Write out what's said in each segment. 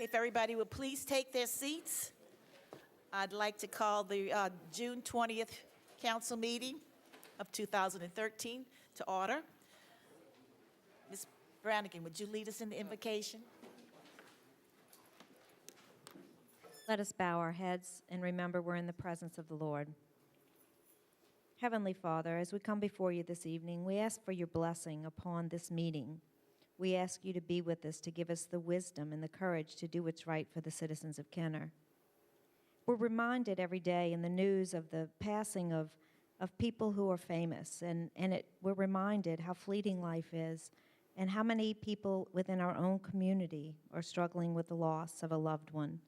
If everybody would please take their seats, I'd like to call the June 20th council meeting of 2013 to order. Ms. Brannigan, would you lead us in the invocation? Let us bow our heads and remember we're in the presence of the Lord. Heavenly Father, as we come before you this evening, we ask for your blessing upon this meeting. We ask you to be with us, to give us the wisdom and the courage to do what's right for the citizens of Kenner. We're reminded every day in the news of the passing of people who are famous, and we're reminded how fleeting life is and how many people within our own community are struggling with the loss of a loved one.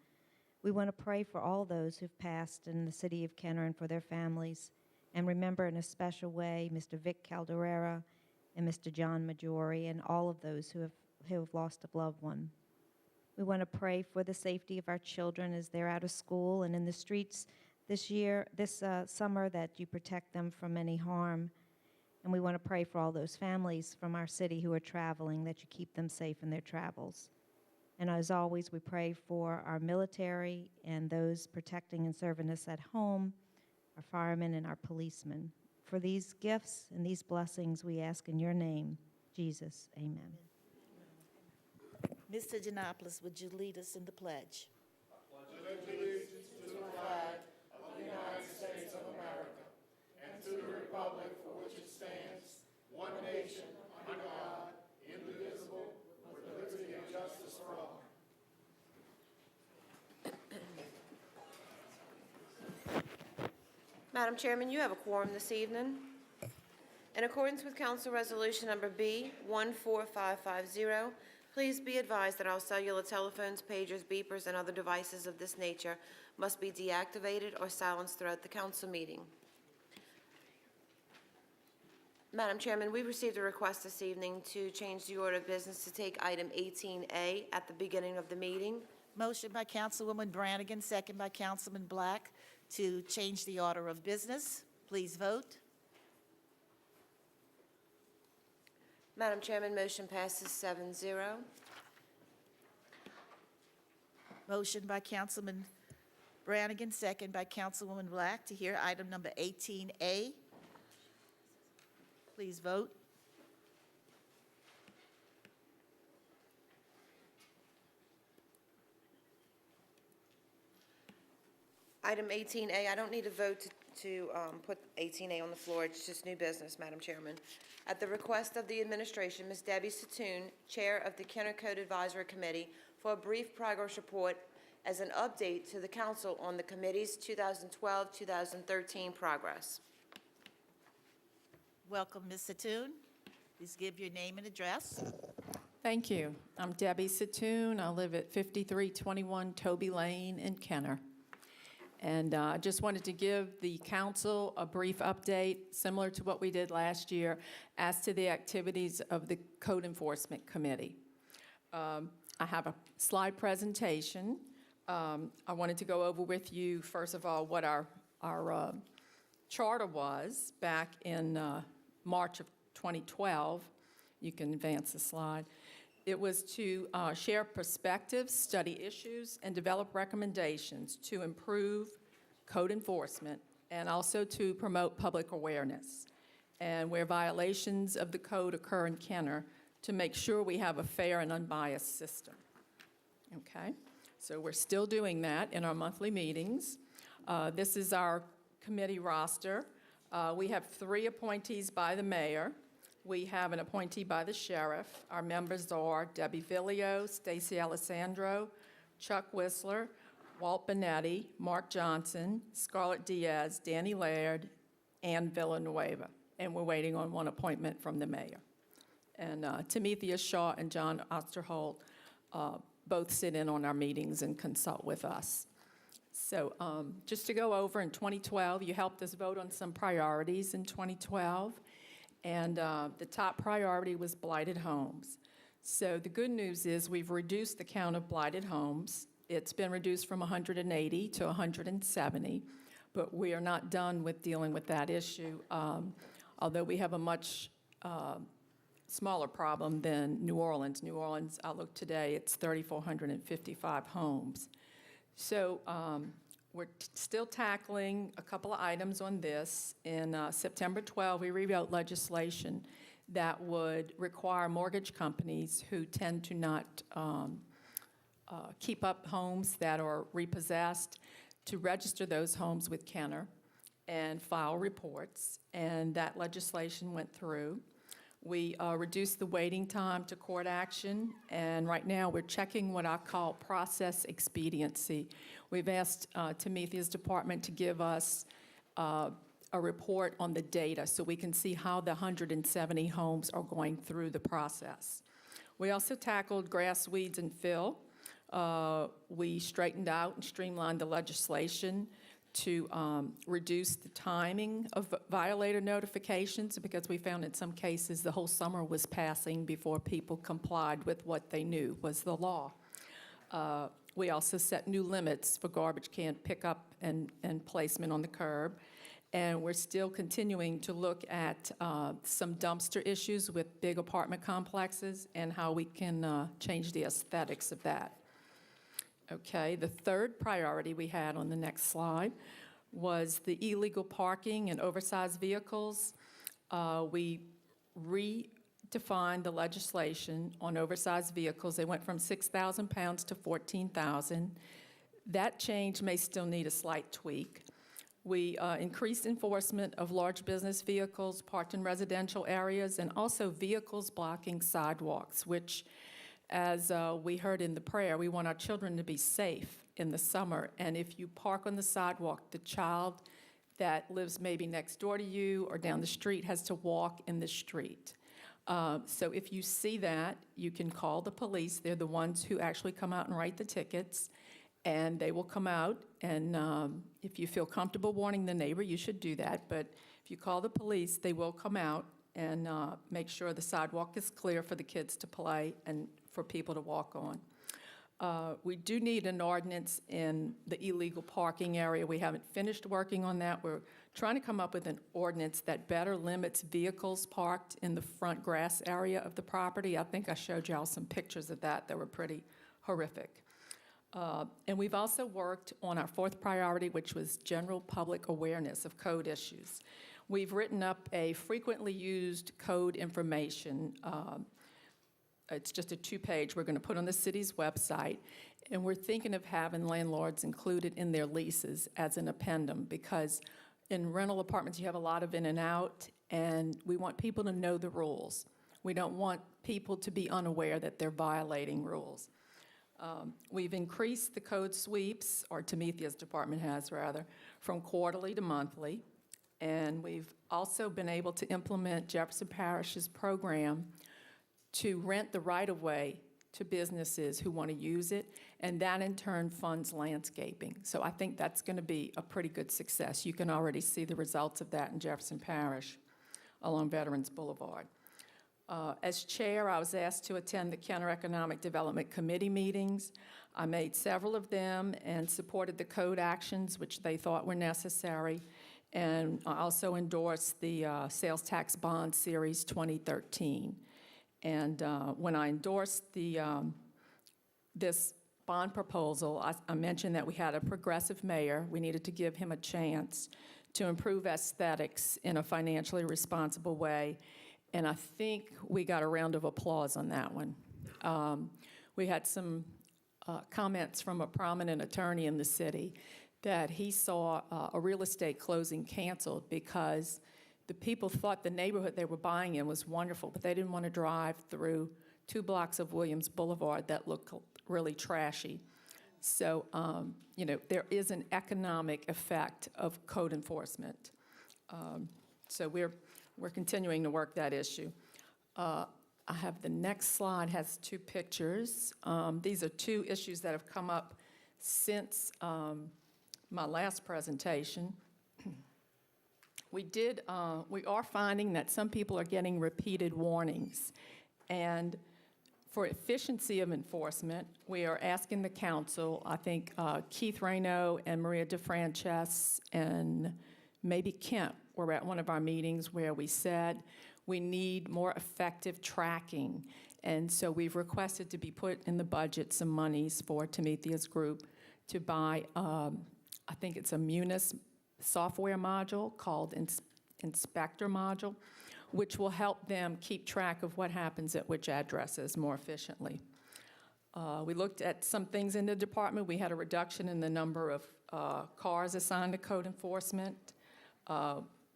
We want to pray for all those who've passed in the city of Kenner and for their families, and remember in a special way Mr. Vic Calderera and Mr. John Majori and all of those who have lost a loved one. We want to pray for the safety of our children as they're out of school and in the streets this summer, that you protect them from any harm. And we want to pray for all those families from our city who are traveling, that you keep them safe in their travels. And as always, we pray for our military and those protecting and serving us at home, our firemen and our policemen. For these gifts and these blessings, we ask in your name, Jesus. Amen. Mr. Giannopoulos, would you lead us in the pledge? Madam Chairman, you have a quorum this evening. In accordance with Council Resolution Number B 14550, please be advised that all cellular telephones, pagers, beepers, and other devices of this nature must be deactivated or silenced throughout the council meeting. Madam Chairman, we received a request this evening to change the order of business to take item 18A at the beginning of the meeting. Motion by Councilwoman Brannigan, second by Councilman Black, to change the order of business. Please vote. Madam Chairman, motion passes 7-0. Motion by Councilman Brannigan, second by Councilwoman Black, to hear item number 18A. Please vote. Item 18A, I don't need a vote to put 18A on the floor. It's just new business, Madam Chairman. At the request of the administration, Ms. Debbie Satoon, Chair of the Kenner Code Advisory Committee, for a brief progress report as an update to the Council on the committee's 2012-2013 progress. Welcome, Ms. Satoon. Please give your name and address. Thank you. I'm Debbie Satoon. I live at 5321 Toby Lane in Kenner. And I just wanted to give the council a brief update, similar to what we did last year, as to the activities of the Code Enforcement Committee. I have a slide presentation. I wanted to go over with you, first of all, what our charter was back in March of 2012. You can advance the slide. It was to share perspectives, study issues, and develop recommendations to improve code enforcement and also to promote public awareness. And where violations of the code occur in Kenner, to make sure we have a fair and unbiased system. Okay? So we're still doing that in our monthly meetings. This is our committee roster. We have 3 appointees by the mayor. We have an appointee by the sheriff. Our members are Debbie Villio, Stacy Alessandro, Chuck Whistler, Walt Benetti, Mark Johnson, Scarlett Diaz, Danny Laird, and Villanueva. And we're waiting on 1 appointment from the mayor. And Timethia Shaw and John Osterholt both sit in on our meetings and consult with us. So just to go over, in 2012, you helped us vote on some priorities in 2012. And the top priority was blighted homes. So the good news is we've reduced the count of blighted homes. It's been reduced from 180 to 170, but we are not done with dealing with that issue, although we have a much smaller problem than New Orleans. New Orleans, I looked today, it's 3,455 homes. So we're still tackling a couple of items on this. In September 12, we rewrote legislation that would require mortgage companies who tend to not keep up homes that are repossessed to register those homes with Kenner and file reports, and that legislation went through. We reduced the waiting time to court action, and right now we're checking what I call process expediency. We've asked Tamithia's department to give us a report on the data so we can see how the 170 homes are going through the process. We also tackled grass, weeds, and fill. We straightened out and streamlined the legislation to reduce the timing of violator notifications, because we found in some cases the whole summer was passing before people complied with what they knew was the law. We also set new limits for garbage can pickup and placement on the curb. And we're still continuing to look at some dumpster issues with big apartment complexes and how we can change the aesthetics of that. Okay, the third priority we had on the next slide was the illegal parking and oversized vehicles. We redefined the legislation on oversized vehicles. They went from 6,000 pounds to 14,000. That change may still need a slight tweak. We increased enforcement of large business vehicles parked in residential areas, and also vehicles blocking sidewalks, which, as we heard in the prayer, we want our children to be safe in the summer. And if you park on the sidewalk, the child that lives maybe next door to you or down the street has to walk in the street. So if you see that, you can call the police. They're the ones who actually come out and write the tickets. And they will come out, and if you feel comfortable warning the neighbor, you should do that. But if you call the police, they will come out and make sure the sidewalk is clear for the kids to play and for people to walk on. We do need an ordinance in the illegal parking area. We haven't finished working on that. We're trying to come up with an ordinance that better limits vehicles parked in the front grass area of the property. I think I showed y'all some pictures of that were pretty horrific. And we've also worked on our fourth priority, which was general public awareness of code issues. We've written up a frequently used code information. It's just a 2-page we're going to put on the city's website, and we're thinking of having landlords included in their leases as an appendum, because in rental apartments you have a lot of in and out, and we want people to know the rules. We don't want people to be unaware that they're violating rules. We've increased the code sweeps, or Tamithia's department has rather, from quarterly to monthly. And we've also been able to implement Jefferson Parish's program to rent the right-of-way to businesses who want to use it, and that in turn funds landscaping. So I think that's going to be a pretty good success. You can already see the results of that in Jefferson Parish along Veterans Boulevard. As chair, I was asked to attend the Kenner Economic Development Committee meetings. I made several of them and supported the code actions which they thought were necessary. And I also endorsed the Sales Tax Bond Series 2013. And when I endorsed this bond proposal, I mentioned that we had a progressive mayor. We needed to give him a chance to improve aesthetics in a financially responsible way. And I think we got a round of applause on that one. We had some comments from a prominent attorney in the city that he saw a real estate closing canceled because the people thought the neighborhood they were buying in was wonderful, but they didn't want to drive through 2 blocks of Williams Boulevard that looked really trashy. So, there is an economic effect of code enforcement. So we're continuing to work that issue. I have the next slide has 2 pictures. These are 2 issues that have come up since my last presentation. We are finding that some people are getting repeated warnings. And for efficiency of enforcement, we are asking the council, I think Keith Rayno and Maria DeFrances and maybe Kemp were at one of our meetings where we said we need more effective tracking. And so we've requested to be put in the budget some monies for Tamithia's group to buy, I think it's a Munis software module called Inspector Module, which will help them keep track of what happens at which addresses more efficiently. We looked at some things in the department. We had a reduction in the number of cars assigned to code enforcement.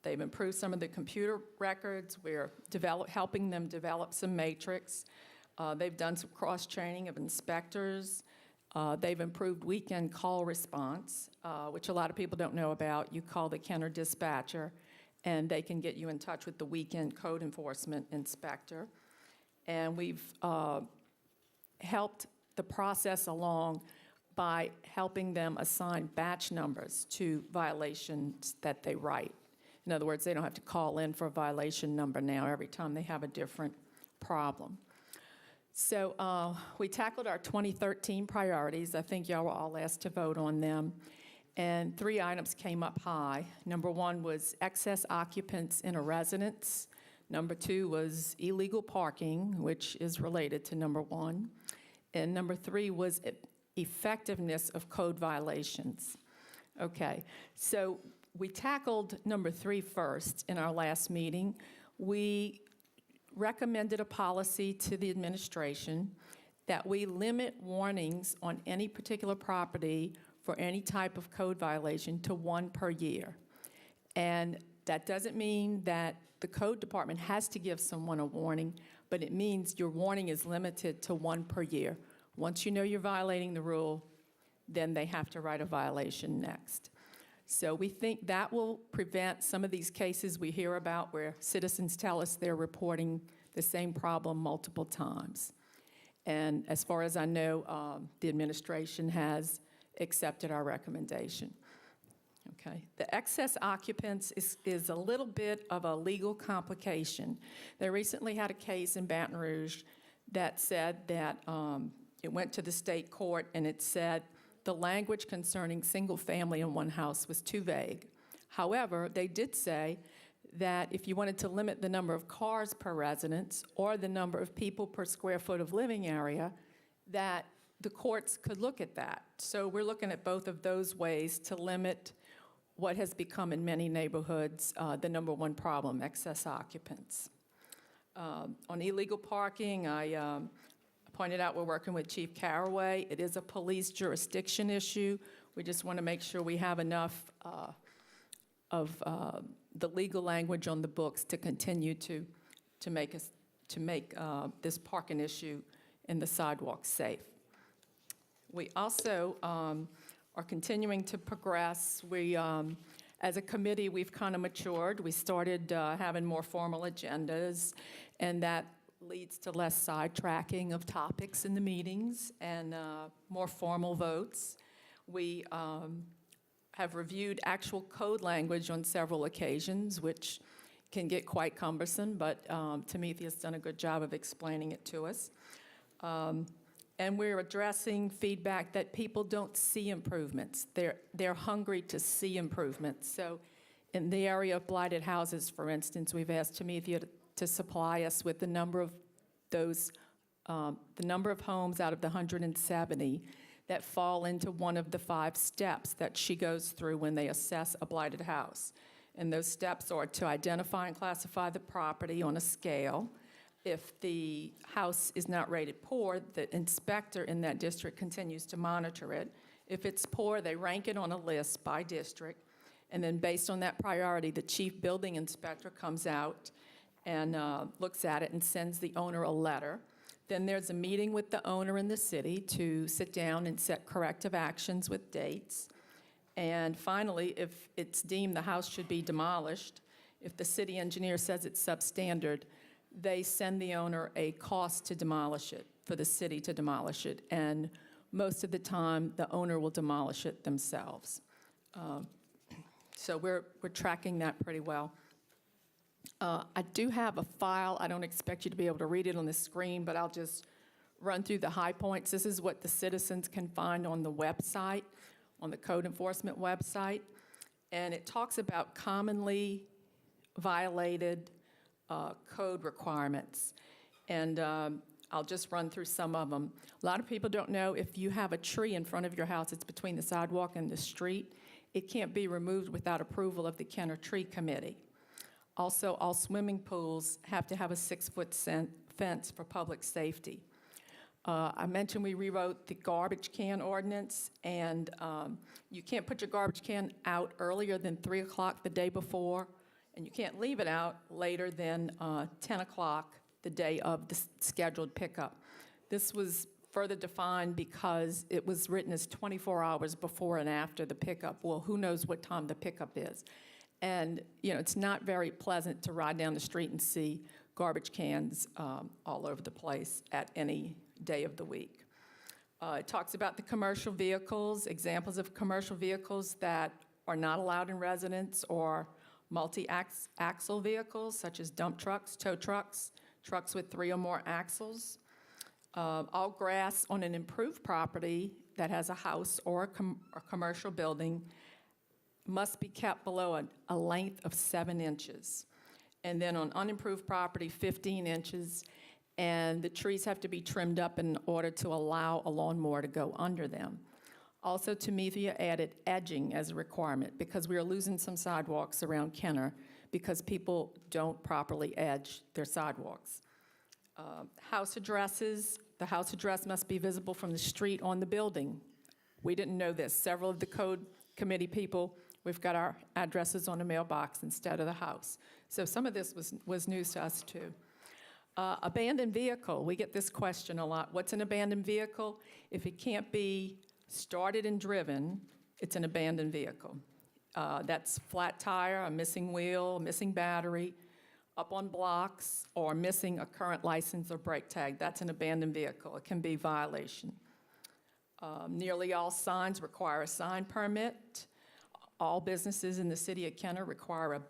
They've improved some of the computer records. We're helping them develop some matrix. They've done some cross-training of inspectors. They've improved weekend call response, which a lot of people don't know about. You call the Kenner dispatcher, and they can get you in touch with the weekend code enforcement inspector. And we've helped the process along by helping them assign batch numbers to violations that they write. In other words, they don't have to call in for a violation number now every time they have a different problem. So we tackled our 2013 priorities. I think y'all were all asked to vote on them. And 3 items came up high. Number 1 was excess occupants in a residence. Number 2 was illegal parking, which is related to number 1. And number 3 was effectiveness of code violations. Okay, so we tackled number 3 first in our last meeting. We recommended a policy to the administration that we limit warnings on any particular property for any type of code violation to 1 per year. And that doesn't mean that the code department has to give someone a warning, but it means your warning is limited to 1 per year. Once you know you're violating the rule, then they have to write a violation next. So we think that will prevent some of these cases we hear about where citizens tell us they're reporting the same problem multiple times. And as far as I know, the administration has accepted our recommendation. Okay. The excess occupants is a little bit of a legal complication. They recently had a case in Baton Rouge that said that it went to the state court and it said the language concerning single family in one house was too vague. However, they did say that if you wanted to limit the number of cars per residence or the number of people per square foot of living area, that the courts could look at that. So we're looking at both of those ways to limit what has become in many neighborhoods the number 1 problem, excess occupants. On illegal parking, I pointed out we're working with Chief Caraway. It is a police jurisdiction issue. We just want to make sure we have enough of the legal language on the books to continue to make this parking issue in the sidewalks safe. We also are continuing to progress. We, as a committee, we've kind of matured. We started having more formal agendas, and that leads to less sidetracking of topics in the meetings and more formal votes. We have reviewed actual code language on several occasions, which can get quite cumbersome, but Tamithia's done a good job of explaining it to us. And we're addressing feedback that people don't see improvements. They're hungry to see improvements. So in the area of blighted houses, for instance, we've asked Tamithia to supply us with the number of those, the number of homes out of the 170 that fall into one of the 5 steps that she goes through when they assess a blighted house. And those steps are to identify and classify the property on a scale. If the house is not rated poor, the inspector in that district continues to monitor it. If it's poor, they rank it on a list by district. And then based on that priority, the chief building inspector comes out and looks at it and sends the owner a letter. Then there's a meeting with the owner in the city to sit down and set corrective actions with dates. And finally, if it's deemed the house should be demolished, if the city engineer says it's substandard, they send the owner a cost to demolish it, for the city to demolish it. And most of the time, the owner will demolish it themselves. So we're tracking that pretty well. I do have a file. I don't expect you to be able to read it on the screen, but I'll just run through the high points. This is what the citizens can find on the website, on the code enforcement website. And it talks about commonly violated code requirements. And I'll just run through some of them. A lot of people don't know if you have a tree in front of your house, it's between the sidewalk and the street, it can't be removed without approval of the Kenner Tree Committee. Also, all swimming pools have to have a 6-foot fence for public safety. I mentioned we rewrote the garbage can ordinance, and you can't put your garbage can out earlier than 3 o'clock the day before, and you can't leave it out later than 10 o'clock the day of the scheduled pickup. This was further defined because it was written as 24 hours before and after the pickup. Well, who knows what time the pickup is? And, it's not very pleasant to ride down the street and see garbage cans all over the place at any day of the week. It talks about the commercial vehicles, examples of commercial vehicles that are not allowed in residence, or multi-axle vehicles such as dump trucks, tow trucks, trucks with 3 or more axles. All grass on an improved property that has a house or a commercial building must be kept below a length of 7 inches. And then on unimproved property, 15 inches. And the trees have to be trimmed up in order to allow a lawnmower to go under them. Also, Tamithia added edging as a requirement because we are losing some sidewalks around Kenner because people don't properly edge their sidewalks. House addresses, the house address must be visible from the street on the building. We didn't know this. Several of the code committee people, we've got our addresses on a mailbox instead of the house. So some of this was news to us too. Abandoned vehicle, we get this question a lot. What's an abandoned vehicle? If it can't be started and driven, it's an abandoned vehicle. That's flat tire, a missing wheel, a missing battery, up on blocks, or missing a current license or brake tag. That's an abandoned vehicle. It can be violation. Nearly all signs require a sign permit. All businesses in the city of Kenner require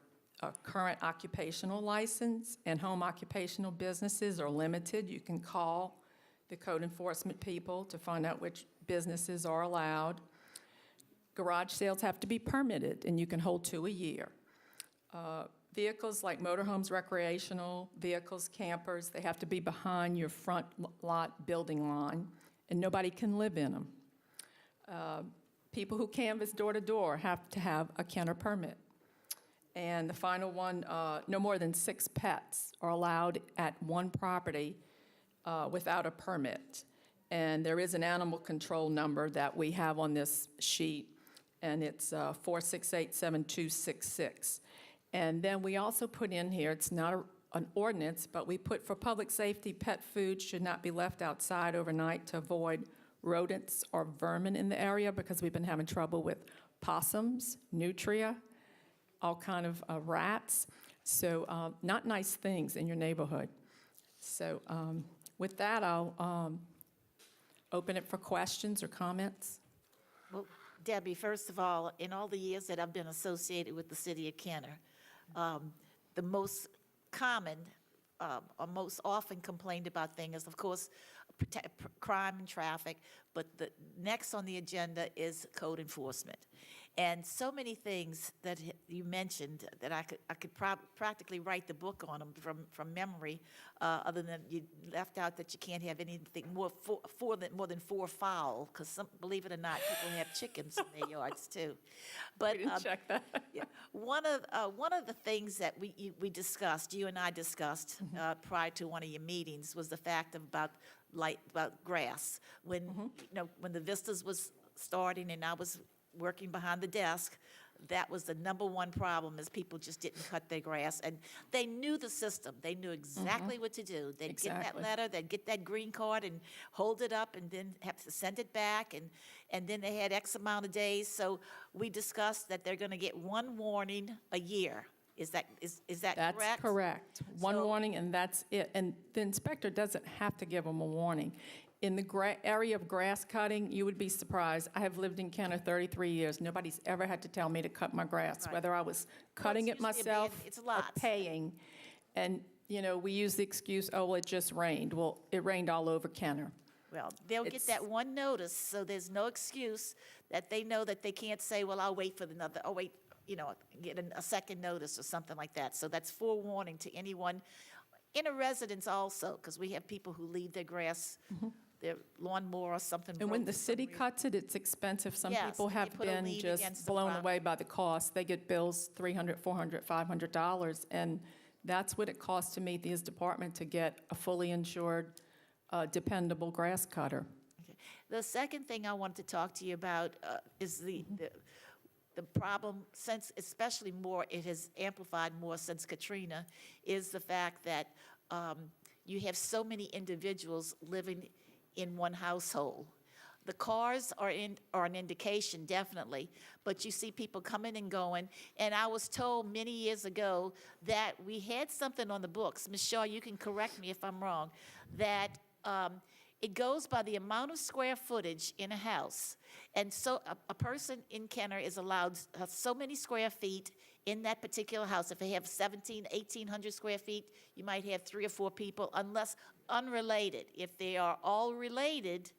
a current occupational license, and home occupational businesses are limited. You can call the code enforcement people to find out which businesses are allowed. Garage sales have to be permitted, and you can hold 2 a year. Vehicles like motorhomes, recreational vehicles, campers, they have to be behind your front lot building line, and nobody can live in them. People who canvass door to door have to have a Kenner permit. And the final one, no more than 6 pets are allowed at one property without a permit. And there is an animal control number that we have on this sheet, and it's 4687266. And then we also put in here, it's not an ordinance, but we put for public safety, pet food should not be left outside overnight to avoid rodents or vermin in the area, because we've been having trouble with possums, nutria, all kind of rats. So not nice things in your neighborhood. So with that, I'll open it for questions or comments. Well, Debbie, first of all, in all the years that I've been associated with the city of Kenner, the most common or most often complained about thing is, of course, crime and traffic, but the next on the agenda is code enforcement. And so many things that you mentioned that I could practically write the book on them from memory, other than you left out that you can't have anything more than 4 fowl, because believe it or not, people have chickens in their yards too. But We didn't check that. yeah, one of the things that we discussed, you and I discussed prior to one of your meetings, was the fact about grass. When when the Vistas was starting and I was working behind the desk, that was the number one problem, is people just didn't cut their grass. And they knew the system. They knew exactly what to do. They'd get that Exactly. letter, they'd get that green card and hold it up and then have to send it back. And then they had X amount of days. So we discussed that they're going to get 1 warning a year. Is that correct? That's correct. One So- warning, and that's it. And the inspector doesn't have to give them a warning. In the area of grass cutting, you would be surprised. I have lived in Kenner 33 years. Nobody's ever had to tell me to cut my grass, Right. whether I was cutting it usually myself it's or lots. paying. And, we use the excuse, oh, well, it just rained. Well, it rained all over Kenner. Well, they'll get It's- that one notice, so there's no excuse that they know that they can't say, well, I'll wait for another, I'll wait get a second notice or something like that. So that's forewarning to anyone in a residence also, because we have people who leave their grass, their lawnmower or something. And when broke the for some city reason. cuts it, it's expensive. Some Yes, people and you have put a been lien just against the blown property. away by the cost. They get bills, $300, $400, $500, and that's what it costs to meet these department to get a fully insured, dependable grass cutter. Okay. The second thing I wanted to talk to you about is the problem, since especially more, it has amplified more since Katrina, is the fact that you have so many individuals living in one household. The cars are an indication, definitely, but you see people coming and going. And I was told many years ago that we had something on the books, Ms. Shaw, you can correct me if I'm wrong, that it goes by the amount of square footage in a house. And so a person in Kenner is allowed so many square feet in that particular house. If they have 1,800 square feet, you might have 3 or 4 people, unless unrelated. If they are all related,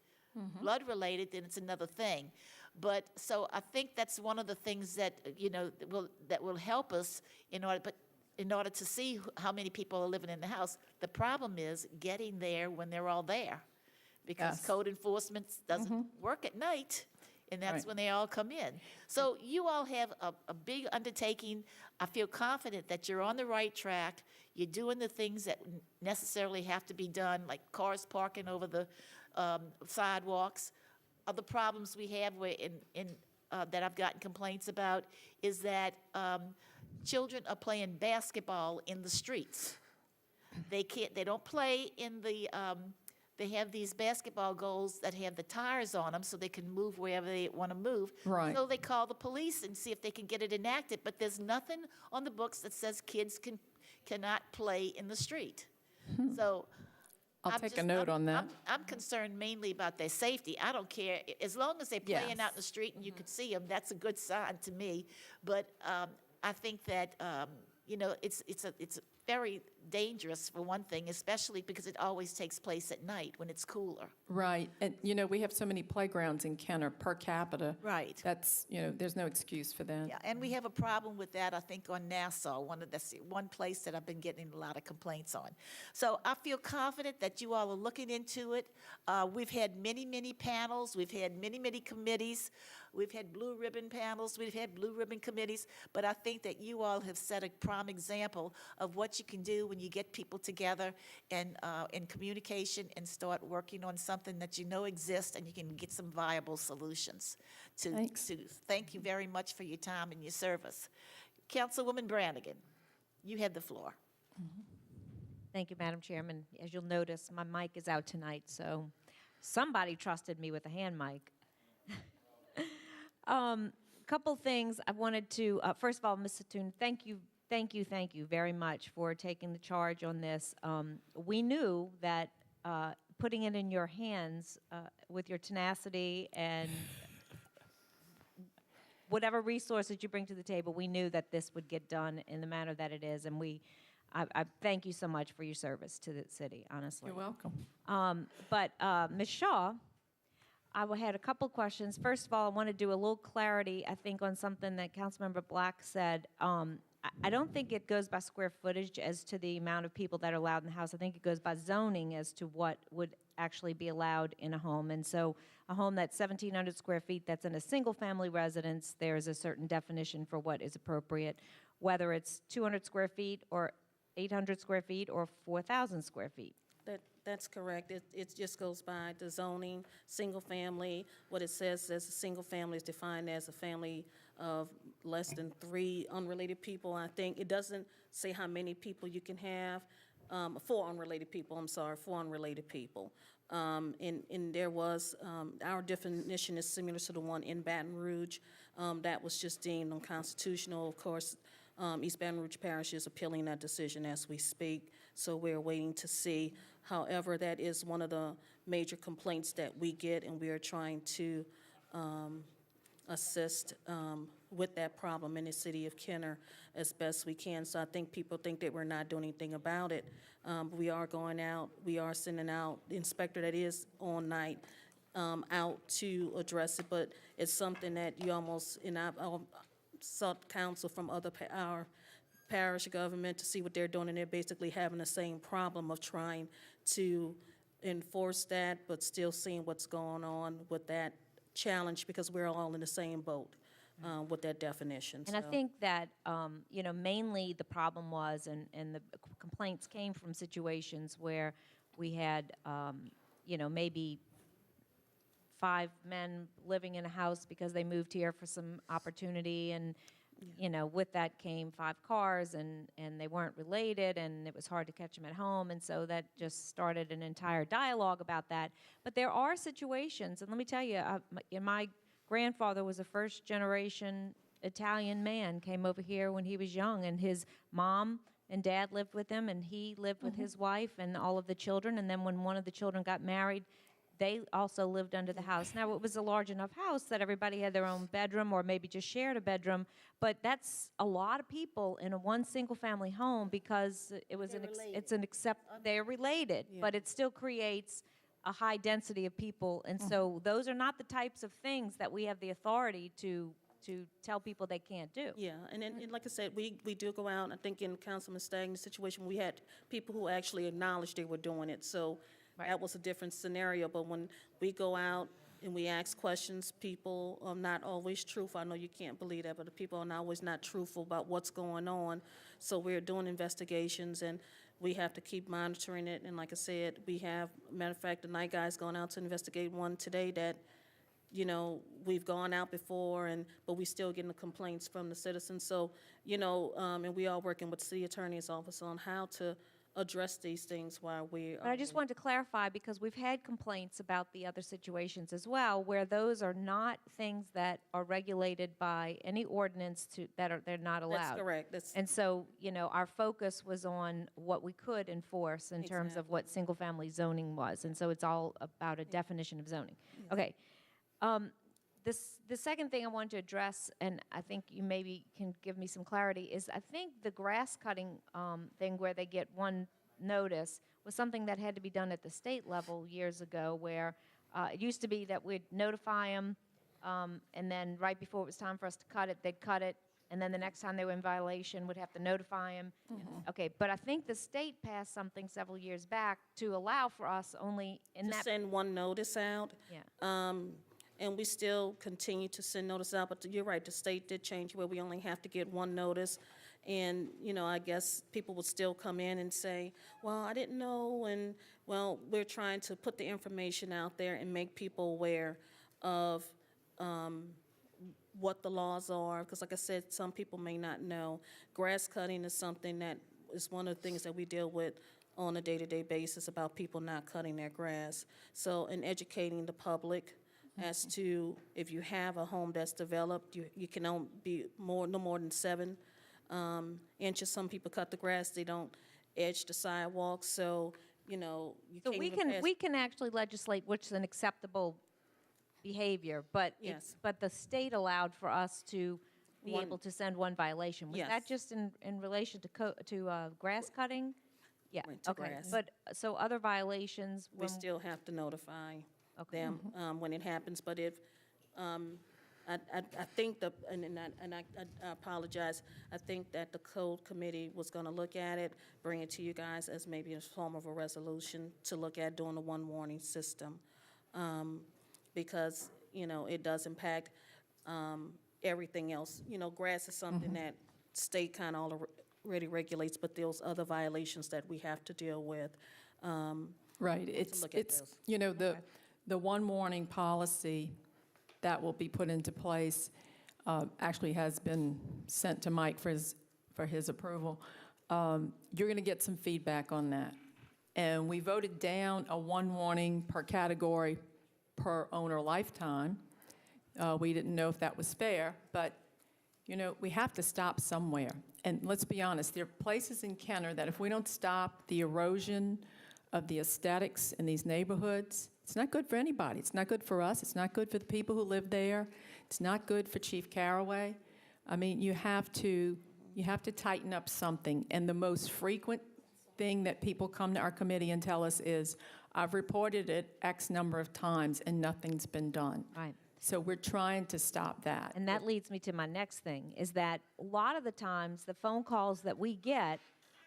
blood related, then it's another thing. But, so I think that's one of the things that, that will help us in order to see how many people are living in the house. The problem is getting there when they're all there, because Yes. code enforcement doesn't work at night, and that's Right. when they all come in. So you all have a big undertaking. I feel confident that you're on the right track. You're doing the things that necessarily have to be done, like cars parking over the sidewalks. Other problems we have that I've gotten complaints about is that children are playing basketball in the streets. They don't play in the, they have these basketball goals that have the tires on them so they can move wherever they want to move. Right. So they call the police and see if they can get it enacted, but there's nothing on the books that says kids cannot play in the street. So I'll I'm take a just- note on that. I'm concerned mainly about their safety. I don't care, as long as they're playing out in the Yes. street and you can see them, that's a good sign to me. But I think that, it's very dangerous for one thing, especially because it always takes place at night when it's cooler. Right, and, we have so many playgrounds in Kenner per capita. Right. That's, there's no excuse for that. Yeah, and we have a problem with that, I think, on Nassau, that's the one place that I've been getting a lot of complaints on. So I feel confident that you all are looking into it. We've had many, many panels, we've had many, many committees, we've had blue ribbon panels, we've had blue ribbon committees, but I think that you all have set a prime example of what you can do when you get people together and in communication and start working on something that you know exists, and you can get some viable solutions to. Thanks. Thank you very much for your time and your service. Councilwoman Brannigan, you have the floor. Thank you, Madam Chairman. As you'll notice, my mic is out tonight, so somebody trusted me with a hand mic. Couple things I wanted to, first of all, Ms. Satoon, thank you very much for taking the charge on this. We knew that putting it in your hands with your tenacity and whatever resources you bring to the table, we knew that this would get done in the manner that it is, and I thank you so much for your service to the city, honestly. You're welcome. But Ms. Shaw, I had a couple questions. First of all, I want to do a little clarity, I think, on something that Councilmember Black said. I don't think it goes by square footage as to the amount of people that are allowed in the house. I think it goes by zoning as to what would actually be allowed in a home. And so a home that's 1,700 square feet that's in a single-family residence, there's a certain definition for what is appropriate, whether it's 200 square feet or 800 square feet or 4,000 square feet. That's correct. It just goes by the zoning, single family. What it says is a single family is defined as a family of less than 3 unrelated people. I think it doesn't say how many people you can have. 4 unrelated people, 4 unrelated people. And there was, our definition is similar to the one in Baton Rouge. That was just deemed unconstitutional. Of course, East Baton Rouge Parish is appealing that decision as we speak, so we're waiting to see. However, that is one of the major complaints that we get, and we are trying to assist with that problem in the city of Kenner as best we can. So I think people think that we're not doing anything about it. We are going out, we are sending out the inspector that is on night out to address it, but it's something that you almost, and I'll sought counsel from our parish government to see what they're doing, and they're basically having the same problem of trying to enforce that, but still seeing what's going on with that challenge, because we're all in the same boat with that definition. And I So, think that, mainly the problem was, and the complaints came from situations where we had, maybe 5 men living in a house because they moved here for some opportunity, and, with that came 5 cars, and they weren't related, and it was hard to catch them at home, and so that just started an entire dialogue about that. But there are situations, and let me tell you, my grandfather was a first-generation Italian man, came over here when he was young, and his mom and dad lived with him, and he lived with his wife and all of the children, and then when one of the children got married, they also lived under the house. Now, it was a large enough house that everybody had their own bedroom or maybe just shared a bedroom, but that's a lot of people in one single-family home because it was they're related, but it still creates a high density of people, and so those are not the types of things that we have the authority to tell people they can't do. yeah, and like I said, we do go out. I think in Councilman Stagn's situation, we had people who actually acknowledged they were doing it, so that was a different scenario. But when we go out and we ask questions, people are not always truthful. I know you can't believe that, but the people are not always not truthful about what's going on. So we're doing investigations, and we have to keep monitoring it. And like I said, we have, matter of fact, the night guy's gone out to investigate one today that, we've gone out before, but we still getting the complaints from the citizens. So, and we are working with the city attorney's office on how to address these things while we But I just wanted to clarify, because we've had complaints about the other situations as well, where those are not things that are regulated by any ordinance they're not allowed. That's correct. And so, our focus was on what we could enforce in terms of what single-family zoning was, and so it's all about a definition of zoning. Okay. The second thing I wanted to address, and I think you maybe can give me some clarity, is I think the grass cutting thing where they get one notice was something that had to be done at the state level years ago, where it used to be that we'd notify them, and then right before it was time for us to cut it, they'd cut it, and then the next time they were in violation, we'd have to notify them. Okay, but I think the state passed something several years back to allow for us only in To that. send one notice out. Yeah. And we still continue to send notice out, but you're right, the state did change where we only have to get one notice. And, I guess people would still come in and say, well, I didn't know, and, well, we're trying to put the information out there and make people aware of what the laws are, because like I said, some people may not know. Grass cutting is something that is one of the things that we deal with on a day-to-day basis about people not cutting their grass. So, in educating the public as to if you have a home that's developed, you can only be no more than 7 inches. Some people cut the grass, they don't edge the sidewalk, so, you So can't we even pass. we can actually legislate which is an acceptable behavior, but Yes. but the state allowed for us to be One- able to send one violation. Was that Yes. just in relation to grass cutting? Yeah, Went to okay. grass. But, so other violations, We still have to notify Okay. them when it happens, but if, I think I apologize, I think that the code committee was gonna look at it, bring it to you guys as maybe a form of a resolution to look at doing a one warning system. Because, it does impact everything else. Grass is something that state kind of already regulates, but there's other violations that we have to deal with. Right, it's, look at it's, those. the one warning policy that will be put into place actually has been sent to Mike for his approval. You're going to get some feedback on that. And we voted down a one warning per category per owner lifetime. We didn't know if that was fair, but, we have to stop somewhere. And let's be honest, there are places in Kenner that if we don't stop the erosion of the aesthetics in these neighborhoods, it's not good for anybody. It's not good for us. It's not good for the people who live there. It's not good for Chief Caraway. I mean, you have to tighten up something. And the most frequent thing that people come to our committee and tell us is, I've reported it X number of times and nothing's been done. Right. So we're trying to stop that. And that leads me to my next thing, is that a lot of the times, the phone calls that we get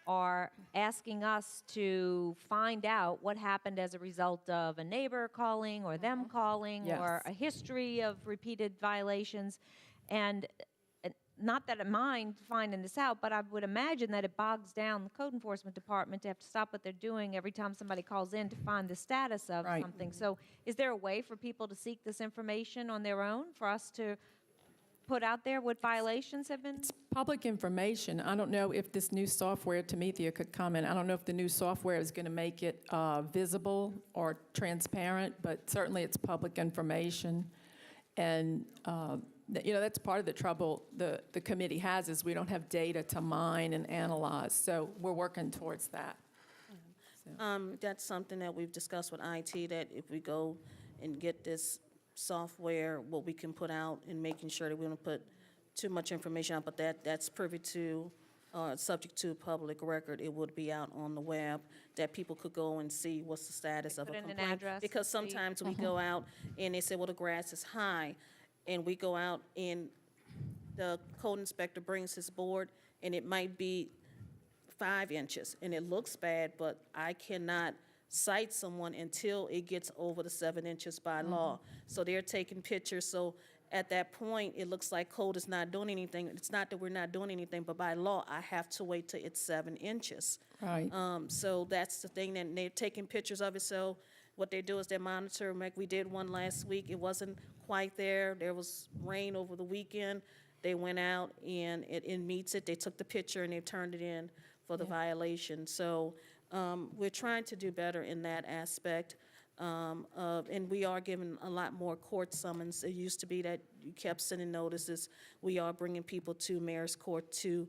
are asking us to find out what happened as a result of a neighbor calling or them calling or Yes. a history of repeated violations. And not that I mind finding this out, but I would imagine that it bogs down the code enforcement department to have to stop what they're doing every time somebody calls in to find the status of Right. something. So is there a way for people to seek this information on their own, for us to put out there what violations have been? It's public information. I don't know if this new software, Tamithia could comment, I don't know if the new software is going to make it visible or transparent, but certainly it's public information. And, that's part of the trouble the committee has, is we don't have data to mine and analyze. So we're working towards that. That's something that we've discussed with IT, that if we go and get this software, what we can put out, and making sure that we don't put too much information out, but that's privy to, subject to public record. It would be out on the web, that people could go and see what's the status of a put in an complaint. address Because and see. sometimes we go out and they say, well, the grass is high, and we go out and the code inspector brings his board, and it might be 5 inches, and it looks bad, but I cannot cite someone until it gets over the 7 inches by law. So they're taking pictures, so at that point, it looks like code is not doing anything. It's not that we're not doing anything, but by law, I have to wait till it's 7 inches. Right. So that's the thing, and they're taking pictures of it, so what they do is they monitor, like we did one last week, it wasn't quite there, there was rain over the weekend, they went out and it meets it, they took the picture and they turned it in for the violation. So we're trying to do better in that aspect, and we are giving a lot more court summons. It used to be that you kept sending notices. We are bringing people to mayor's court to,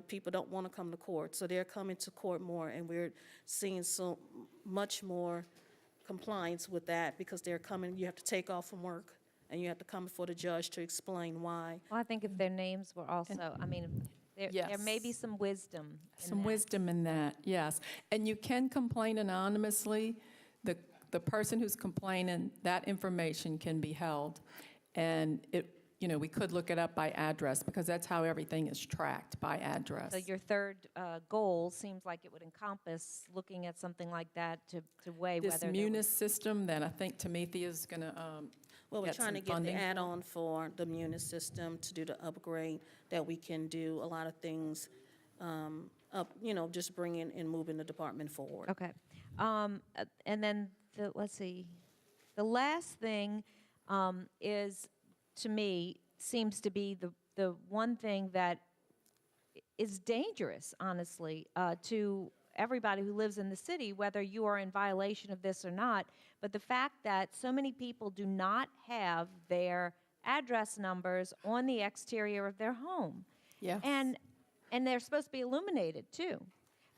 people don't want to come to court, so they're coming to court more, and we're seeing so much more compliance with that, because they're coming, you have to take off from work, and you have to come before the judge to explain why. Well, I think if their names were also, I mean, there may be Yes. some wisdom in Some that. wisdom in that, yes. And you can complain anonymously. The person who's complaining, that information can be held. And we could look it up by address, because that's how everything is tracked, by address. So your third goal seems like it would encompass looking at something like that to weigh This whether there Munis was- system that I think Tamithia is going to Well, we're get trying some to get the funding for. add-on for the Munis system to do the upgrade, that we can do a lot of things, just bringing and moving the department forward. Okay. And then, let's see, the last thing is, to me, seems to be the one thing that is dangerous, honestly, to everybody who lives in the city, whether you are in violation of this or not. But the fact that so many people do not have their address numbers on the exterior of their home. Yes. And they're supposed to be illuminated, too.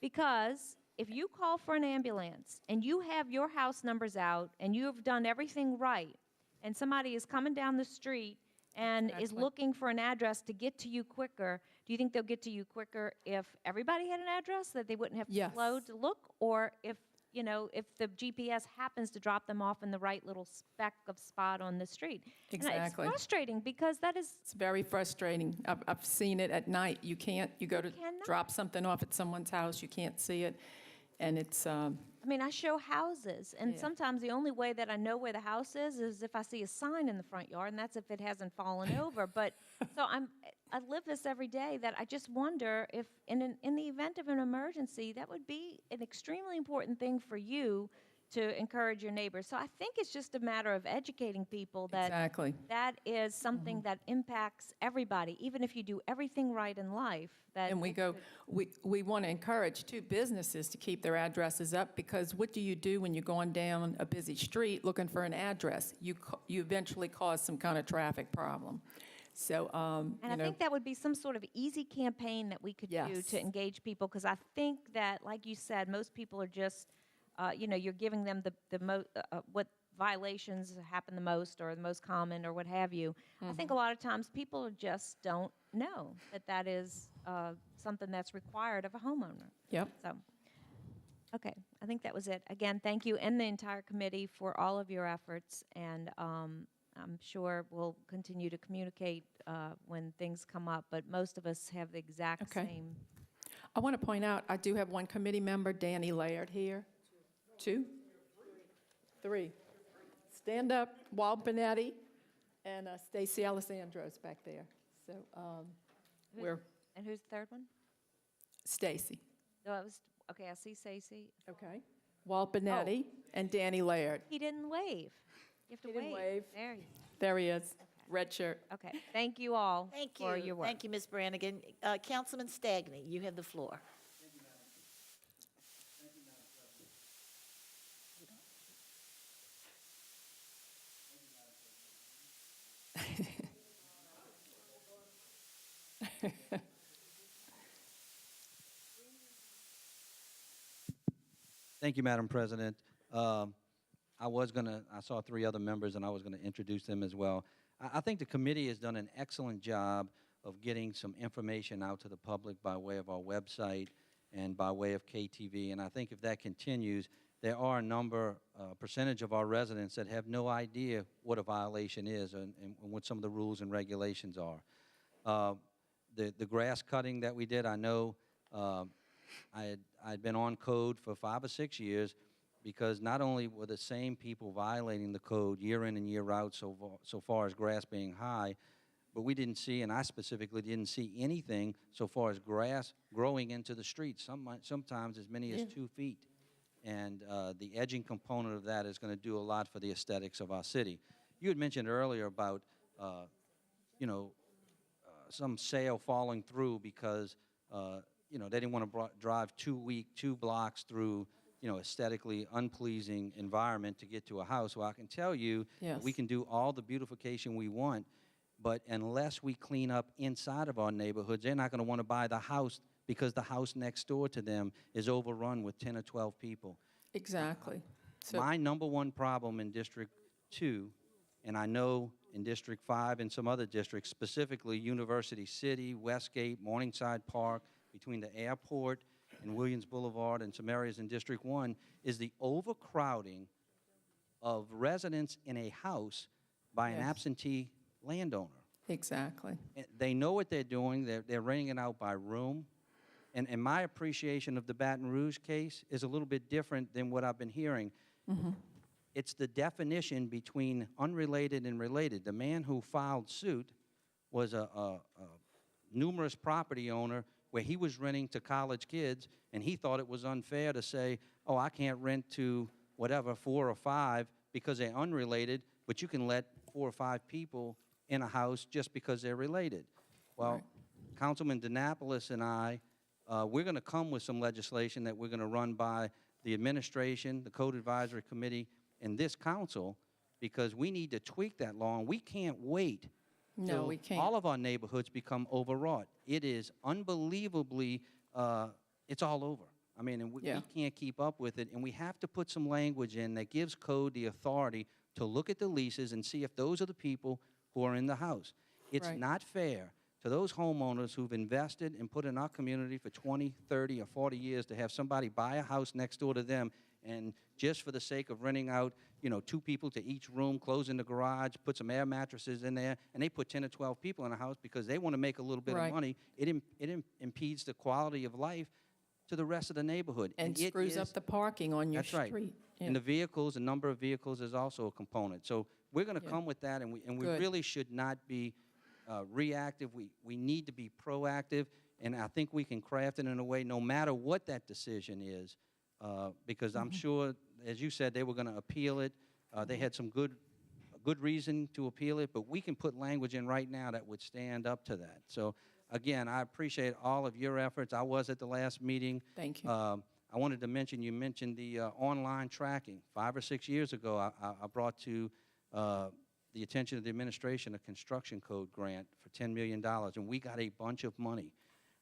Because if you call for an ambulance and you have your house numbers out and you have done everything right, and somebody is coming down the street and is Exactly. looking for an address to get to you quicker, do you think they'll get to you quicker if everybody had an address, that they wouldn't have to Yes. slow to look? Or if the GPS happens to drop them off in the right little speck of spot on the street? And Exactly. it's frustrating, because that is, It's very frustrating. I've seen it at night. You go to cannot. drop something off at someone's house, you can't see it. And it's, I mean, I show houses, and Yeah. sometimes the only way that I know where the house is if I see a sign in the front yard, and that's if it hasn't fallen over. But, so I live this every day, that I just wonder if, in the event of an emergency, that would be an extremely important thing for you to encourage your neighbors. So I think it's just a matter of educating people that exactly. that is something that impacts everybody, even if you do everything right in life. That And we want to encourage, too, businesses to keep their addresses up, because what do you do when you're going down a busy street looking for an address? You eventually cause some kind of traffic problem. So, And I think that would be some sort of easy campaign that we could do Yes. to engage people, because I think that, like you said, most people are just, you're giving them what violations happen the most or the most common or what have you. I think a lot of times people just don't know that is something that's required of a homeowner. Yep. So, okay, I think that was it. Again, thank you and the entire committee for all of your efforts, and I'm sure we'll continue to communicate when things come up, but most of us have the exact Okay. same. I want to point out, I do have one committee member, Danny Laird, here. Two? Three. Stand up, Walt Benetti, and Stacy Alessandro's back there. So we're, And who's the third one? Stacy, No, it was, okay, I see Stacy. okay? Walt Benetti and Danny Laird. He didn't wave. You have to He didn't wave. wave. There you There he is, red shirt. Okay, thank you all Thank for you. your work. Thank you, Ms. Brannigan. Councilman Stagney, you have the floor. Thank you, Madam President. I saw three other members, and I was going to introduce them as well. I think the committee has done an excellent job of getting some information out to the public by way of our website and by way of KTV, and I think if that continues, there are a percentage of our residents that have no idea what a violation is and what some of the rules and regulations are. The grass cutting that we did, I know I'd been on code for 5 or 6 years because not only were the same people violating the code year in and year out so far as grass being high, but we didn't see, and I specifically didn't see anything so far as grass growing into the streets, sometimes as many as 2 feet. And the edging component of that is going to do a lot for the aesthetics of our city. You had mentioned earlier about, some sale falling through because, they didn't want to drive 2 blocks through, aesthetically unpleasing environment to get to a house. Well, I can tell you that we Yes. can do all the beautification we want, but unless we clean up inside of our neighborhoods, they're not going to want to buy the house because the house next door to them is overrun with 10 or 12 people. Exactly. So, My number one problem in District 2, and I know in District 5 and some other districts, specifically University City, Westgate, Morningside Park, between the airport and Williams Boulevard and some areas in District 1, is the overcrowding of residents in a house by an Yes. absentee landowner. exactly. They know what they're doing. They're renting it out by room. And my appreciation of the Baton Rouge case is a little bit different than what I've been hearing. It's the definition between unrelated and related. The man who filed suit was a numerous property owner where he was renting to college kids, and he thought it was unfair to say, oh, I can't rent to whatever, 4 or 5 because they're unrelated, but you can let 4 or 5 people in a house just because they're related. Well, Right. Councilman DeNapolis and I, we're going to come with some legislation that we're going to run by the administration, the Code Advisory Committee, and this council, because we need to tweak that law, and we can't wait No, till we can't. all of our neighborhoods become overwrought. It is unbelievably, it's all over. I mean, and Yeah. we can't keep up with it, and we have to put some language in that gives code the authority to look at the leases and see if those are the people who are in the house. It's Right. not fair to those homeowners who've invested and put in our community for 20, 30, or 40 years to have somebody buy a house next door to them, and just for the sake of renting out, 2 people to each room, closing the garage, put some air mattresses in there, and they put 10 or 12 people in a house because they want to make a little bit Right. of money, it impedes the quality of life to the rest of the neighborhood. And it screws up is- the parking on your That's right. street. Yeah. And the vehicles, the number of vehicles is also a component. So we're going to Yeah. come with that, and we Good. really should not be reactive. We need to be proactive, and I think we can craft it in a way, no matter what that decision is, because I'm sure, as you said, they were going to appeal it. They had some good reason to appeal it, but we can put language in right now that would stand up to that. So again, I appreciate all of your efforts. I was at the last meeting. Thank you. I wanted to mention, you mentioned the online tracking. 5 or 6 years ago, I brought to the attention of the administration a construction code grant for $10 million, and we got a bunch of money.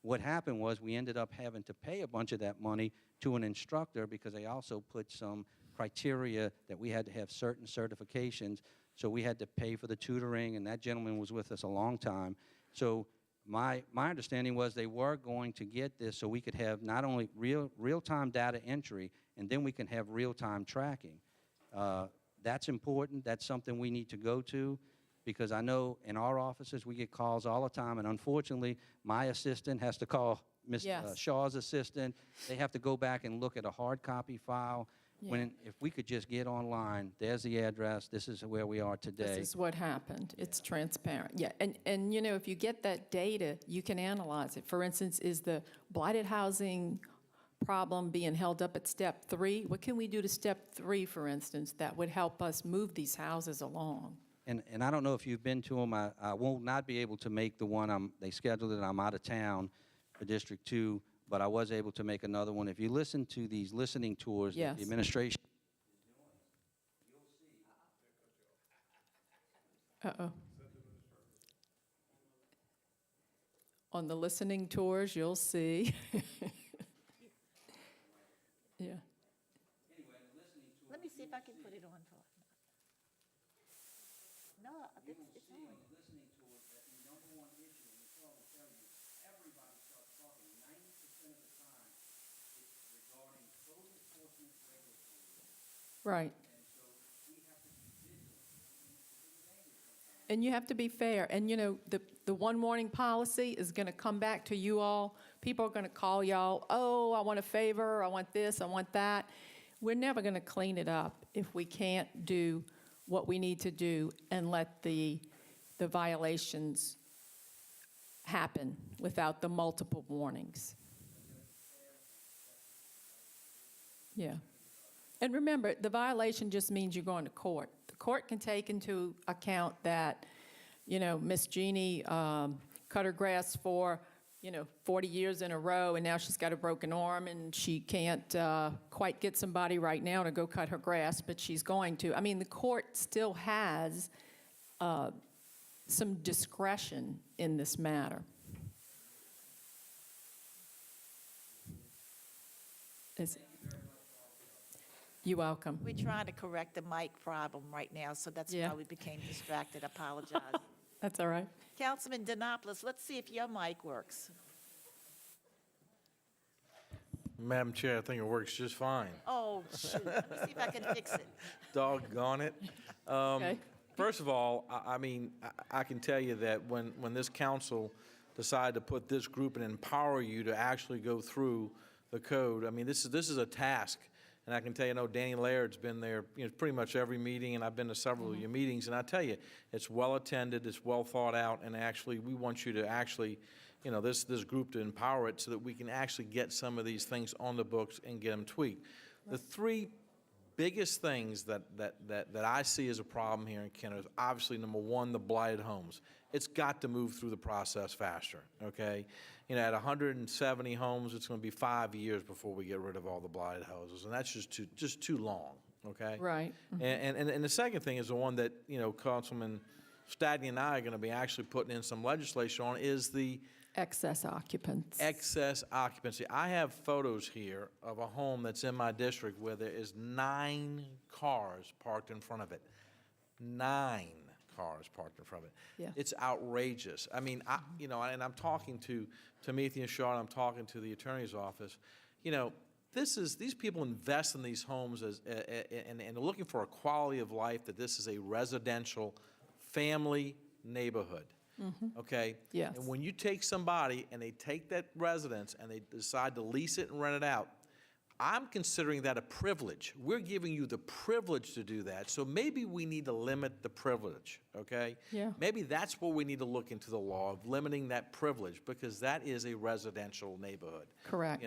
What happened was we ended up having to pay a bunch of that money to an instructor because they also put some criteria that we had to have certain certifications, so we had to pay for the tutoring, and that gentleman was with us a long time. So my understanding was they were going to get this so we could have not only real-time data entry, and then we can have real-time tracking. That's important. That's something we need to go to, because I know in our offices, we get calls all the time, and unfortunately, my assistant has to call Ms. Yes. Shaw's assistant. They have to go back and look at a hard copy file. Yeah. When, if we could just get online, there's the address, this is where we are today. This is what happened. It's transparent. Yeah, and you know, if you get that data, you can analyze it. For instance, is the blighted housing problem being held up at step 3? What can we do to step 3, for instance, that would help us move these houses along? And I don't know if you've been to them. I will not be able to make the one they scheduled it. I'm out of town for District 2, but I was able to make another one. If you listen to these listening tours that Yes. the administration, Uh-oh. On the listening tours, you'll see. Yeah. Let me see if I can put it on for. No, it's on. Right. And you have to be fair. And, you know, the one warning policy is going to come back to you all. People are going to call y'all, oh, I want a favor, I want this, I want that. We're never going to clean it up if we can't do what we need to do and let the violations happen without the multiple warnings. Yeah. And remember, the violation just means you're going to court. The court can take into account that, you know, Miss Jeannie cut her grass for, 40 years in a row, and now she's got a broken arm, and she can't quite get somebody right now to go cut her grass, but she's going to. I mean, the court still has some discretion in this matter. You're welcome. We're trying to correct the mic problem right now, so that's Yeah. why we became distracted. I apologize. That's all right. Councilman Denopoulos, let's see if your mic works. Madam Chair, I think it works just fine. Oh, shoot. Let me see if I can fix it. Doggone it. Okay. First of all, I mean, I can tell you that when this council decided to put this group and empower you to actually go through the code, I mean, this is a task. And I can tell you, I know Danny Laird's been there, pretty much every meeting, and I've been to several of your meetings, and I tell you, it's well attended, it's well thought out, and actually, we want you to actually, this group to empower it so that we can actually get some of these things on the books and get them tweaked. The three biggest things that I see as a problem here in Kenner is obviously, number one, the blighted homes. It's got to move through the process faster, okay? At 170 homes, it's going to be 5 years before we get rid of all the blighted houses, and that's just too long, okay? Right. And the second thing is the one that, Councilman Stadney and I are going to be actually putting in some legislation on is the Excess occupants. excess occupancy. I have photos here of a home that's in my district where there is 9 cars parked in front of it. 9 cars parked in front of it. Yeah. It's outrageous. I mean, and I'm talking to Timothy Shaw, and I'm talking to the attorney's office. These people invest in these homes and they're looking for a quality of life, that this is a residential family neighborhood. Okay? Yes. And when you take somebody and they take that residence and they decide to lease it and rent it out, I'm considering that a privilege. We're giving you the privilege to do that, so maybe we need to limit the privilege, okay? Yeah. Maybe that's what we need to look into the law, of limiting that privilege, because that is a residential neighborhood. Correct.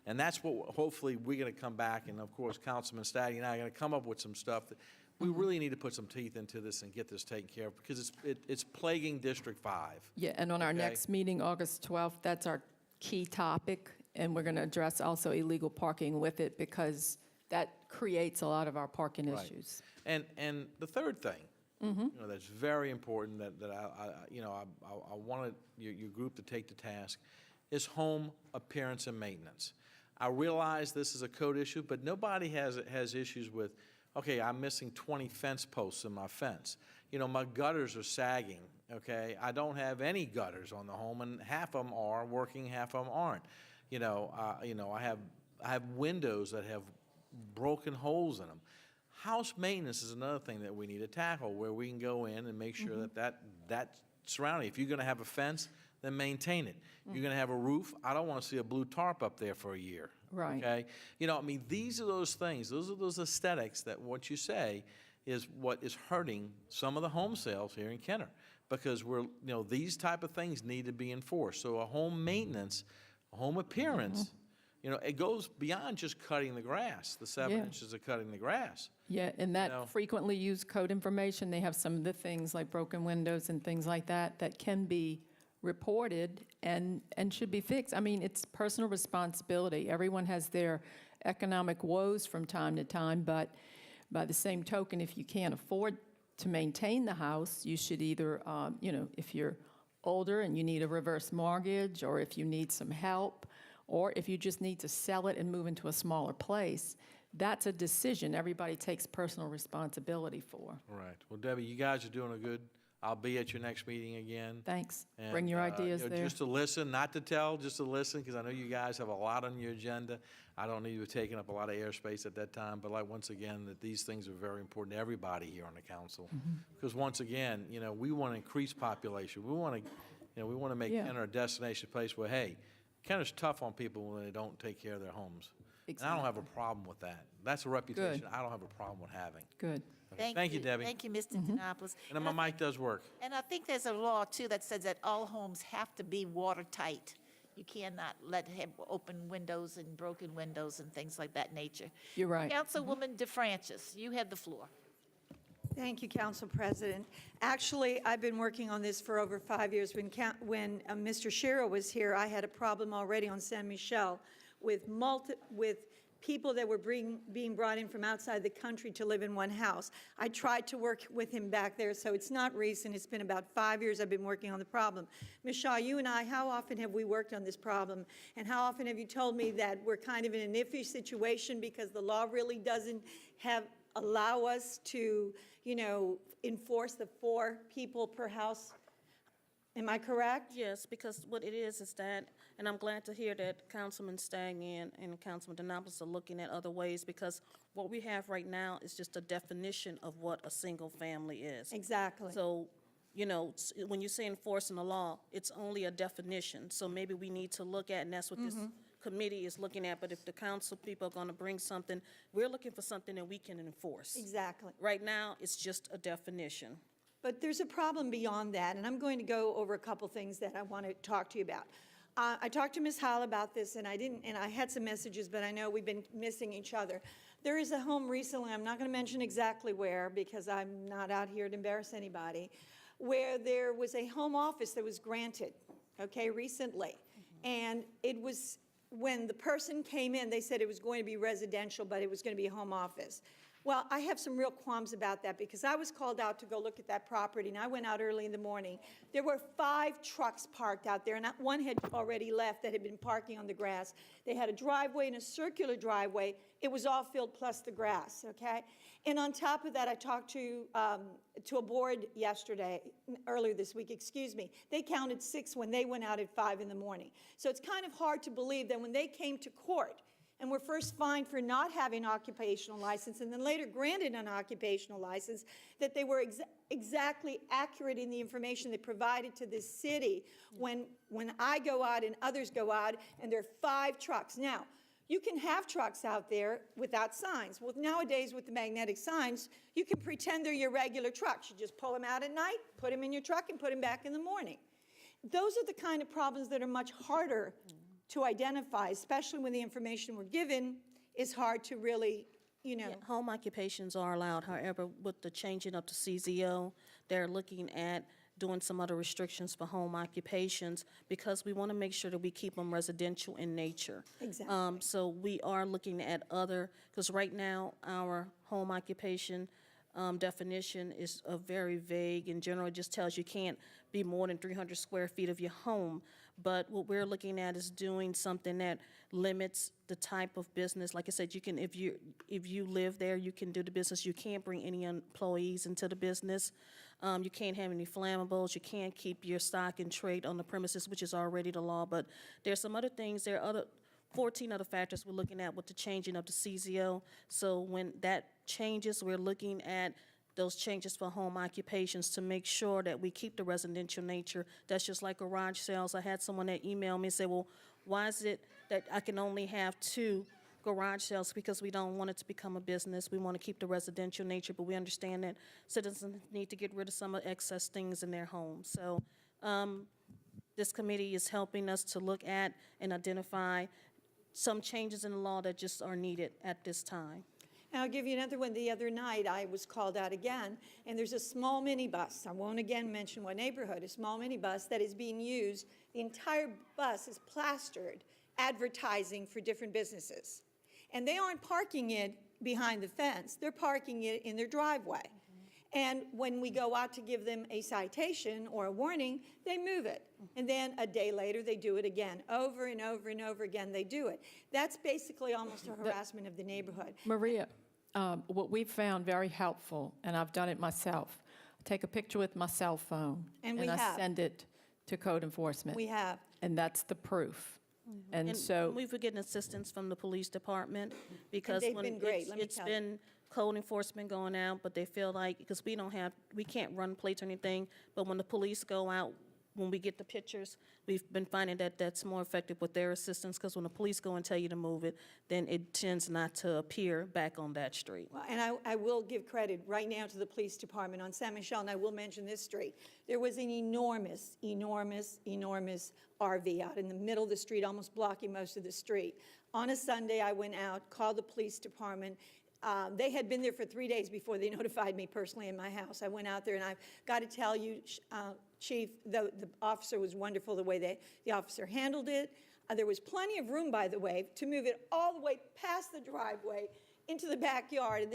And that's what, hopefully, we're going to come back, and of course, Councilman Stadney and I are going to come up with some stuff that we really need to put some teeth into this and get this taken care of, because it's plaguing District 5. Yeah, and on our Okay. next meeting, August 12th, that's our key topic, and we're going to address also illegal parking with it, because that creates a lot of our parking Right. issues. And the third thing, that's very important that I wanted your group to take to task is home appearance and maintenance. I realize this is a code issue, but nobody has issues with, okay, I'm missing 20 fence posts in my fence. My gutters are sagging, okay? I don't have any gutters on the home, and half of them are working, half of them aren't. I have windows that have broken holes in them. House maintenance is another thing that we need to tackle, where we can go in and make sure that surrounding, if you're gonna have a fence, then maintain it. You're gonna have a roof, I don't wanna see a blue tarp up there for a year. Right. Okay? You know, I mean, these are those things, those are those aesthetics that what you say is what is hurting some of the home sales here in Kenner. Because these type of things need to be enforced. So a home maintenance, a home appearance, it goes beyond just cutting the grass, the 7 Yeah. inches of cutting the grass. Yeah, and know. that frequently used code information, they have some of the things like broken windows and things like that that can be reported and should be fixed. I mean, it's personal responsibility. Everyone has their economic woes from time to time, but by the same token, if you can't afford to maintain the house, you should either, if you're older and you need a reverse mortgage, or if you need some help, or if you just need to sell it and move into a smaller place, that's a decision everybody takes personal responsibility for. Right. Well, Debbie, you guys are doing a good, I'll be at your next meeting again. Thanks. And, Bring your ideas there. Just to listen, not to tell, just to listen, because I know you guys have a lot on your agenda. I don't need you taking up a lot of airspace at that time, but once again, that these things are very important to everybody here on the council. Mm-hmm. Because once again, we want to increase population. We want to make Yeah. Kenner a destination place where, hey, Kenner's tough on people when they don't take care of their homes. And I don't have a problem with that. That's a reputation I don't have a problem with having. Good. Okay. Thank you, Debbie. Thank you, Mr. Antonopoulos. And then my mic does work. And I think there's a law, too, that says that all homes have to be watertight. You cannot have open windows and broken windows and things like that nature. You're right. Councilwoman DeFrancis, you have the floor. Thank you, Council President. Actually, I've been working on this for over 5 years. When Mr. Shiro was here, I had a problem already on San Michelle with people that were being brought in from outside the country to live in one house. I tried to work with him back there, so it's not recent. It's been about 5 years I've been working on the problem. Ms. Shaw, you and I, how often have we worked on this problem? And how often have you told me that we're kind of in an iffy situation because the law really doesn't allow us to, enforce the 4 people per house? Am I correct? Yes, because what it is that, and I'm glad to hear that Councilman Stagg and Councilman Denopoulos are looking at other ways, because what we have right now is just a definition of what a single family is. Exactly. So, when you say enforcing the law, it's only a definition. So maybe we need to look at, and that's what this committee is looking at, but if the council people are going to bring something, we're looking for something that we can enforce. Exactly. Right now, it's just a definition. But there's a problem beyond that, and I'm going to go over a couple things that I want to talk to you about. I talked to Ms. Hall about this, and I had some messages, but I know we've been missing each other. There is a home recently, I'm not going to mention exactly where because I'm not out here to embarrass anybody, where there was a home office that was granted, recently. And it was, when the person came in, they said it was going to be residential, but it was going to be a home office. Well, I have some real qualms about that because I was called out to go look at that property, and I went out early in the morning. There were 5 trucks parked out there, and one had already left that had been parking on the grass. They had a driveway and a circular driveway. It was all filled plus the grass, And on top of that, I talked to a board earlier this week, They counted 6 when they went out at 5 in the morning. So it's kind of hard to believe that when they came to court, and were first fined for not having an occupational license and then later granted an occupational license, that they were exactly accurate in the information they provided to this city when I go out and others go out and there are 5 trucks. Now, you can have trucks out there without signs. Well, nowadays with the magnetic signs, you can pretend they're your regular trucks. You just pull them out at night, put them in your truck, and put them back in the morning. Those are the kind of problems that are much harder to identify, especially when the information we're given is hard to really, Yeah, home occupations are allowed. However, with the changing up to CZO, they're looking at doing some other restrictions for home occupations because we want to make sure that we keep them residential in nature. Exactly. So we are looking at because right now, our home occupation definition is very vague. In general, it just tells you can't be more than 300 square feet of your home. But what we're looking at is doing something that limits the type of business. Like I said, you can, if you live there, you can do the business. You can't bring any employees into the business. You can't have any flammables. You can't keep your stock in trade on the premises, which is already the law. But there's some other things. 14 other factors we're looking at with the changing of the CZO. So when that changes, we're looking at those changes for home occupations to make sure that we keep the residential nature. That's just like garage sales. I had someone that emailed me and said, well, why is it that I can only have 2 garage sales? Because we don't want it to become a business. We want to keep the residential nature, but we understand that citizens need to get rid of some of the excess things in their homes. So this committee is helping us to look at and identify some changes in the law that just are needed at this time. And I'll give you another one. The other night, I was called out again, and there's a small minibus. I won't again mention what neighborhood, a small minibus that is being used. The entire bus is plastered, advertising for different businesses. And they aren't parking it behind the fence. They're parking it in their driveway. And when we go out to give them a citation or a warning, they move it. And then a day later, they do it again. Over and over and over again, they do it. That's basically almost a harassment of the neighborhood. Maria, what we've found very helpful, and I've done it myself, I take a picture with my cell phone. And we I have. send it to code enforcement. We have. And that's the proof. And And so, we've been getting assistance from the police department because they've when been great, it's- let me it's tell you. been code enforcement going out, but they feel like, because we can't run plates or anything, but when the police go out, when we get the pictures, we've been finding that that's more effective with their assistance, because when the police go and tell you to move it, then it tends not to appear back on that street. Well, and I will give credit right now to the police department on San Michelle, and I will mention this street. There was an enormous, enormous, enormous RV out in the middle of the street, almost blocking most of the street. On a Sunday, I went out, called the police department. They had been there for 3 days before they notified me personally in my house. I went out there, and I've got to tell you, Chief, the officer was wonderful the way the officer handled it. There was plenty of room, by the way, to move it all the way past the driveway into the backyard, and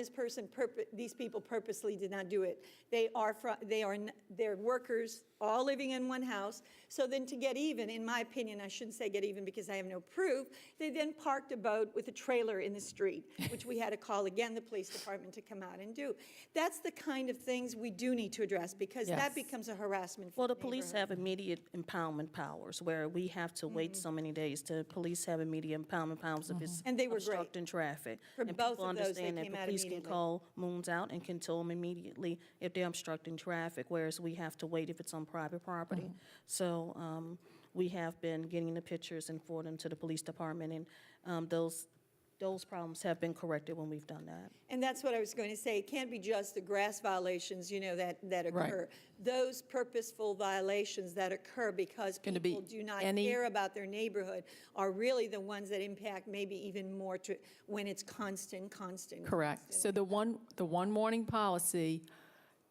these people purposely did not do it. They're workers, all living in one house. So then to get even, in my opinion, I shouldn't say get even because I have no proof, they then parked a boat with a trailer in the street, which we had to call again the police department to come out and do. That's the kind of things we do need to address, because Yes. that becomes a harassment for Well, the the police neighborhood. have immediate impoundment powers, where we have to wait so many days. The police have immediate impoundment powers if it's And they were great. obstructing traffic. For And both people of those, they understand that came the out police can immediately. call Moons out and can tow them immediately if they're obstructing traffic, whereas we have to wait if it's on private property. So we have been getting the pictures and forwarding them to the police department, and those problems have been corrected when we've done that. And that's what I was going to say. It can't be just the grass violations, that occur. Those purposeful violations that occur because Gonna be people do not any- care about their neighborhood are really the ones that impact maybe even more when it's constant. correct. So the one warning policy,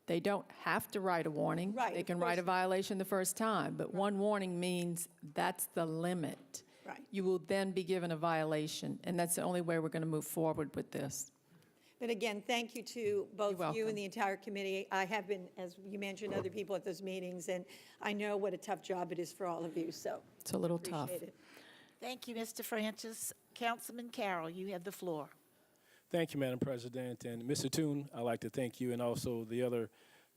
they don't have to write a warning. Right, They of can write a course. violation the first time, but one warning means that's the limit. Right. You will then be given a violation, and that's the only way we're going to move forward with this. But again, thank you to both you welcome. and the entire committee. I have been, as you mentioned, other people at those meetings, and I know what a tough job it is for all of you, so It's a little tough. appreciate it. Thank you, Mr. Francis. Councilman Carroll, you have the floor. Thank you, Madam President. And Mr. Toon, I'd like to thank you and also the other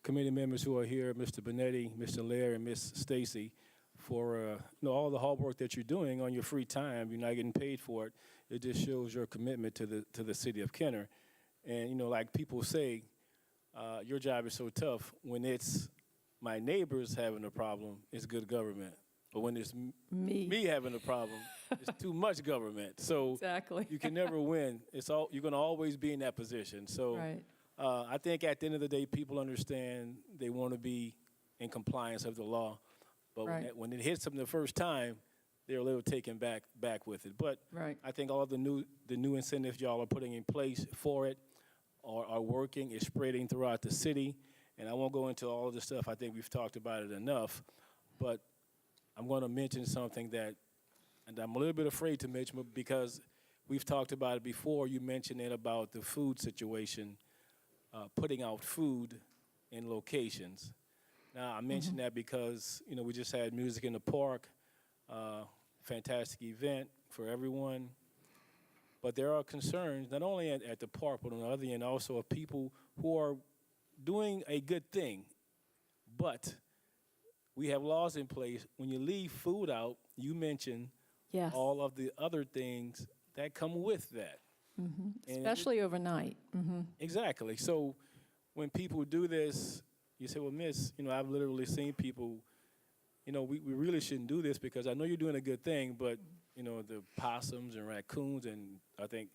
committee members who are here, Mr. Benetti, Mr. Lair, and Ms. Stacy, for all the hard work that you're doing on your free time. You're not getting paid for it. It just shows your commitment to the city of Kenner. And, like people say, your job is so tough. When it's my neighbors having a problem, it's good government. But when it's me having a problem, it's too much government. So Exactly. you can never win. You're going to always be in that position. So Right. I think at the end of the day, people understand they want to be in compliance of the law. But Right. when it hits them the first time, they're a little taken back with it. But Right. I think all of the new incentives y'all are putting in place for it are working. It's spreading throughout the city. And I won't go into all of the stuff. I think we've talked about it enough. But I'm going to mention something that, and I'm a little bit afraid to mention because we've talked about it before. You mentioned it about the food situation, putting out food in locations. Now, I mention that because, we just had Music in the Park, fantastic event for everyone. But there are concerns, not only at the park, but on the other end also of people who are doing a good thing. But we have laws in place. When you leave food out, you mentioned Yes, all of the other things that come with that. And it- especially overnight. Exactly. So when people do this, you say, well, miss, I've literally seen people, we really shouldn't do this because I know you're doing a good thing, but, the possums and raccoons and I think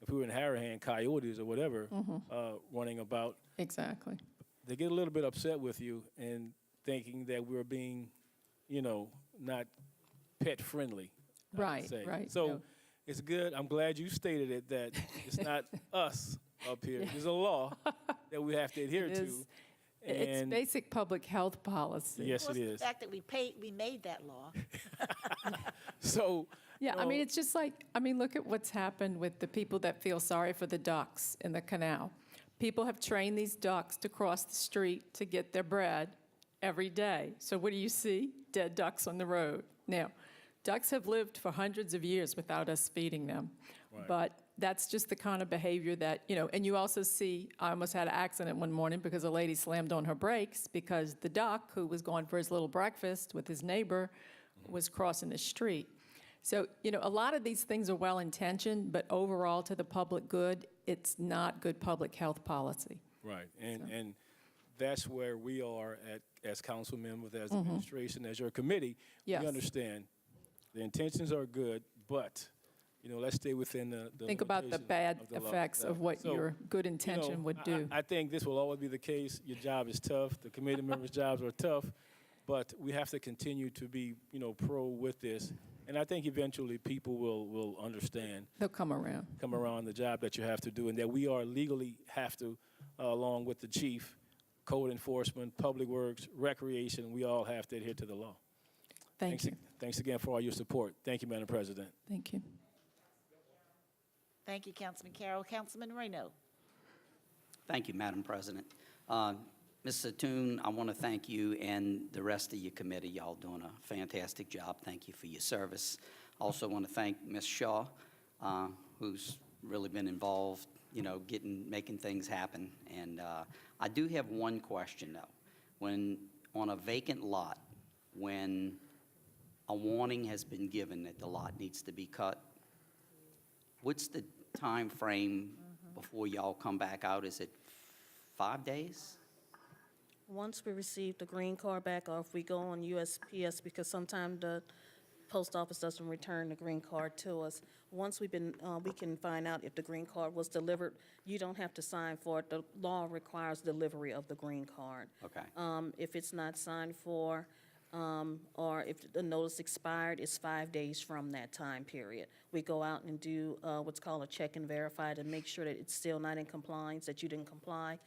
if we were in Harahan, coyotes or whatever running about, Exactly. they get a little bit upset with you and thinking that we're being, not pet friendly. I would Right, say. right, So no. it's good. I'm glad you stated it that it's not us up here. There's a law that we have to adhere It to. is. It's And basic public health policy. yes, Plus it the is. fact that we made that law. So Yeah, I No. mean, it's just like, look at what's happened with the people that feel sorry for the ducks in the canal. People have trained these ducks to cross the street to get their bread every day. So what do you see? Dead ducks on the road. Now, ducks have lived for hundreds of years without us feeding them. But that's just the kind of behavior that, and you also see, I almost had an accident one morning because a lady slammed on her brakes because the duck, who was going for his little breakfast with his neighbor, was crossing the street. So, a lot of these things are well-intentioned, but overall, to the public good, it's not good public health policy. right, and that's where we are as council members, as administration, as your committee. Yes. We understand the intentions are good, but let's stay within the Think about the limitations bad of the law. effects of what So, your good intention would do. I think this will always be the case. Your job is tough. The committee members' jobs are tough, but we have to continue to be, pro with this. And I think eventually people will understand, They'll come around. come around the job that you have to do, and that we are legally have to, along with the chief, code enforcement, public works, recreation, we all have to adhere to the law. Thank you. Thanks again for all your support. Thank you, Madam President. Thank you. Thank you, Councilman Carroll. Councilman Reno. Thank you, Madam President. Ms. Satoon, I want to thank you and the rest of your committee. Y'all doing a fantastic job. Thank you for your service. Also want to thank Ms. Shaw, who's really been involved, making things happen. And I do have one question, though. When on a vacant lot, when a warning has been given that the lot needs to be cut, what's the time frame before y'all come back out? Is it 5 days? Once we receive the green card back, or if we go on USPS, because sometimes the post office doesn't return the green card to us. Once we can find out if the green card was delivered. You don't have to sign for it. The law requires delivery of the green card. Okay. If it's not signed for, or if the notice expired, it's 5 days from that time period. We go out and do what's called a check and verify to make sure that it's still not in compliance, that you didn't comply.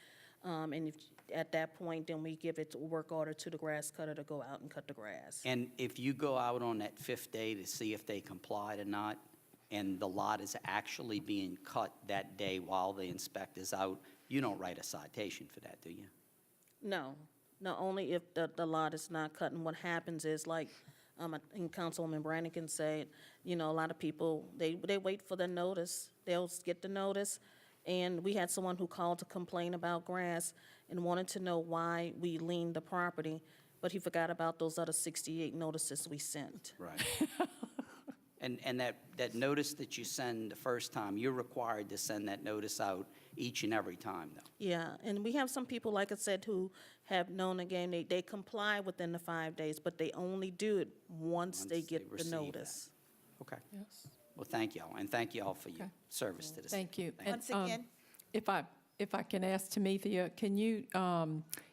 And if, at that point, then we give it a work order to the grass cutter to go out and cut the grass. And if you go out on that 5th day to see if they complied or not, and the lot is actually being cut that day while the inspector's out, you don't write a citation for that, do you? No, only if the lot is not cut. And what happens is, like, I think Councilwoman Brannigan said, a lot of people, they wait for the notice. They'll get the notice. And we had someone who called to complain about grass and wanted to know why we liened the property, but he forgot about those other 68 notices we sent. Right. And that notice that you send the first time, you're required to send that notice out each and every time, though? Yeah, and we have some people, like I said, who have known again, they comply within the 5 days, but they only do it once they get the receive that. notice. Okay. Yes. Well, thank y'all, and thank y'all for your Okay. service to the city. Thank you. And, Once again, If I can ask Tamethia, can you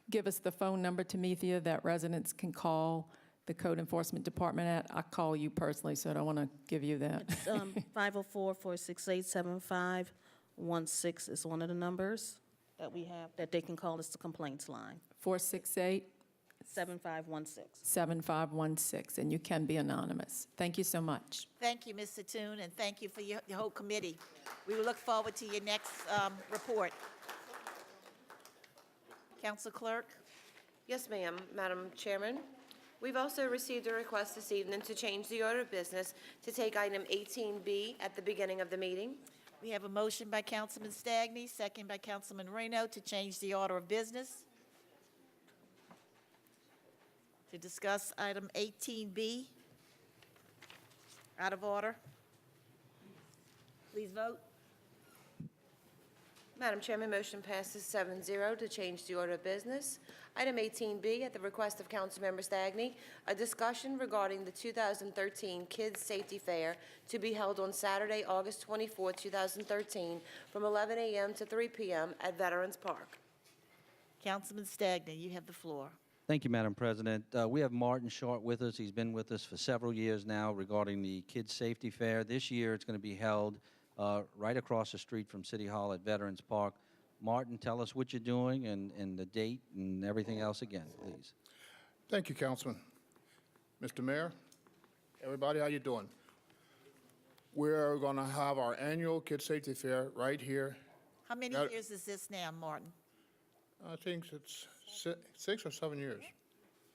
give us the phone number, Tamethia, that residents can call the Code Enforcement Department at? I call you personally, so I don't want to give you that. It's 504-468-7516 is one of the numbers that we have, that they can call us, the complaints line, 468 7516. 7516, and you can be anonymous. Thank you so much. thank you, Ms. Satoon, and thank you for your whole committee. We will look forward to your next report. Council Clerk? Yes, ma'am, Madam Chairman. We've also received a request this evening to change the order of business to take item 18B at the beginning of the meeting. We have a motion by Councilman Stagney, second by Councilman Reno, to change the order of business. To discuss item 18B. Out of order. Please vote. Madam Chairman, motion passes 7-0 to change the order of business. Item 18B, at the request of Councilmember Stagney, a discussion regarding the 2013 Kids Safety Fair to be held on Saturday, August 24, 2013, from 11 a.m. to 3 p.m. at Veterans Park. Councilman Stagney, you have the floor. Thank you, Madam President. We have Martin Short with us. He's been with us for several years now regarding the Kids Safety Fair. This year, it's going to be held right across the street from City Hall at Veterans Park. Martin, tell us what you're doing and the date and everything else again, please. Thank you, Councilman. Mr. Mayor, everybody, how you doing? We're going to have our annual Kids Safety Fair right here. How many That- years is this now, Martin? I think it's 6 or 7 years.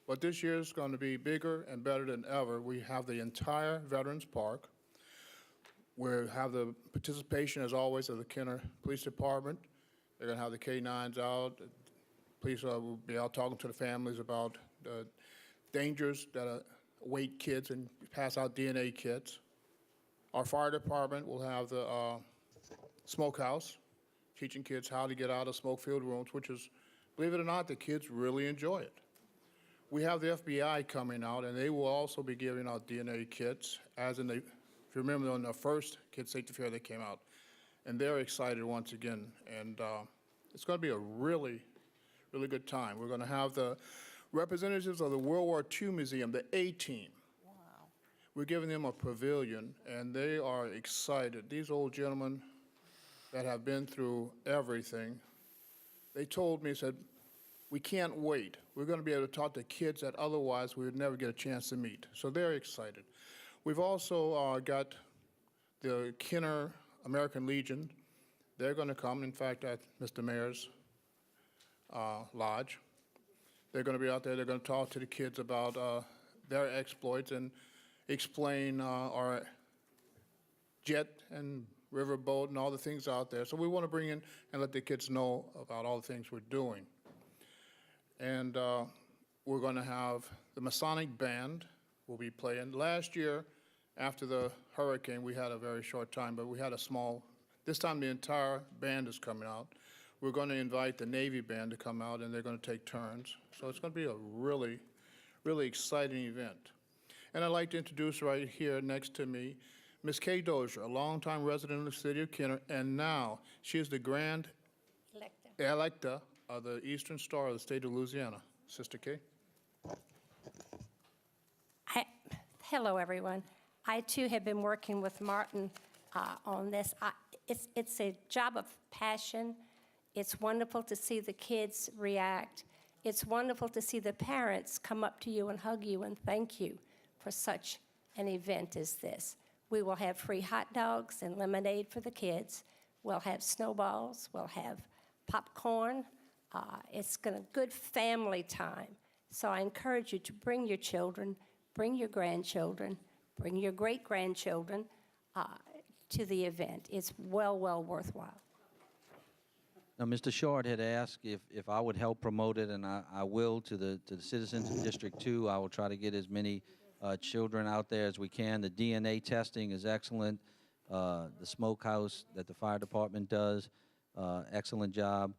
But this year is going to be bigger and better than ever. We have the entire Veterans Park. We have the participation, as always, of the Kenner Police Department. They're going to have the K-9s out. Police will be out talking to the families about the dangers that await kids and pass out DNA kits. Our fire department will have the smokehouse, teaching kids how to get out of smoke-filled rooms, which is, believe it or not, the kids really enjoy it. We have the FBI coming out, and they will also be giving out DNA kits, as in the, if you remember on the first Kids Safety Fair that came out, and they're excited once again. And it's going to be a really, really good time. We're going to have the representatives of the World War II Museum, the A-Team. Wow. We're giving them a pavilion, and they are excited. These old gentlemen that have been through everything, they told me, said, we can't wait. We're going to be able to talk to kids that otherwise we would never get a chance to meet. So they're excited. We've also got the Kenner American Legion. They're going to come, in fact, at Mr. Mayor's lodge. They're going to be out there. They're going to talk to the kids about their exploits and explain our jet and riverboat and all the things out there. So we want to bring in and let the kids know about all the things we're doing. And we're going to have the Masonic Band will be playing. Last year, after the hurricane, we had a very short time, but we had a small, this time the entire band is coming out. We're going to invite the Navy Band to come out, and they're going to take turns. So it's going to be a really, really exciting event. And I'd like to introduce right here next to me, Ms. Kay Dozier, a longtime resident of the city of Kenner, and now she is the Grand Electa of the Eastern Star of the state of Louisiana. Sister Kay? Hello, everyone. I, too, have been working with Martin on this. It's a job of passion. It's wonderful to see the kids react. It's wonderful to see the parents come up to you and hug you and thank you for such an event as this. We will have free hot dogs and lemonade for the kids. We'll have snowballs. We'll have popcorn. It's a good family time. So I encourage you to bring your children, bring your grandchildren, bring your great-grandchildren to the event. It's well worthwhile. Now, Mr. Short had asked if I would help promote it, and I will to the citizens in District 2. I will try to get as many children out there as we can. The DNA testing is excellent. The smokehouse that the fire department does, excellent job.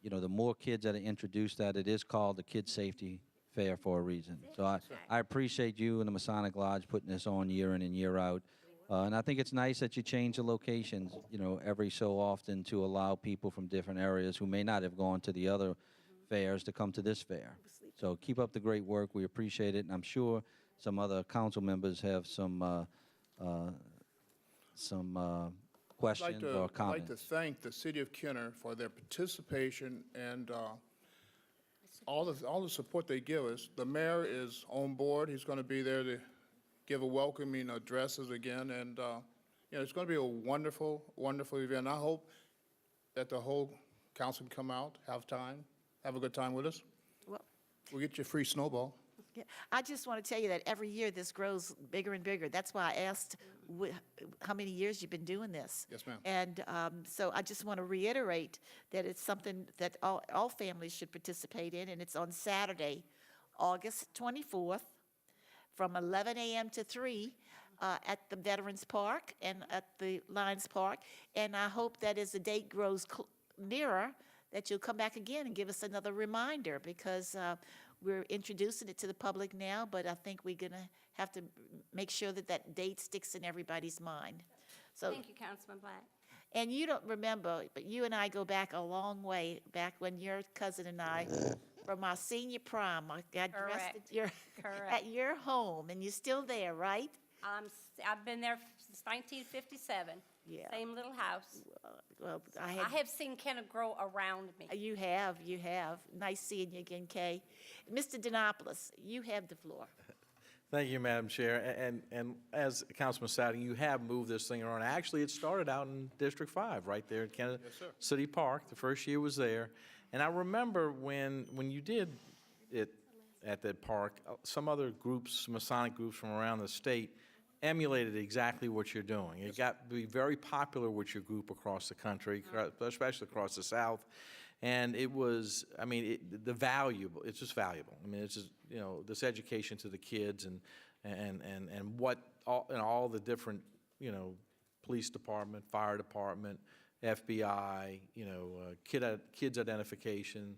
You know, the more kids that are introduced that, it is called the Kids Safety Fair for a reason. So I appreciate you and the Masonic Lodge putting this on year in and year out. And I think it's nice that you change the locations, you know, every so often to allow people from different areas who may not have gone to the other fairs to come to this fair. So keep up the great work. We appreciate it. And I'm sure some other council members have some questions or comments. I'd like to thank the city of Kenner for their participation and all the support they give us. The mayor is on board. He's going to be there to give a welcoming addresses again, and you know, it's going to be a wonderful, wonderful event. I hope that the whole council can come out, have a good time with us. Well, We'll get you a free snowball. yeah, I just want to tell you that every year this grows bigger and bigger. That's why I asked how many years you've been doing this. Yes, ma'am. And so I just want to reiterate that it's something that all families should participate in, and it's on Saturday, August 24th, from 11 a.m. to 3. at the Veterans Park and at the Lions Park. And I hope that as the date grows nearer, that you'll come back again and give us another reminder, because we're introducing it to the public now, but I think we're going to have to make sure that that date sticks in everybody's mind. So, Thank you, Councilman Black. and you don't remember, but you and I go back a long way, back when your cousin and I, from our senior prom, I got dressed Correct. at your, Correct. at your home, and you're still there, right? I've been there since 1957. Yeah. Same little house. Well, I I have seen Kenna grow around me. You have. Nice seeing you again, Kay. Mr. Denopoulos, you have the floor. Thank you, Madam Chair. And as Councilman Sading, you have moved this thing around. Actually, it started out in District 5, right there at Kansas City Park. The first year was there. And I remember when you did it at that park, some other groups, Masonic groups from around the state, emulated exactly what you're doing. It got to be very popular with your group across the country, especially across the South. And it was, I mean, it's just valuable. I mean, it's just, this education to the kids and what, all the different, police department, fire department, FBI, kids identification,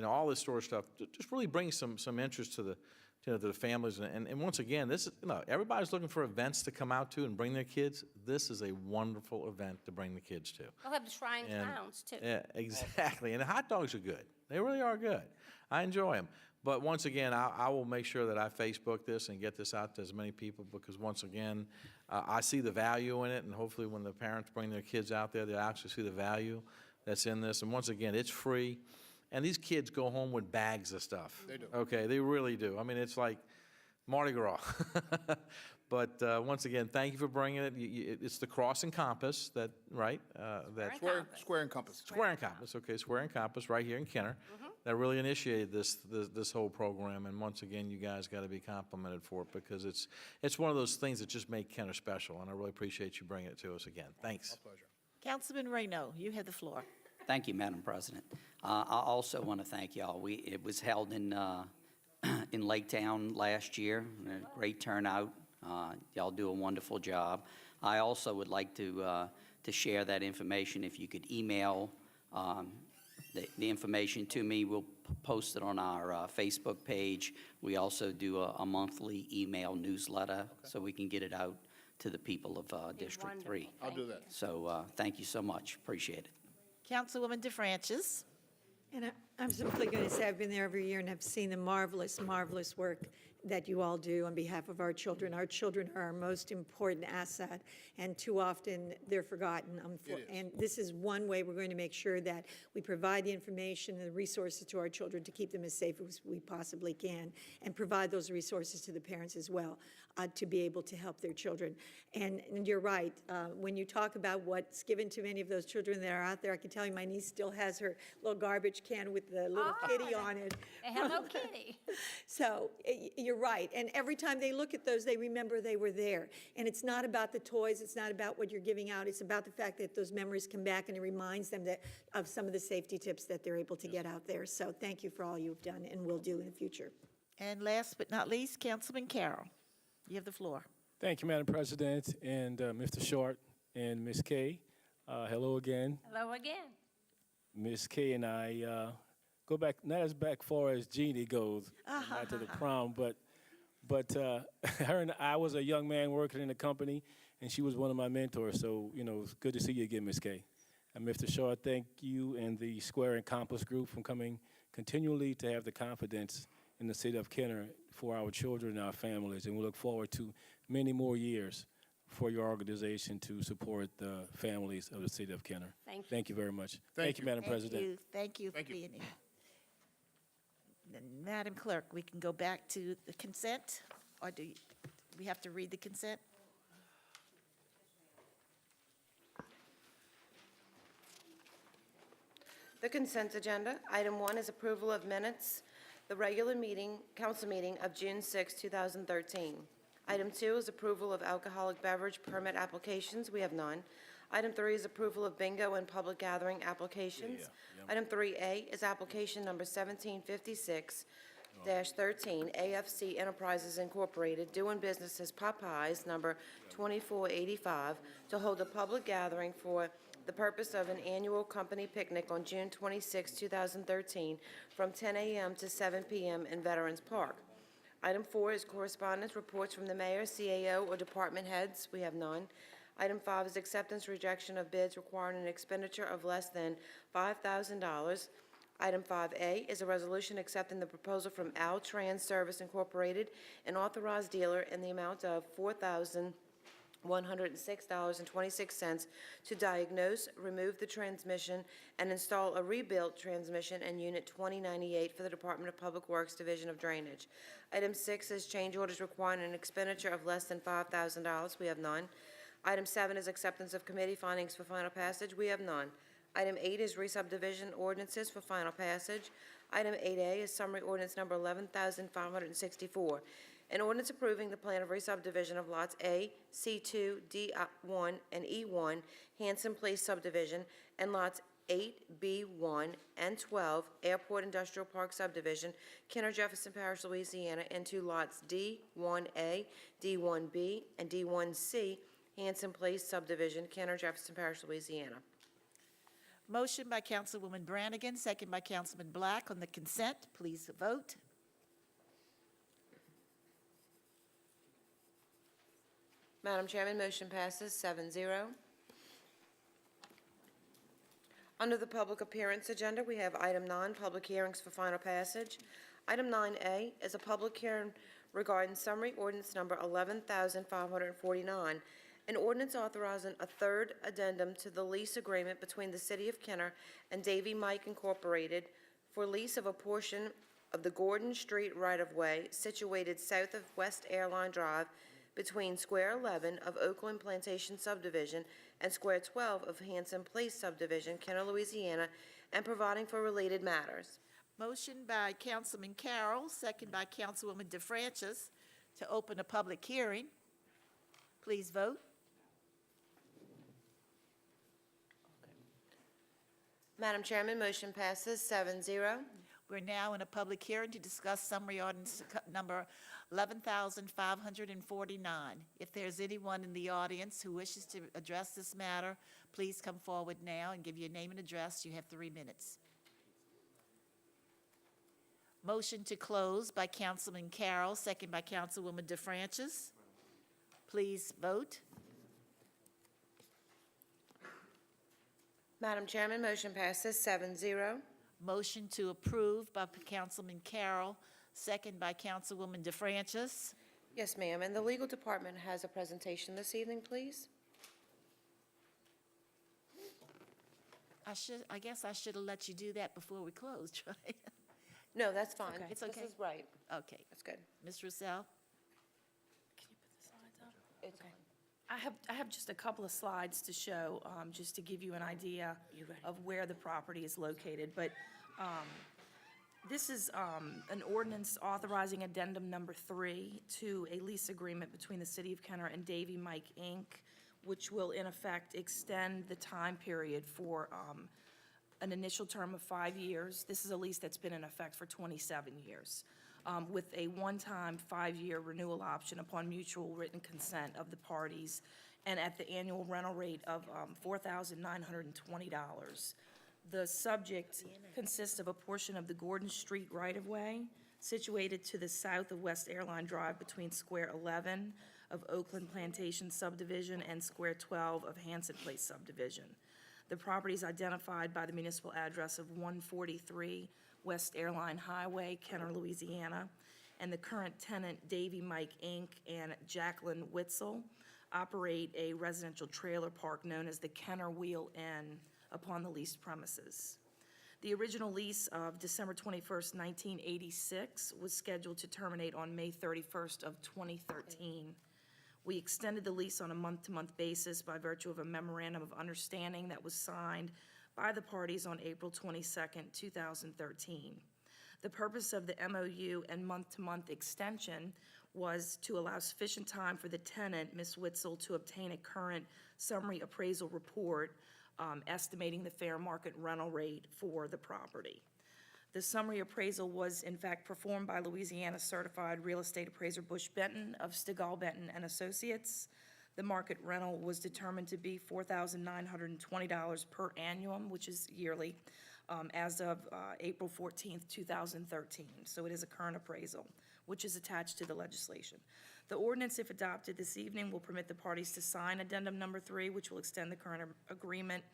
all this sort of stuff, just really brings some interest to the families. And once again, this is, everybody's looking for events to come out to and bring their kids. This is a wonderful event to bring the kids to. We'll have the Shrine And- Clowns, too. Yeah, exactly. And the hot dogs are good. They really are good. I enjoy them. But once again, I will make sure that I Facebook this and get this out to as many people, because once again, I see the value in it, and hopefully when the parents bring their kids out there, they'll actually see the value that's in this. And once again, it's free. And these kids go home with bags of stuff. They do. Okay, they really do. I mean, it's like Mardi Gras. But once again, thank you for bringing it. It's the Cross and Compass, right? That Square and Compass. Square and Compass, okay, Square and Compass, right here in Kenner, that really initiated this whole program. And once again, you guys got to be complimented for it, because it's one of those things that just make Kenner special. And I really appreciate you bringing it to us again. Thanks. Pleasure. Councilman Reno, you have the floor. Thank you, Madam President. I also want to thank y'all. It was held in Lake Town last year, a great turnout. Y'all do a wonderful job. I also would like to share that information. If you could email the information to me, we'll post it on our Facebook page. We also do a monthly email newsletter, so we can get it out to the people of District 3. I'll do that. So thank you so much. Appreciate it. Councilwoman DeFrancis. And I'm simply going to say I've been there every year and have seen the marvelous, marvelous work that you all do on behalf of our children. Our children are our most important asset, and too often they're forgotten. And this is one way we're going to make sure that we provide the information and the resources to our children to keep them as safe as we possibly can, and provide those resources to the parents as well to be able to help their children. And you're right, when you talk about what's given to many of those children that are out there, I can tell you my niece still has her little garbage can with the little kitty on it. Hello Kitty. So you're right. And every time they look at those, they remember they were there. And it's not about the toys. It's not about what you're giving out. It's about the fact that those memories come back, and it reminds them of some of the safety tips that they're able to get out there. So thank you for all you've done and will do in the future. And last but not least, Councilman Carroll. You have the floor. Thank you, Madam President, and Mr. Short and Ms. Kay. Hello again. Hello again. Ms. Kay and I go back, not as back far as Jeannie goes, not to the prom, but her and I was a young man working in the company, and she was one of my mentors. So, it's good to see you again, Ms. Kay. And Mr. Shaw, thank you and the Square and Compass group for coming continually to have the confidence in the city of Kenner for our children and our families. And we look forward to many more years for your organization to support the families of the city of Kenner. Thank you. Thank you very much. Thank you. Madam President. Thank you for Thank you. being here. Madam Clerk, we can go back to the consent, or do we have to read the consent? The consent agenda. Item 1 is approval of minutes, the regular meeting, council meeting of June 6, 2013. Item 2 is approval of alcoholic beverage permit applications. We have none. Item 3 is approval of bingo and public gathering applications. Item 3A is application number 1756 AFC Enterprises Incorporated, doing business as Popeyes, number 2485, to hold a public gathering for the purpose of an annual company picnic on June 26, 2013, from 10 a.m. to 7 p.m. in Veterans Park. Item 4 is correspondence, reports from the mayor, CAO, or department heads. We have none. Item 5 is acceptance, rejection of bids requiring an expenditure of less than $5,000. Item 5A is a resolution accepting the proposal from Altrans Service Incorporated, an authorized dealer, in the amount of $4,106.26 to diagnose, remove the transmission, and install a rebuilt transmission and Unit 2098 for the Department of Public Works Division of Drainage. Item 6 is change orders requiring an expenditure of less than $5,000. We have none. Item 7 is acceptance of committee findings for final passage. We have none. Item 8 is re-subdivision ordinances for final passage. Item 8A is summary ordinance number 11,564. An ordinance approving the plan of re-subdivision of lots A, C2, D1, and E1, Hanson Place subdivision, and lots 8, B1, and 12, Airport Industrial Park subdivision, Kenner Jefferson Parish, Louisiana, into lots D1A, D1B, and D1C, Hanson Place subdivision, Kenner Jefferson Parish, Louisiana. Motion by Councilwoman Brannigan, second by Councilman Black on the consent. Please vote. Madam Chairman, motion passes 7-0. Under the public appearance agenda, we have item 9, public hearings for final passage. Item 9A is a public hearing regarding summary ordinance number 11,549, an ordinance authorizing a third addendum to the lease agreement between the City of Kenner and Davy Mike Incorporated for lease of a portion of the Gordon Street right-of-way situated south of West Airline Drive between Square 11 of Oakland Plantation Subdivision and Square 12 of Hanson Place Subdivision, Kenner, Louisiana, and providing for related matters. Motion by Councilman Carroll, second by Councilwoman DeFrancis, to open a public hearing. Please vote. Madam Chairman, motion passes 7-0. We're now in a public hearing to discuss summary ordinance number 11,549. If there's anyone in the audience who wishes to address this matter, please come forward now and give your name and address. You have 3 minutes. Motion to close by Councilman Carroll, second by Councilwoman DeFrancis. Please vote. Madam Chairman, motion passes 7-0. Motion to approve by Councilman Carroll, second by Councilwoman DeFrancis. Yes, ma'am, and the legal department has a presentation this evening, please. I guess I should have let you do that before we closed, right? No, that's fine. It's okay. This is right. Okay. That's good. Ms. Roussel? It's fine. I have just a couple of slides to show, just to give you an idea of where the property is located. But this is an ordinance authorizing addendum number 3 to a lease agreement between the City of Kenner and Davy Mike, Inc., which will in effect extend the time period for an initial term of 5 years. This is a lease that's been in effect for 27 years. With a one-time 5-year renewal option upon mutual written consent of the parties, and at the annual rental rate of $4,920. The subject consists of a portion of the Gordon Street right-of-way situated to the south of West Airline Drive between Square 11 of Oakland Plantation Subdivision and Square 12 of Hanson Place Subdivision. The property is identified by the municipal address of 143 West Airline Highway, Kenner, Louisiana, and the current tenant, Davy Mike, Inc., and Jacqueline Witzel, operate a residential trailer park known as the Kenner Wheel Inn upon the leased premises. The original lease of December 21st, 1986 was scheduled to terminate on May 31st of 2013. We extended the lease on a month-to-month basis by virtue of a memorandum of understanding that was signed by the parties on April 22nd, 2013. The purpose of the MOU and month-to-month extension was to allow sufficient time for the tenant, Ms. Witzel, to obtain a current summary appraisal report estimating the fair market rental rate for the property. The summary appraisal was in fact performed by Louisiana Certified Real Estate Appraiser Bush Benton of Stigall Benton and Associates. The market rental was determined to be $4,920 per annum, which is yearly, as of April 14th, 2013. So it is a current appraisal, which is attached to the legislation. The ordinance, if adopted this evening, will permit the parties to sign addendum number 3, which will extend the current agreement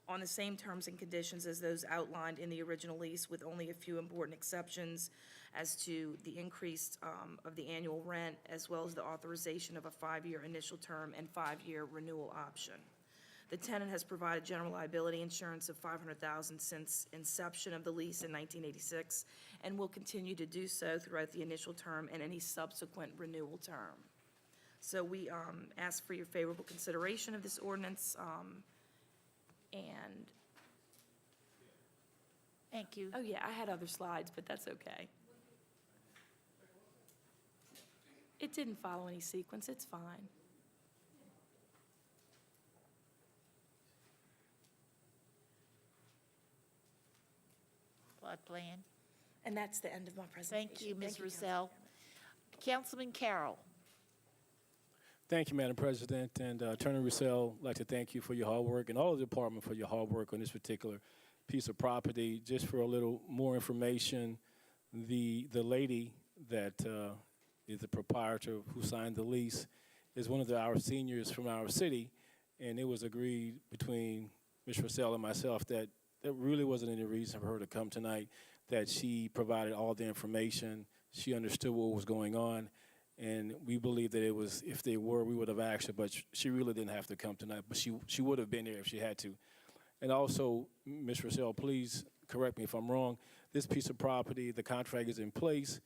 on the same terms and conditions as those outlined in the original lease, with only a few important exceptions as to the increase of the annual rent, as well as the authorization of a 5-year initial term and 5-year renewal option. The tenant has provided general liability insurance of $500,000 since inception of the lease in 1986, and will continue to do so throughout the initial term and any subsequent renewal term. So we ask for your favorable consideration of this ordinance, and, Thank you. oh yeah, I had other slides, but that's okay. It didn't follow any sequence, it's fine. Plot plan. And that's the end of my presentation. Thank you, Ms. Councilman Russell. Councilman Carroll. Thank you, Madam President, and Attorney Russell, I'd like to thank you for your hard work and all of the department for your hard work on this particular piece of property. Just for a little more information, the lady that is the proprietor who signed the lease is one of our seniors from our city, and it was agreed between Ms. Russell and myself that there really wasn't any reason for her to come tonight, that she provided all the information, she understood what was going on, and we believe that it was, if they were, we would have asked her, but she really didn't have to come tonight, but she would have been here if she had to. And also, Ms. Russell, please correct me if I'm wrong, this piece of property, the contract is in place.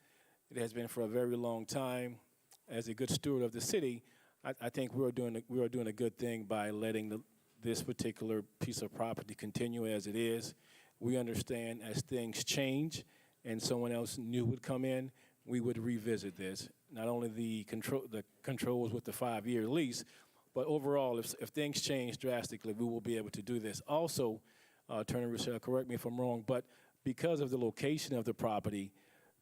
It has been for a very long time. As a good steward of the city, I think we are doing a good thing by letting this particular piece of property continue as it is. We understand as things change and someone else new would come in, we would revisit this. Not only the controls with the 5-year lease, but overall, if things change drastically, we will be able to do this. Also, Attorney Russell, correct me if I'm wrong, but because of the location of the property,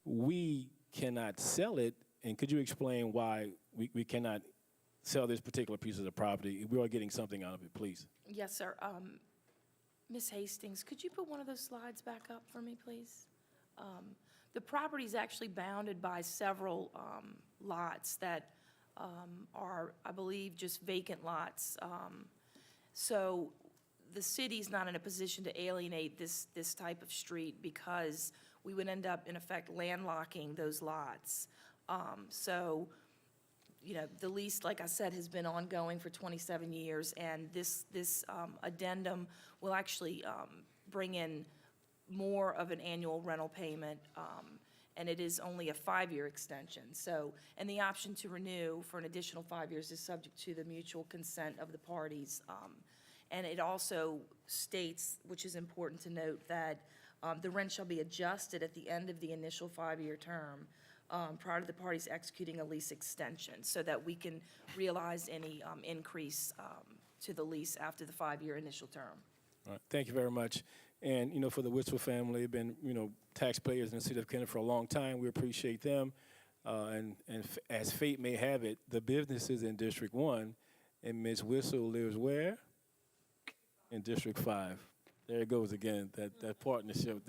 we cannot sell it. And could you explain why we cannot sell this particular piece of the property? We are getting something out of it, please. Yes, sir. Ms. Hastings, could you put one of those slides back up for me, please? The property is actually bounded by several lots that are, I believe, just vacant lots. So the city's not in a position to alienate this type of street because we would end up, in effect, landlocking those lots. So, you know, the lease, like I said, has been ongoing for 27 years, and this addendum will actually bring in more of an annual rental payment, and it is only a 5-year extension. So, and the option to renew for an additional 5 years is subject to the mutual consent of the parties. And it also states, which is important to note, that the rent shall be adjusted at the end of the initial 5-year term prior to the parties executing a lease extension, so that we can realize any increase to the lease after the 5-year initial term. All right, thank you very much. And, you know, for the Witzel family, been, you know, taxpayers in the city of Kenner for a long time. We appreciate them. And as fate may have it, the business is in District 1, and Ms. Witzel lives where? In District 5. There it goes again, that partnership.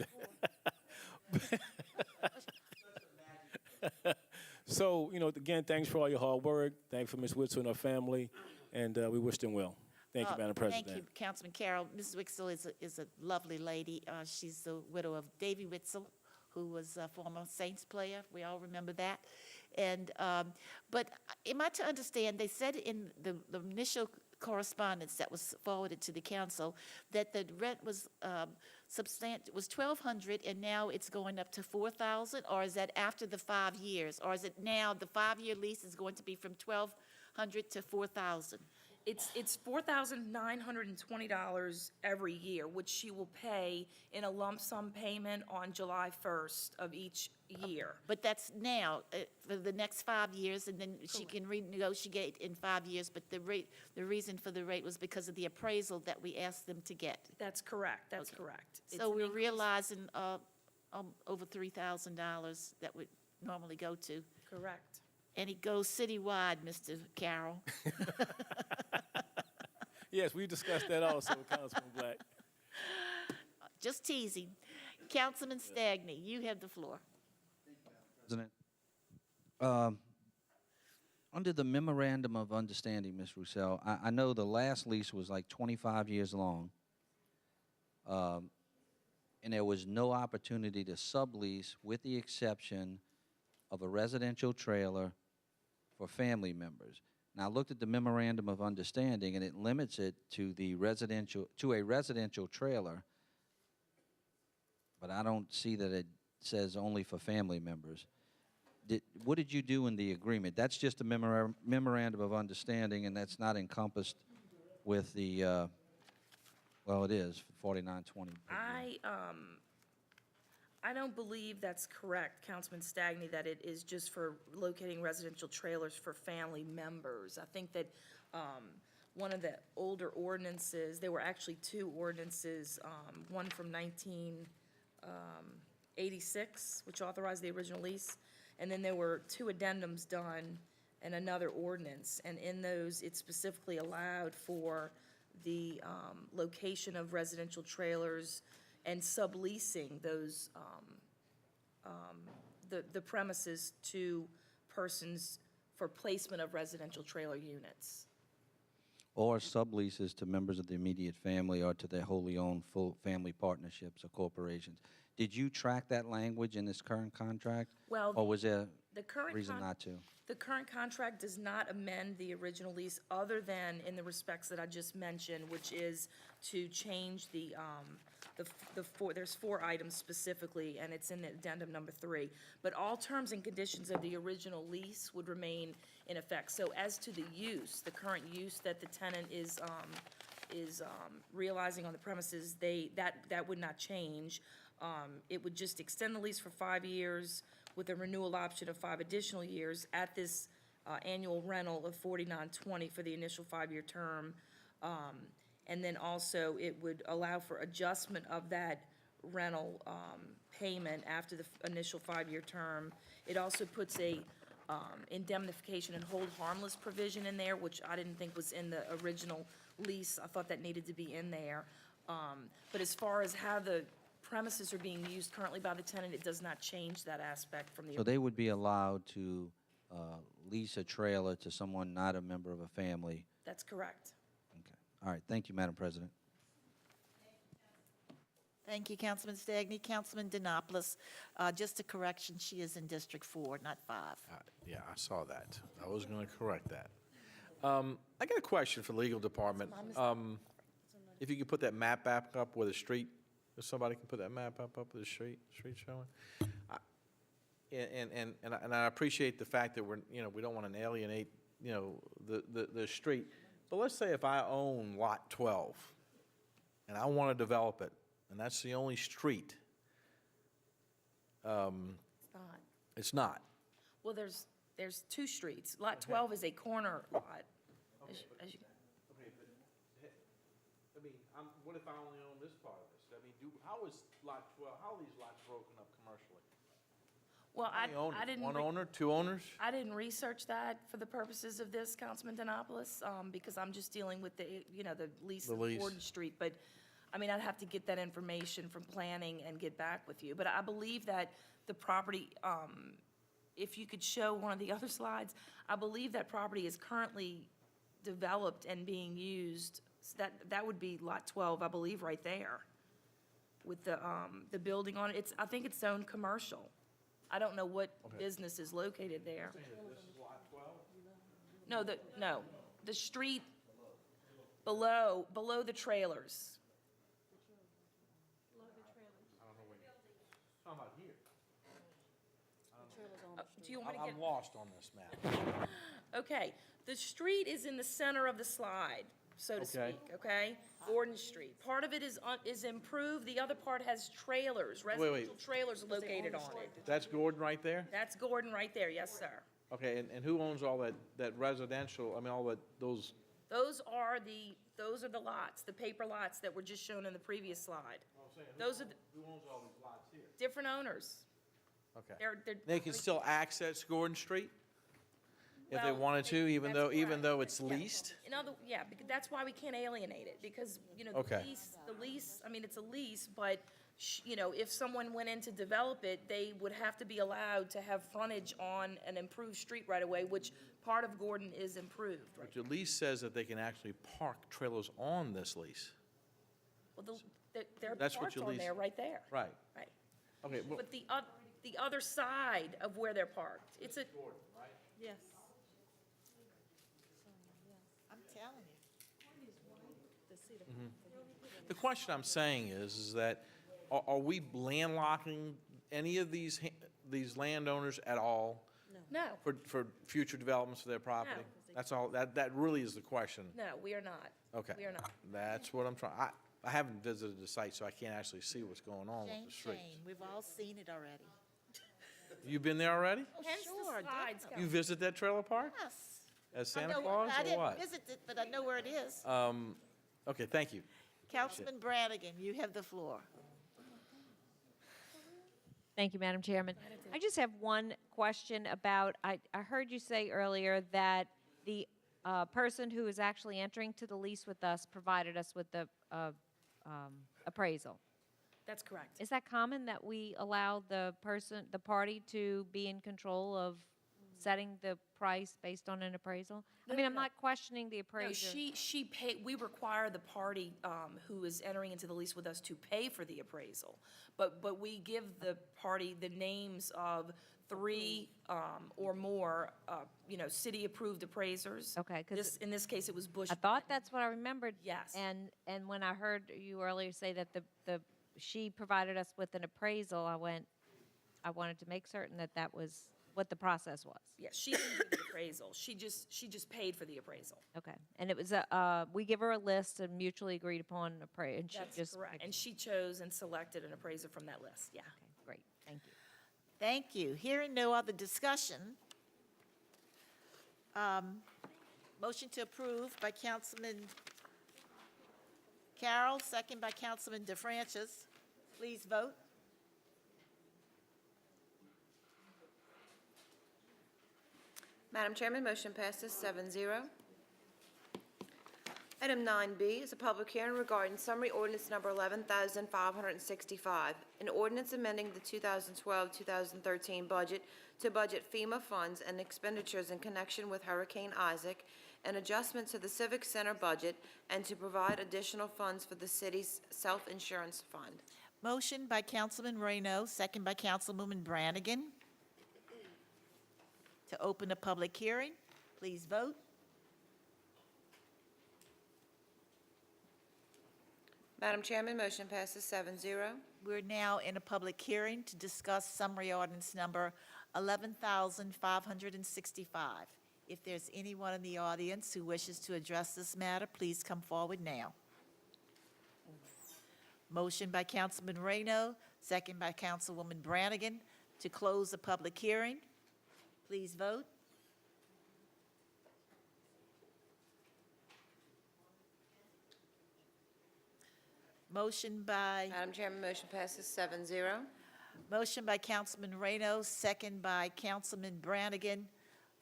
So, you know, again, thanks for all your hard work. Thanks for Ms. Witzel and her family, and we wish them well. Thank you, Madam President. Thank you, Councilman Carroll. Mrs. Witzel is a lovely lady. She's the widow of Davy Witzel, who was a former Saints player. We all remember that. And but am I to understand, they said in the initial correspondence that was forwarded to the council that the rent was was $1,200, and now it's going up to $4,000, or is that after the 5 years, or is it now the 5-year lease is going to be from $1,200 to $4,000? It's $4,920 every year, which she will pay in a lump sum payment on July 1st of each year. But that's now for the next 5 years, and then she can renegotiate in 5 years. But the reason for the rate was because of the appraisal that we asked them to get. That's correct, that's correct. So we're realizing over $3,000 that would normally go to. Correct. And it goes citywide, Mr. Carroll. Yes, we discussed that also, Councilman Black. Just teasing. Councilman Stagney, you have the floor. President, under the memorandum of understanding, Ms. Roussel, I know the last lease was like 25 years long, and there was no opportunity to sublease with the exception of a residential trailer for family members. Now, I looked at the memorandum of understanding, and it limits it to a residential trailer, but I don't see that it says only for family members. What did you do in the agreement? That's just a memorandum of understanding, and that's not encompassed with the, well, it is, 4920. I don't believe that's correct, Councilman Stagney, that it is just for locating residential trailers for family members. I think that one of the older ordinances, there were actually two ordinances, one from 1986, which authorized the original lease, and then there were two addendums done and another ordinance. And in those, it specifically allowed for the location of residential trailers and subleasing those, the premises to persons for placement of residential trailer units. Or subleases to members of the immediate family or to their wholly owned full family partnerships or corporations. Did you track that language in this current contract? Well, Or was there the a current reason not to? The current contract does not amend the original lease other than in the respects that I just mentioned, which is to change the four, there's 4 items specifically, and it's in the addendum number 3. But all terms and conditions of the original lease would remain in effect. So as to the use, the current use that the tenant is realizing on the premises, that would not change. It would just extend the lease for 5 years with a renewal option of 5 additional years at this annual rental of $49.20 for the initial 5-year term. And then also, it would allow for adjustment of that rental payment after the initial 5-year term. It also puts a indemnification and hold harmless provision in there, which I didn't think was in the original lease. I thought that needed to be in there. But as far as how the premises are being used currently by the tenant, it does not change that aspect from the. So they would be allowed to lease a trailer to someone not a member of a family? That's correct. Okay. All right. Thank you, Madam President. Thank you, Councilman Stagney. Councilman Denopoulos, just a correction, she is in District 4, not 5. Yeah, I saw that. I was going to correct that. I got a question for the legal department. If you could put that map back up with a street, if somebody can put that map up with the street showing. And I appreciate the fact that we don't want to alienate, the street. But let's say if I own Lot 12 and I want to develop it, and that's the only street. It's not. It's not. Well, there's 2 streets. Lot 12 is a corner lot. As you- Okay, but, I mean, what if I only own this part of this? I mean, how is Lot 12, how are these lots broken up commercially? Well, How many owners? I didn't. One re- owner, 2 owners? I didn't research that for the purposes of this, Councilman Denopoulos, because I'm just dealing with the lease The of lease. Gordon Street. But, I mean, I'd have to get that information from planning and get back with you. But I believe that the property, if you could show one of the other slides, I believe that property is currently developed and being used. So that would be Lot 12, I believe, right there, with the building on it. I think it's zoned commercial. I don't know what business is located there. This is Lot 12? No, the street below the trailers. I don't know where you're talking about here. Do you want me to get? I'm lost on this map. Okay, the street is in the center of the slide, so to Okay. speak, okay? Gordon Street. Part of it is improved, the other part has trailers, residential trailers located on it. That's Gordon right there? That's Gordon right there, yes, sir. Okay, and who owns all that residential, I mean, all those? Those are the lots, the paper lots that were just shown in the previous slide. Those are, Who owns all these lots Different owners. Okay. They're. They can still access Gordon Street if they Well, wanted to, even that's even correct. though it's Yeah. leased? Yeah, because that's why we can't alienate it, because, you know, Okay. the lease, I mean, it's a lease, but, you know, if someone went in to develop it, they would have to be allowed to have frontage on an improved street right away, which part of Gordon is improved, right? But your lease says that they can actually park trailers on this lease. Well, they're That's what parked your on lease- there, right there. Right. Right. Okay, well, But the other side of where they're parked, it's a, Yes. I'm telling you. the question I'm saying is that, are we landlocking any of these landowners at all no, for future developments of their property? No. That's all, that really is the question. no, we are not. Okay. We are not. That's what I'm trying, I haven't visited the site, so I can't actually see what's going on with Shame, the streets. shame. We've all seen it already. You been there already? Hence sure, the slides, definitely. You visit that trailer park Yes. as I Santa know- Claus I or what? didn't visit it, but I know where it is. Okay, thank you. Councilman Brannigan, you have the floor. Thank you, Madam Chairman. I just have one question about, I heard you say earlier that the person who is actually entering to the lease with us provided us with the appraisal. That's correct. Is that common that we allow the party to be in control of setting the price based on an appraisal? I mean, I'm not questioning the No, appraiser. she paid, we require the party who is entering into the lease with us to pay for the appraisal. But we give the party the names of 3 or more, you know, city-approved appraisers. Okay, 'cause In this case, it was Bush. I thought that's what I remembered. Yes. And when I heard you earlier say that she provided us with an appraisal, I wanted to make certain that that was what the process was. Yes, she didn't do the appraisal. She just paid for the appraisal. Okay, and it was we give her a list of mutually agreed upon appraisal, and she That's just. correct. And she chose and selected an appraiser from that list, yeah. Okay, great, thank you. Thank you. Hearing no other discussion, motion to approve by Councilman Carroll, second by Councilman DeFrancis. Please vote. Madam Chairman, motion passes 7-0. Item 9B is a public hearing regarding summary ordinance number 11,565, an ordinance amending the 2012-2013 budget to budget FEMA funds and expenditures in connection with Hurricane Isaac, an adjustment to the Civic Center budget, and to provide additional funds for the city's self-insurance fund. Motion by Councilman Reno, second by Councilwoman Brannigan. To open a public hearing, please vote. Madam Chairman, motion passes 7-0. We're now in a public hearing to discuss summary ordinance number 11,565. If there's anyone in the audience who wishes to address this matter, please come forward now. Motion by Councilman Reno, second by Councilwoman Brannigan, to close the public hearing. Please vote. Motion by Madam Chairman, motion passes 7-0. Motion by Councilman Reno, second by Councilman Brannigan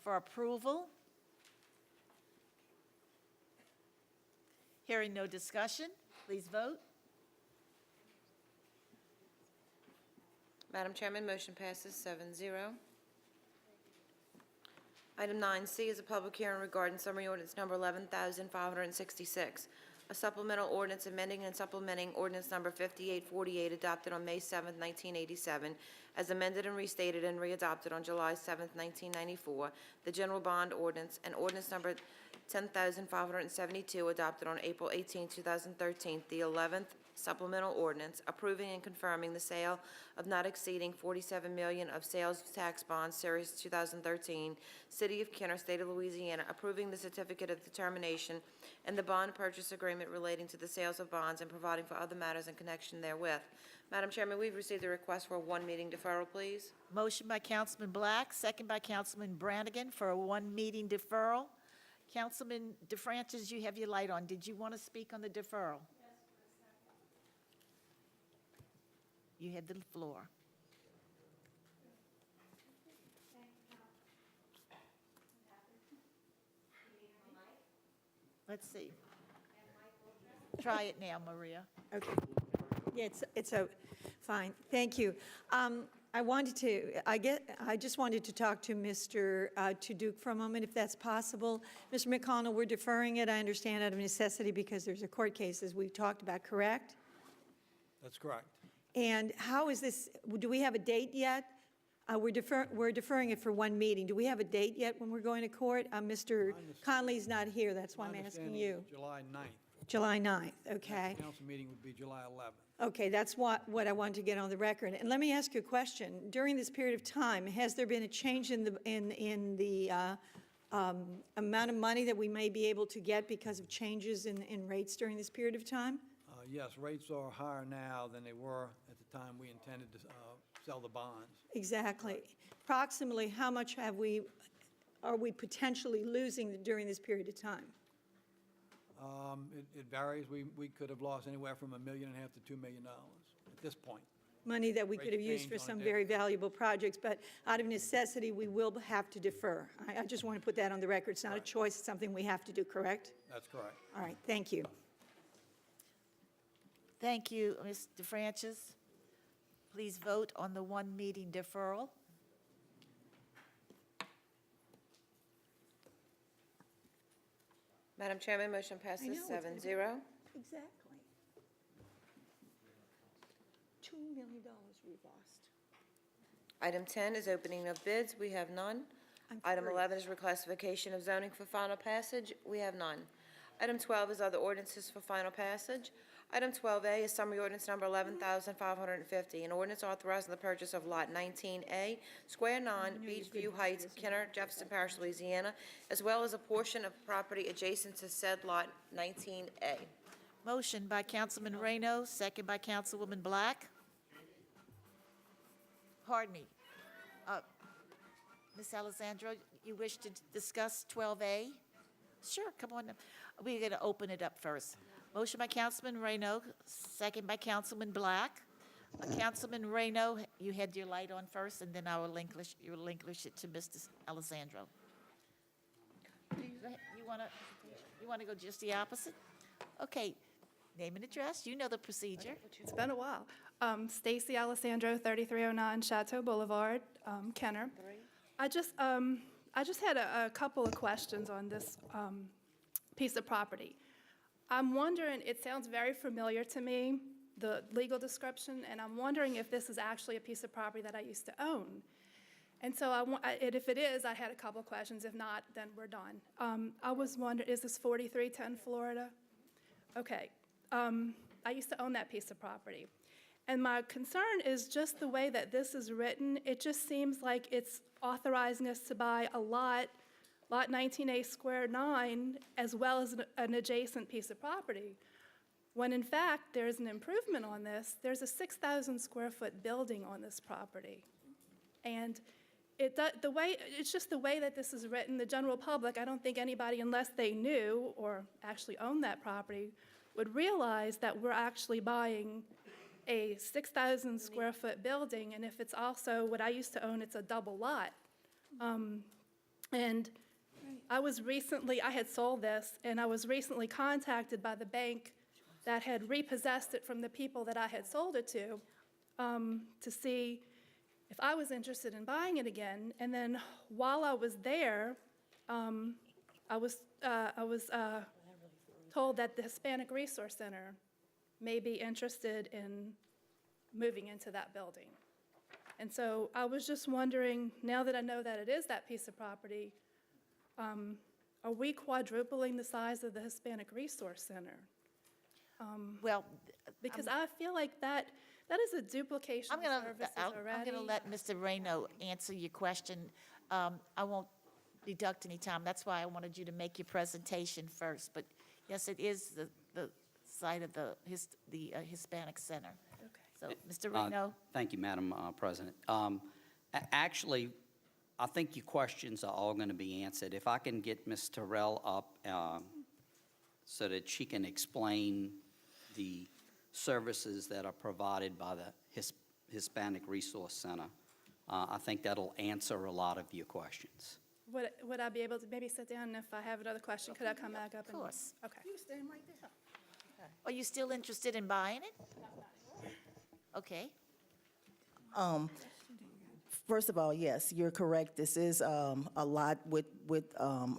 for approval. Hearing no discussion, please vote. Madam Chairman, motion passes 7-0. Item 9C is a public hearing regarding summary ordinance number 11,566, a supplemental ordinance amending and supplementing ordinance number 5848 adopted on May 7, 1987, as amended and restated and readopted on July 7, 1994, the general bond ordinance, and ordinance number 10,572 adopted on April 18, 2013, the 11th supplemental ordinance approving and confirming the sale of not exceeding $47 million of sales tax bonds, Series 2013, City of Kenner, State of Louisiana, approving the certificate of determination and the bond purchase agreement relating to the sales of bonds and providing for other matters in connection therewith. Madam Chairman, we've received a request for a one-meeting deferral, please. Motion by Councilman Black, second by Councilman Brannigan for a one-meeting deferral. Councilman DeFrancis, you have your light on. Did you want to speak on the deferral? You have the floor. Let's see. Try it now, Maria. Okay. Yeah, fine, thank you. I just wanted to talk to Mr. Duke for a moment, if that's possible. Mr. McConnell, we're deferring it, I understand, out of necessity because there's a court case, as we've talked about, correct? That's correct. And how is this, do we have a date yet? We're deferring it for one meeting. Do we have a date yet when we're going to court? Mr. Conley's not here, that's why I'm asking you. July 9th. July 9th, okay. Council meeting would be July 11th. Okay, that's what I wanted to get on the record. And let me ask you a question. During this period of time, has there been a change in the amount of money that we may be able to get because of changes in rates during this period of time? Yes, rates are higher now than they were at the time we intended to sell the bonds. Exactly. Approximately how much are we potentially losing during this period of time? It varies. We could have lost anywhere from $1.5 million to $2 million at this point. Money that we could have Rates used for change on a some daily very valuable projects, but out of necessity, we will have to defer. I just want to put that on the record. It's not a choice, it's something we have to do, correct? That's correct. All right, thank you. Thank you, Ms. DeFrancis. Please vote on the one meeting deferral. Madam Chairman, motion passes know, it's 7-0. Exactly. $2 million we've lost. Item 10 is opening of bids. We have none. Item 11 is reclassification of zoning for final passage. We have none. Item 12 is other ordinances for final passage. Item 12A is summary ordinance number 11,550, an ordinance authorizing the purchase of Lot 19A, Square 9, Beach View Heights, Kenner, Jefferson Parish, Louisiana, as well as a portion of property adjacent to said Lot 19A. Motion by Councilman Reno, second by Councilwoman Black. Pardon me. Ms. Alessandro, you wish to discuss 12A? Sure, come on. We're going to open it up first. Motion by Councilman Reno, second by Councilman Black. Councilman Reno, you had your light on first, and then I will relinquish it to Mr. Alessandro. You want to go just the opposite? Okay, name and address, you know the procedure. It's been a while. Stacy Alessandro, 3309 Chateau Boulevard, Kenner. I just had a couple of questions on this piece of property. I'm wondering, it sounds very familiar to me, the legal description, and I'm wondering if this is actually a piece of property that I used to own. And so if it is, I had a couple of questions. If not, then we're done. I was wondering, is this 4310 Florida? Okay. I used to own that piece of property. And my concern is just the way that this is written. It just seems like it's authorizing us to buy a lot 19A Square 9, as well as an adjacent piece of property, when in fact there's an improvement on this. There's a 6,000 square foot building on this property. And it's just the way that this is written. The general public, I don't think anybody, unless they knew or actually owned that property, would realize that we're actually buying a 6,000 square foot building, and if it's also what I used to own, it's a double lot. And I had sold this, and I was recently contacted by the bank that had repossessed it from the people that I had sold it to see if I was interested in buying it again. And then while I was there, I was told that the Hispanic Resource Center may be interested in moving into that building. And so I was just wondering, now that I know that it is that piece of property, are we quadrupling the size of the Hispanic Resource Center? Well, Because I feel like that is a duplication of services already. I'm going to let Mr. Reno answer your question. I won't deduct any time. That's why I wanted you to make your presentation first. But yes, it is the site of the Hispanic Center. Okay. So, Mr. Reno? Thank you, Madam President. Actually, I think your questions are all going to be answered. If I can get Ms. Terrell up so that she can explain the services that are provided by the Hispanic Resource Center. I think that'll answer a lot of your questions. Would I be able to maybe sit down, and if I have another question, could I come back up? Of course. Okay. Are you still interested in buying it? Okay. First of all, yes, you're correct. This is a lot with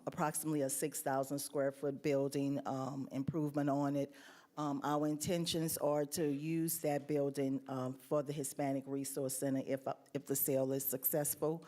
approximately a 6,000 square foot building, improvement on it. Our intentions are to use that building for the Hispanic Resource Center if the sale is successful.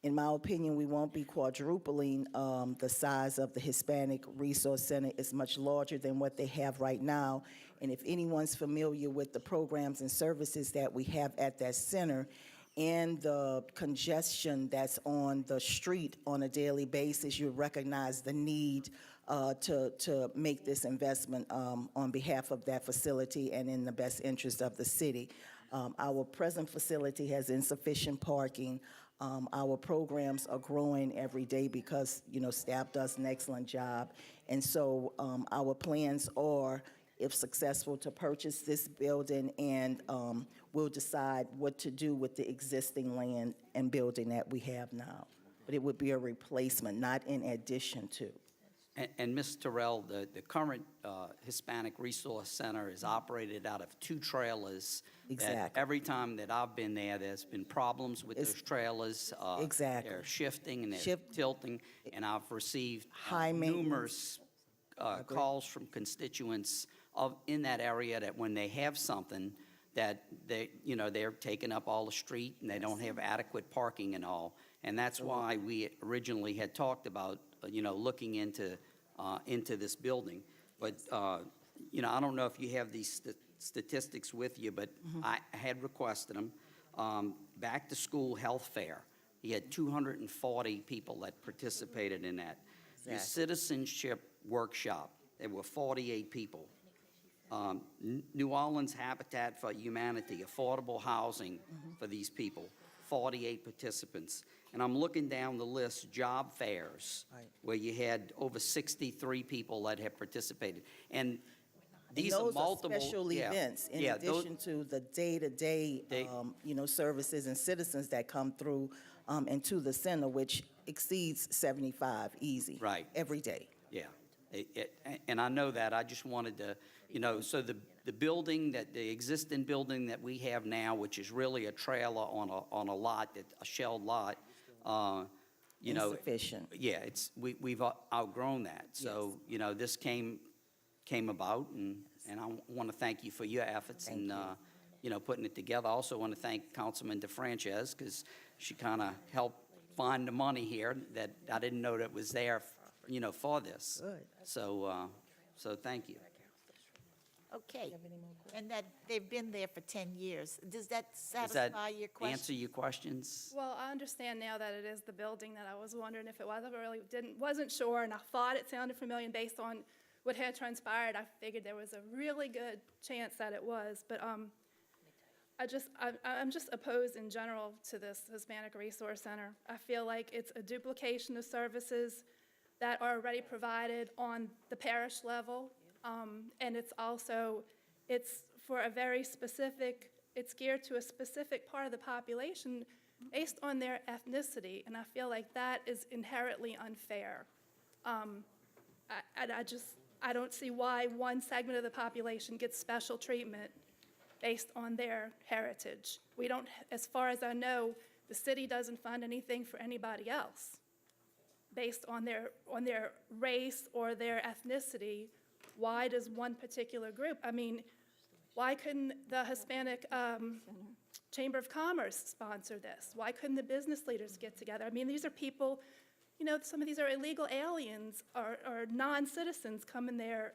In my opinion, we won't be quadrupling the size of the Hispanic Resource Center. It's much larger than what they have right now. And if anyone's familiar with the programs and services that we have at that center and the congestion that's on the street on a daily basis, you recognize the need to make this investment on behalf of that facility and in the best interest of the city. Our present facility has insufficient parking. Our programs are growing every day because, staff does an excellent job. And so our plans are, if successful, to purchase this building, and we'll decide what to do with the existing land and building that we have now. But it would be a replacement, not in addition to. And Ms. Terrell, the current Hispanic Resource Center is operated out of 2 trailers. That Exactly. every time that I've been there, there's been problems with those trailers. Exactly. They're shifting and they're tilting, and I've received High maintenance. numerous calls from constituents in that area that when they have something, that they're taking up all the street and they don't have adequate parking and all. And that's why we originally had talked about, looking into this building. But, I don't know if you have these statistics with you, but I had requested them. Back to school health fair, you had 240 people that participated in that. Your citizenship workshop, there were 48 people. New Orleans Habitat for Humanity, affordable housing for these people, 48 participants. And I'm looking down the list, job fairs, where you had over 63 people that have participated. And these are multiple. Those are special events, in addition to the day-to-day, services and citizens that come through into the center, which exceeds 75 easy. Right. Every day. Yeah, and I know that. I just wanted to, so the building, the existing building that we have now, which is really a trailer on a lot, a shelled lot, Insufficient. Yeah, we've outgrown that. So, this came about, and I want to thank you for your efforts in, putting it together. I also want to thank Councilman DeFrances, because she kind of helped find the money here that I didn't know that was there, for this. Good. So thank you. Okay. And that they've been there for 10 years. Does that Does that satisfy your question? answer your questions? Well, I understand now that it is the building that I was wondering if it was. I really wasn't sure, and I thought it sounded familiar, and based on what had transpired, I figured there was a really good chance that it was. But I'm just opposed in general to this Hispanic Resource Center. I feel like it's a duplication of services that are already provided on the parish level. And it's for a very specific, it's geared to a specific part of the population based on their ethnicity, and I feel like that is inherently unfair. I don't see why one segment of the population gets special treatment based on their heritage. We don't, as far as I know, the city doesn't fund anything for anybody else based on their race or their ethnicity. Why does one particular group? I mean, why couldn't the Hispanic Chamber of Commerce sponsor this? Why couldn't the business leaders get together? I mean, these are people, some of these are illegal aliens or non-citizens coming there,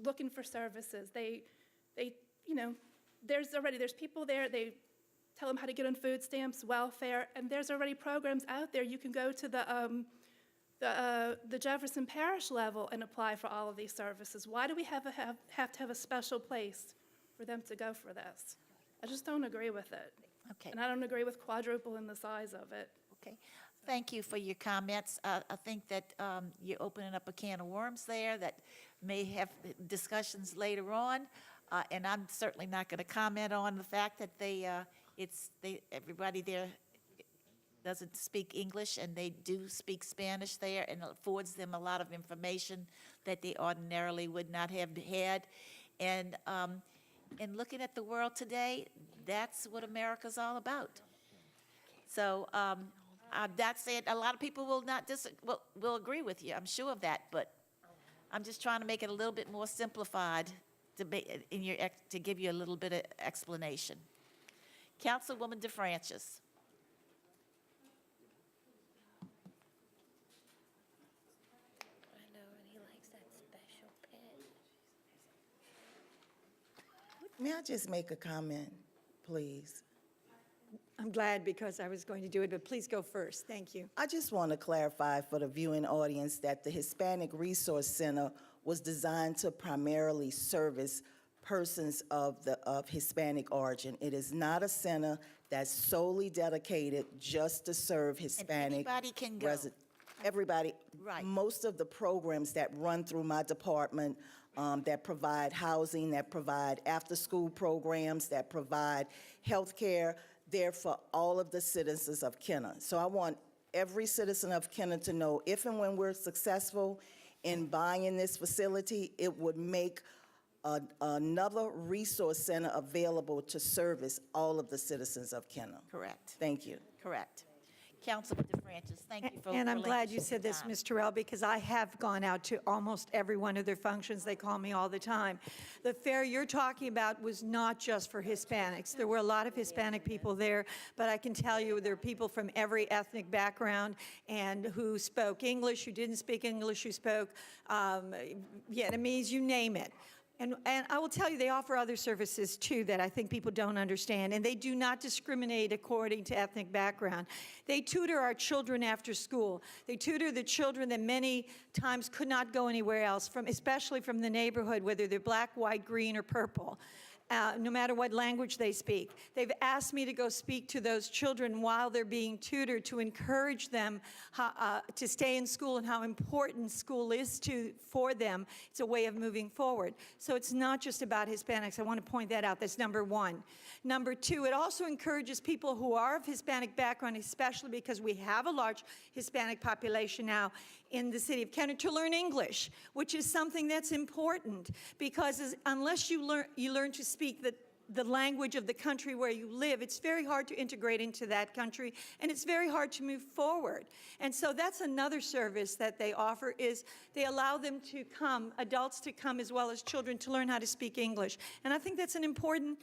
looking for services. There's people there, they tell them how to get on food stamps, welfare, and there's already programs out there. You can go to the Jefferson Parish level and apply for all of these services. Why do we have to have a special place for them to go for this? I just don't agree with it. Okay. And I don't agree with quadrupling the size of it. Okay. Thank you for your comments. I think that you're opening up a can of worms there that may have discussions later on. And I'm certainly not going to comment on the fact that everybody there doesn't speak English, and they do speak Spanish there, and it affords them a lot of information that they ordinarily would not have had. And looking at the world today, that's what America's all about. So that said, a lot of people will agree with you. I'm sure of that, but I'm just trying to make it a little bit more simplified to give you a little bit of explanation. Councilwoman DeFrancis. May I just make a comment, please? I'm glad because I was going to do it, but please go first. Thank you. I just want to clarify for the viewing audience that the Hispanic Resource Center was designed to primarily service persons of Hispanic origin. It is not a center that's solely dedicated just to serve Hispanic. Anybody can go. Everybody. Right. Most of the programs that run through my department that provide housing, that provide after-school programs, that provide health care, they're for all of the citizens of Kenner. So I want every citizen of Kenner to know if and when we're successful in buying this facility, it would make another resource center available to service all of the citizens of Kenner. Correct. Thank you. Correct. Councilman DeFrancis, thank you for And I'm glad you lending said this, time. Ms. Terrell, because I have gone out to almost every one of their functions. They call me all the time. The fair you're talking about was not just for Hispanics. There were a lot of Hispanic people there, but I can tell you there are people from every ethnic background and who spoke English, who didn't speak English, who spoke Vietnamese, you name it. And I will tell you, they offer other services, too, that I think people don't understand. And they do not discriminate according to ethnic background. They tutor our children after school. They tutor the children that many times could not go anywhere else, especially from the neighborhood, whether they're black, white, green, or purple. No matter what language they speak. They've asked me to go speak to those children while they're being tutored to encourage them to stay in school and how important school is for them. It's a way of moving forward. So it's not just about Hispanics. I want to point that out. That's number one. Number two, it also encourages people who are of Hispanic background, especially because we have a large Hispanic population now in the city of Kenner, to learn English, which is something that's important because unless you learn to speak the language of the country where you live, it's very hard to integrate into that country, and it's very hard to move forward. And so that's another service that they offer, is they allow them to come, adults to come as well as children, to learn how to speak English. And I think that's an important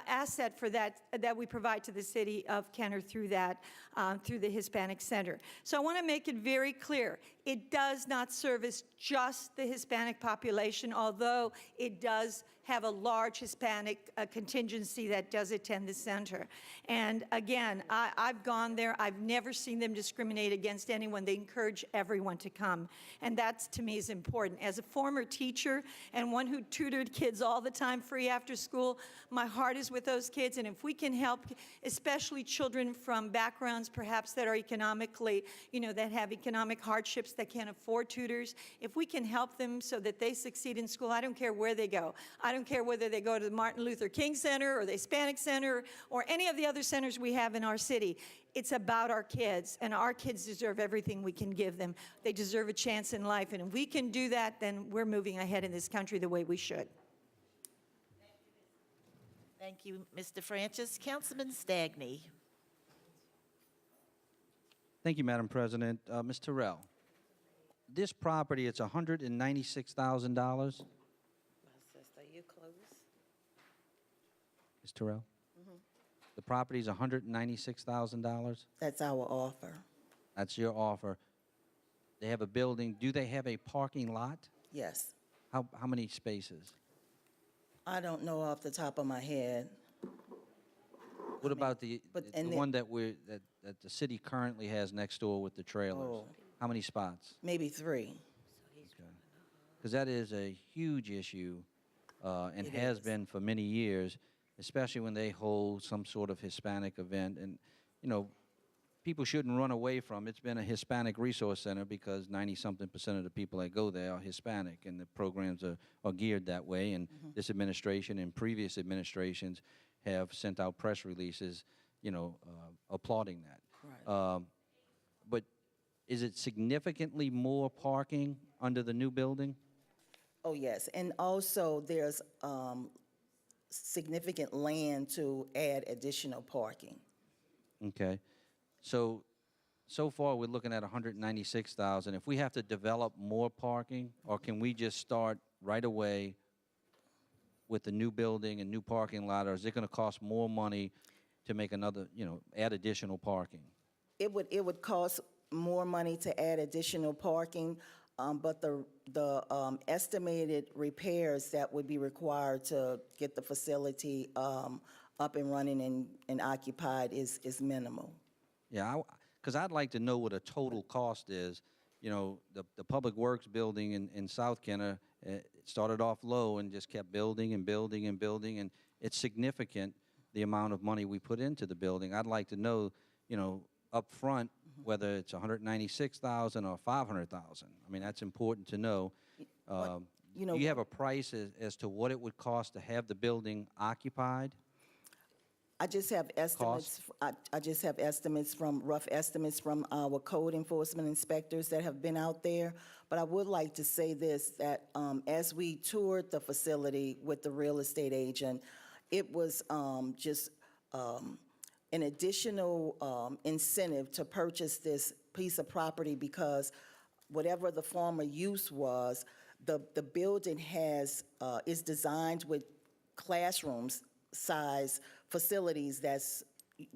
asset for that we provide to the city of Kenner through the Hispanic Center. So I want to make it very clear, it does not service just the Hispanic population, although it does have a large Hispanic contingency that does attend the center. And again, I've gone there. I've never seen them discriminate against anyone. They encourage everyone to come. And that, to me, is important. As a former teacher and one who tutored kids all the time free after school, my heart is with those kids. And if we can help, especially children from backgrounds perhaps that are economically, that have economic hardships, that can't afford tutors, if we can help them so that they succeed in school, I don't care where they go. I don't care whether they go to the Martin Luther King Center or the Hispanic Center or any of the other centers we have in our city. It's about our kids, and our kids deserve everything we can give them. They deserve a chance in life, and if we can do that, then we're moving ahead in this country the way we should. Thank you, Ms. DeFrancis. Councilman Stagney. Thank you, Madam President. Ms. Terrell, this property, it's $196,000. Ms. Terrell? The property's $196,000? That's our offer. That's your offer. They have a building. Do they have a parking lot? Yes. How many spaces? I don't know off the top of my head. What about the and one that the city currently has next door with the trailers? Oh. How many spots? Maybe 3. Because that is a huge issue and has been for many years, especially when they hold some sort of Hispanic event. And, people shouldn't run away from. It's been a Hispanic resource center because 90-something% of the people that go there are Hispanic, and the programs are geared that way. And this administration and previous administrations have sent out press releases, applauding that. Right. But is it significantly more parking under the new building? Oh, yes, and also there's significant land to add additional parking. Okay. So far, we're looking at 196,000. If we have to develop more parking, or can we just start right away with the new building and new parking lot, or is it going to cost more money to make another, add additional parking? It would cost more money to add additional parking, but the estimated repairs that would be required to get the facility up and running and occupied is minimal. Yeah, because I'd like to know what a total cost is. The Public Works building in South Kenner, it started off low and just kept building and building and building, and it's significant, the amount of money we put into the building. I'd like to know, up front, whether it's 196,000 or 500,000. I mean, that's important to know. Do you have a price as to what it would cost to have the building occupied? I just have estimates. I just have rough estimates from our code enforcement inspectors that have been out there. But I would like to say this, that as we toured the facility with the real estate agent, it was just an additional incentive to purchase this piece of property, because whatever the former use was, the building is designed with classrooms size facilities that's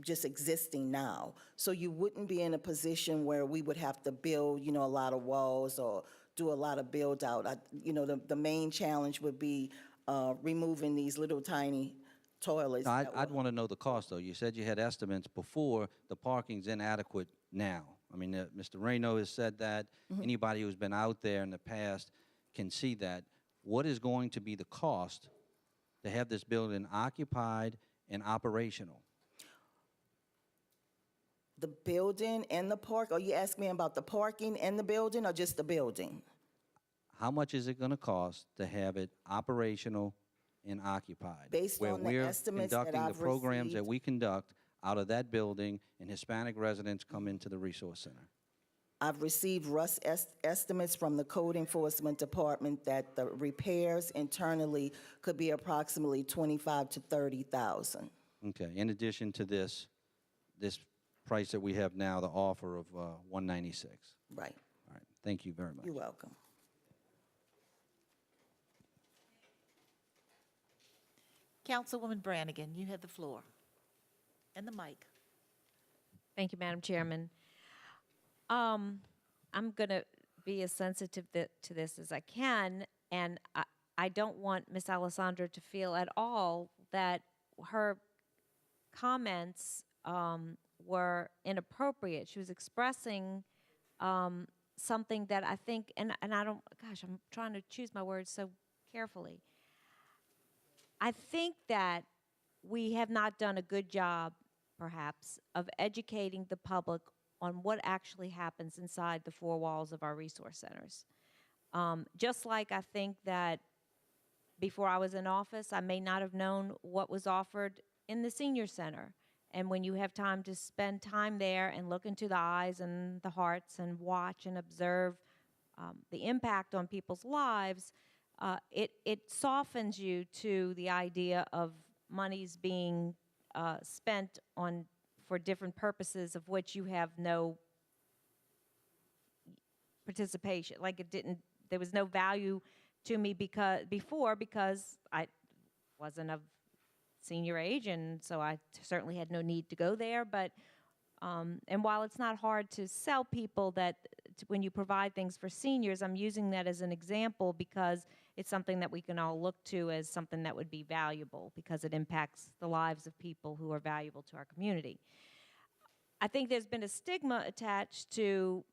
just existing now. So you wouldn't be in a position where we would have to build, a lot of walls or do a lot of build out. The main challenge would be removing these little tiny toilets. I'd want to know the cost, though. You said you had estimates before. The parking's inadequate now. I mean, Mr. Reno has said that. Anybody who's been out there in the past can see that. What is going to be the cost to have this building occupied and operational? The building and the park? Are you asking me about the parking and the building, or just the building? How much is it going to cost to have it operational and occupied? Based where on the we're estimates that conducting I've the programs that received. we conduct out of that building, and Hispanic residents come into the resource center. I've received rough estimates from the code enforcement department that the repairs internally could be approximately 25 to 30,000. Okay. In addition to this price that we have now, the offer of 196. Right. All right. Thank you very much. You're welcome. Councilwoman Brannigan, you have the floor and the mic. Thank you, Madam Chairman. I'm going to be as sensitive to this as I can, and I don't want Ms. Alessandra to feel at all that her comments were inappropriate. She was expressing something that I think, and I don't, gosh, I'm trying to choose my words so carefully. I think that we have not done a good job, perhaps, of educating the public on what actually happens inside the four walls of our resource centers. Just like I think that before I was in office, I may not have known what was offered in the senior center. And when you have time to spend time there and look into the eyes and the hearts and watch and observe the impact on people's lives, it softens you to the idea of monies being spent for different purposes of which you have no participation. Like there was no value to me because I wasn't of senior age, and so I certainly had no need to go there. But and while it's not hard to sell people that when you provide things for seniors, I'm using that as an example because it's something that we can all look to as something that would be valuable because it impacts the lives of people who are valuable to our community. I think there's been a stigma attached to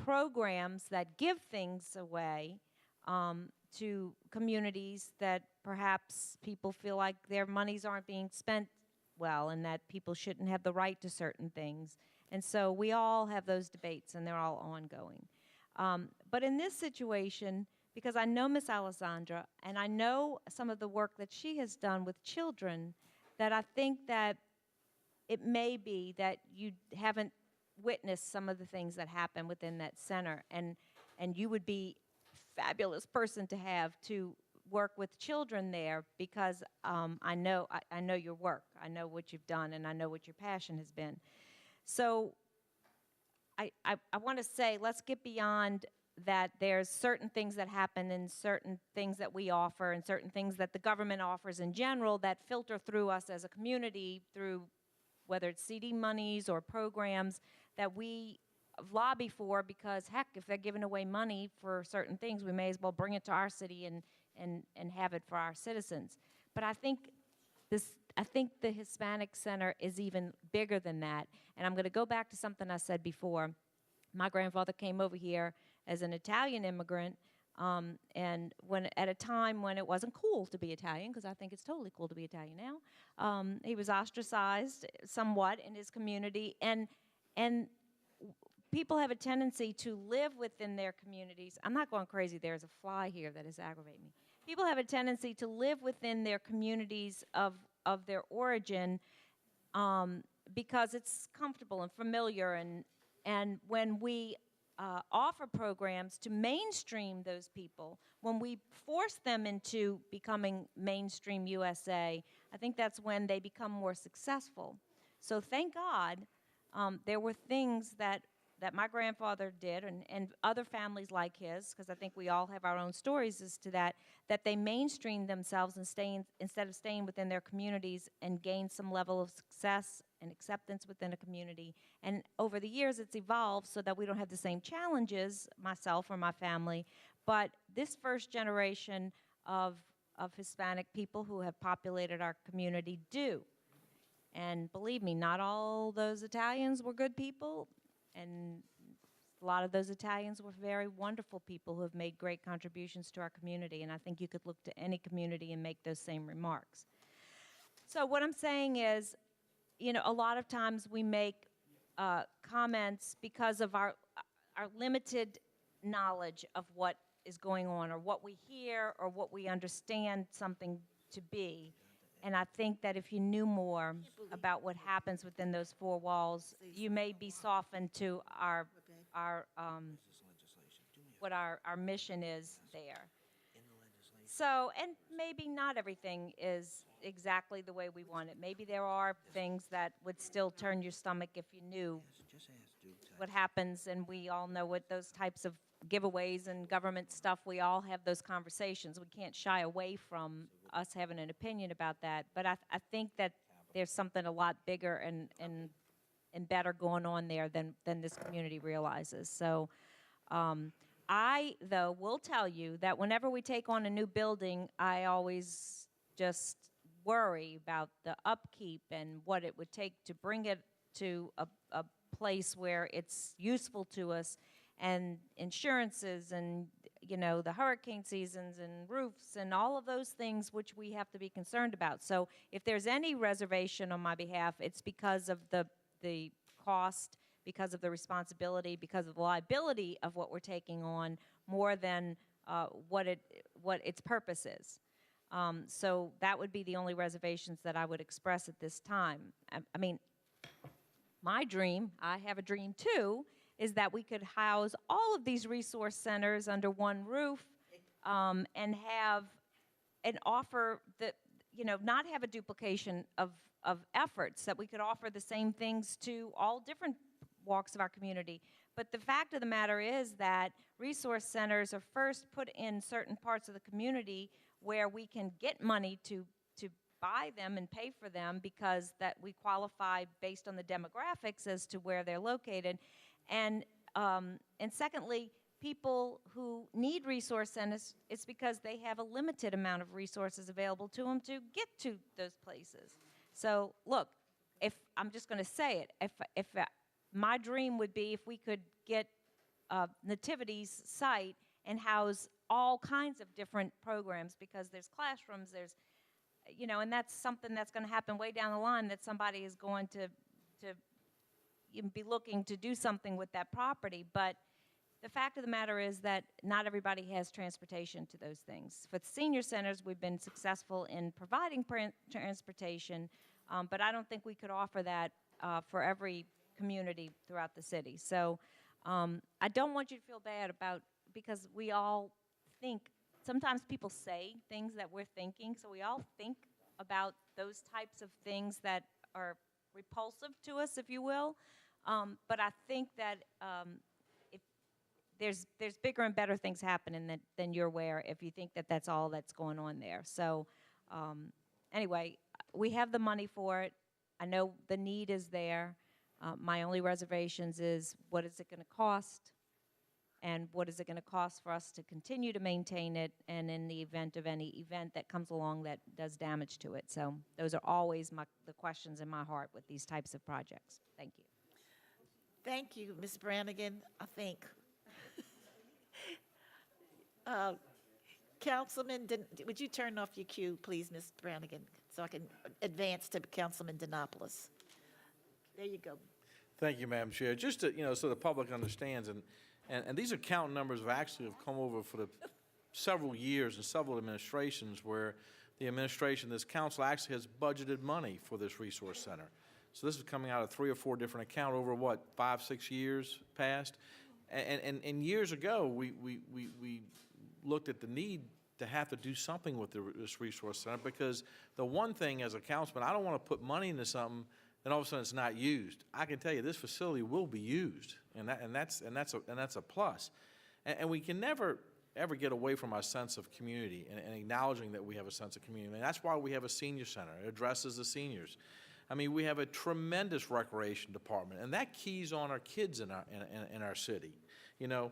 programs that give things away to communities that perhaps people feel like their monies aren't being spent well and that people shouldn't have the right to certain things. And so we all have those debates, and they're all ongoing. But in this situation, because I know Miss Alessandra, and I know some of the work that she has done with children, that I think that it may be that you haven't witnessed some of the things that happen within that center, and you would be a fabulous person to have to work with children there, because I know your work, I know what you've done, and I know what your passion has been. So I want to say, let's get beyond that. There's certain things that happen and certain things that we offer and certain things that the government offers in general that filter through us as a community, through whether it's CD monies or programs that we lobby for, because heck, if they're giving away money for certain things, we may as well bring it to our city and have it for our citizens. But I think the Hispanic Center is even bigger than that. And I'm going to go back to something I said before. My grandfather came over here as an Italian immigrant, and at a time when it wasn't cool to be Italian, because I think it's totally cool to be Italian now. He was ostracized somewhat in his community, and people have a tendency to live within their communities. I'm not going crazy. There's a fly here that is aggravating me. People have a tendency to live within their communities of their origin because it's comfortable and familiar, and when we offer programs to mainstream those people, when we force them into becoming mainstream USA, I think that's when they become more successful. So thank God there were things that my grandfather did, and other families like his, because I think we all have our own stories as to that they mainstream themselves and instead of staying within their communities and gain some level of success and acceptance within a community. And over the years, it's evolved so that we don't have the same challenges, myself or my family, but this first generation of Hispanic people who have populated our community do. And believe me, not all those Italians were good people, and a lot of those Italians were very wonderful people who have made great contributions to our community, and I think you could look to any community and make those same remarks. So what I'm saying is, a lot of times we make comments because of our limited knowledge of what is going on, or what we hear, or what we understand something to be. And I think that if you knew more about what happens within those four walls, you may be softened to what our mission is there. So, and maybe not everything is exactly the way we want it. Maybe there are things that would still turn your stomach if you knew what happens, and we all know what those types of giveaways and government stuff, we all have those conversations. We can't shy away from us having an opinion about that. But I think that there's something a lot bigger and better going on there than this community realizes. So I, though, will tell you that whenever we take on a new building, I always just worry about the upkeep and what it would take to bring it to a place where it's useful to us, and insurances and, the hurricane seasons and roofs and all of those things which we have to be concerned about. So if there's any reservation on my behalf, it's because of the cost, because of the responsibility, because of the liability of what we're taking on, more than what its purpose is. So that would be the only reservations that I would express at this time. I mean, my dream, I have a dream too, is that we could house all of these resource centers under one roof, and have and offer not have a duplication of efforts, that we could offer the same things to all different walks of our community. But the fact of the matter is that resource centers are first put in certain parts of the community where we can get money to buy them and pay for them, because that we qualify based on the demographics as to where they're located. And secondly, people who need resource centers, it's because they have a limited amount of resources available to them to get to those places. So look, if I'm just going to say it, if my dream would be if we could get Nativity's site and house all kinds of different programs, because there's classrooms, there's, and that's something that's going to happen way down the line, that somebody is going to be looking to do something with that property, but the fact of the matter is that not everybody has transportation to those things. For the senior centers, we've been successful in providing transportation, but I don't think we could offer that for every community throughout the city. So I don't want you to feel bad about, because we all think, sometimes people say things that we're thinking, so we all think about those types of things that are repulsive to us, if you will. But I think that if there's bigger and better things happening than you're aware if you think that that's all that's going on there. So anyway, we have the money for it. I know the need is there. My only reservations is, what is it going to cost? And what is it going to cost for us to continue to maintain it, and in the event of any event that comes along that does damage to it? So those are always the questions in my heart with these types of projects. Thank you. Thank you, Ms. Brannigan, I think. Councilman, would you turn off your cue, please, Ms. Brannigan, so I can advance to Councilman Denopoulos? There you go. Thank you, Madam Chair. Just to, so the public understands, and these account numbers have actually come over for the several years and several administrations where the administration, this council actually has budgeted money for this resource center. So this is coming out of 3 or 4 different accounts over, what, 5, 6 years past? And years ago, we looked at the need to have to do something with this resource center, because the one thing as a councilman, I don't want to put money into something then all of a sudden it's not used. I can tell you this facility will be used, and that's a plus. And we can never ever get away from our sense of community and acknowledging that we have a sense of community. And that's why we have a senior center. It addresses the seniors. I mean, we have a tremendous recreation department, and that keys on our kids in our city. The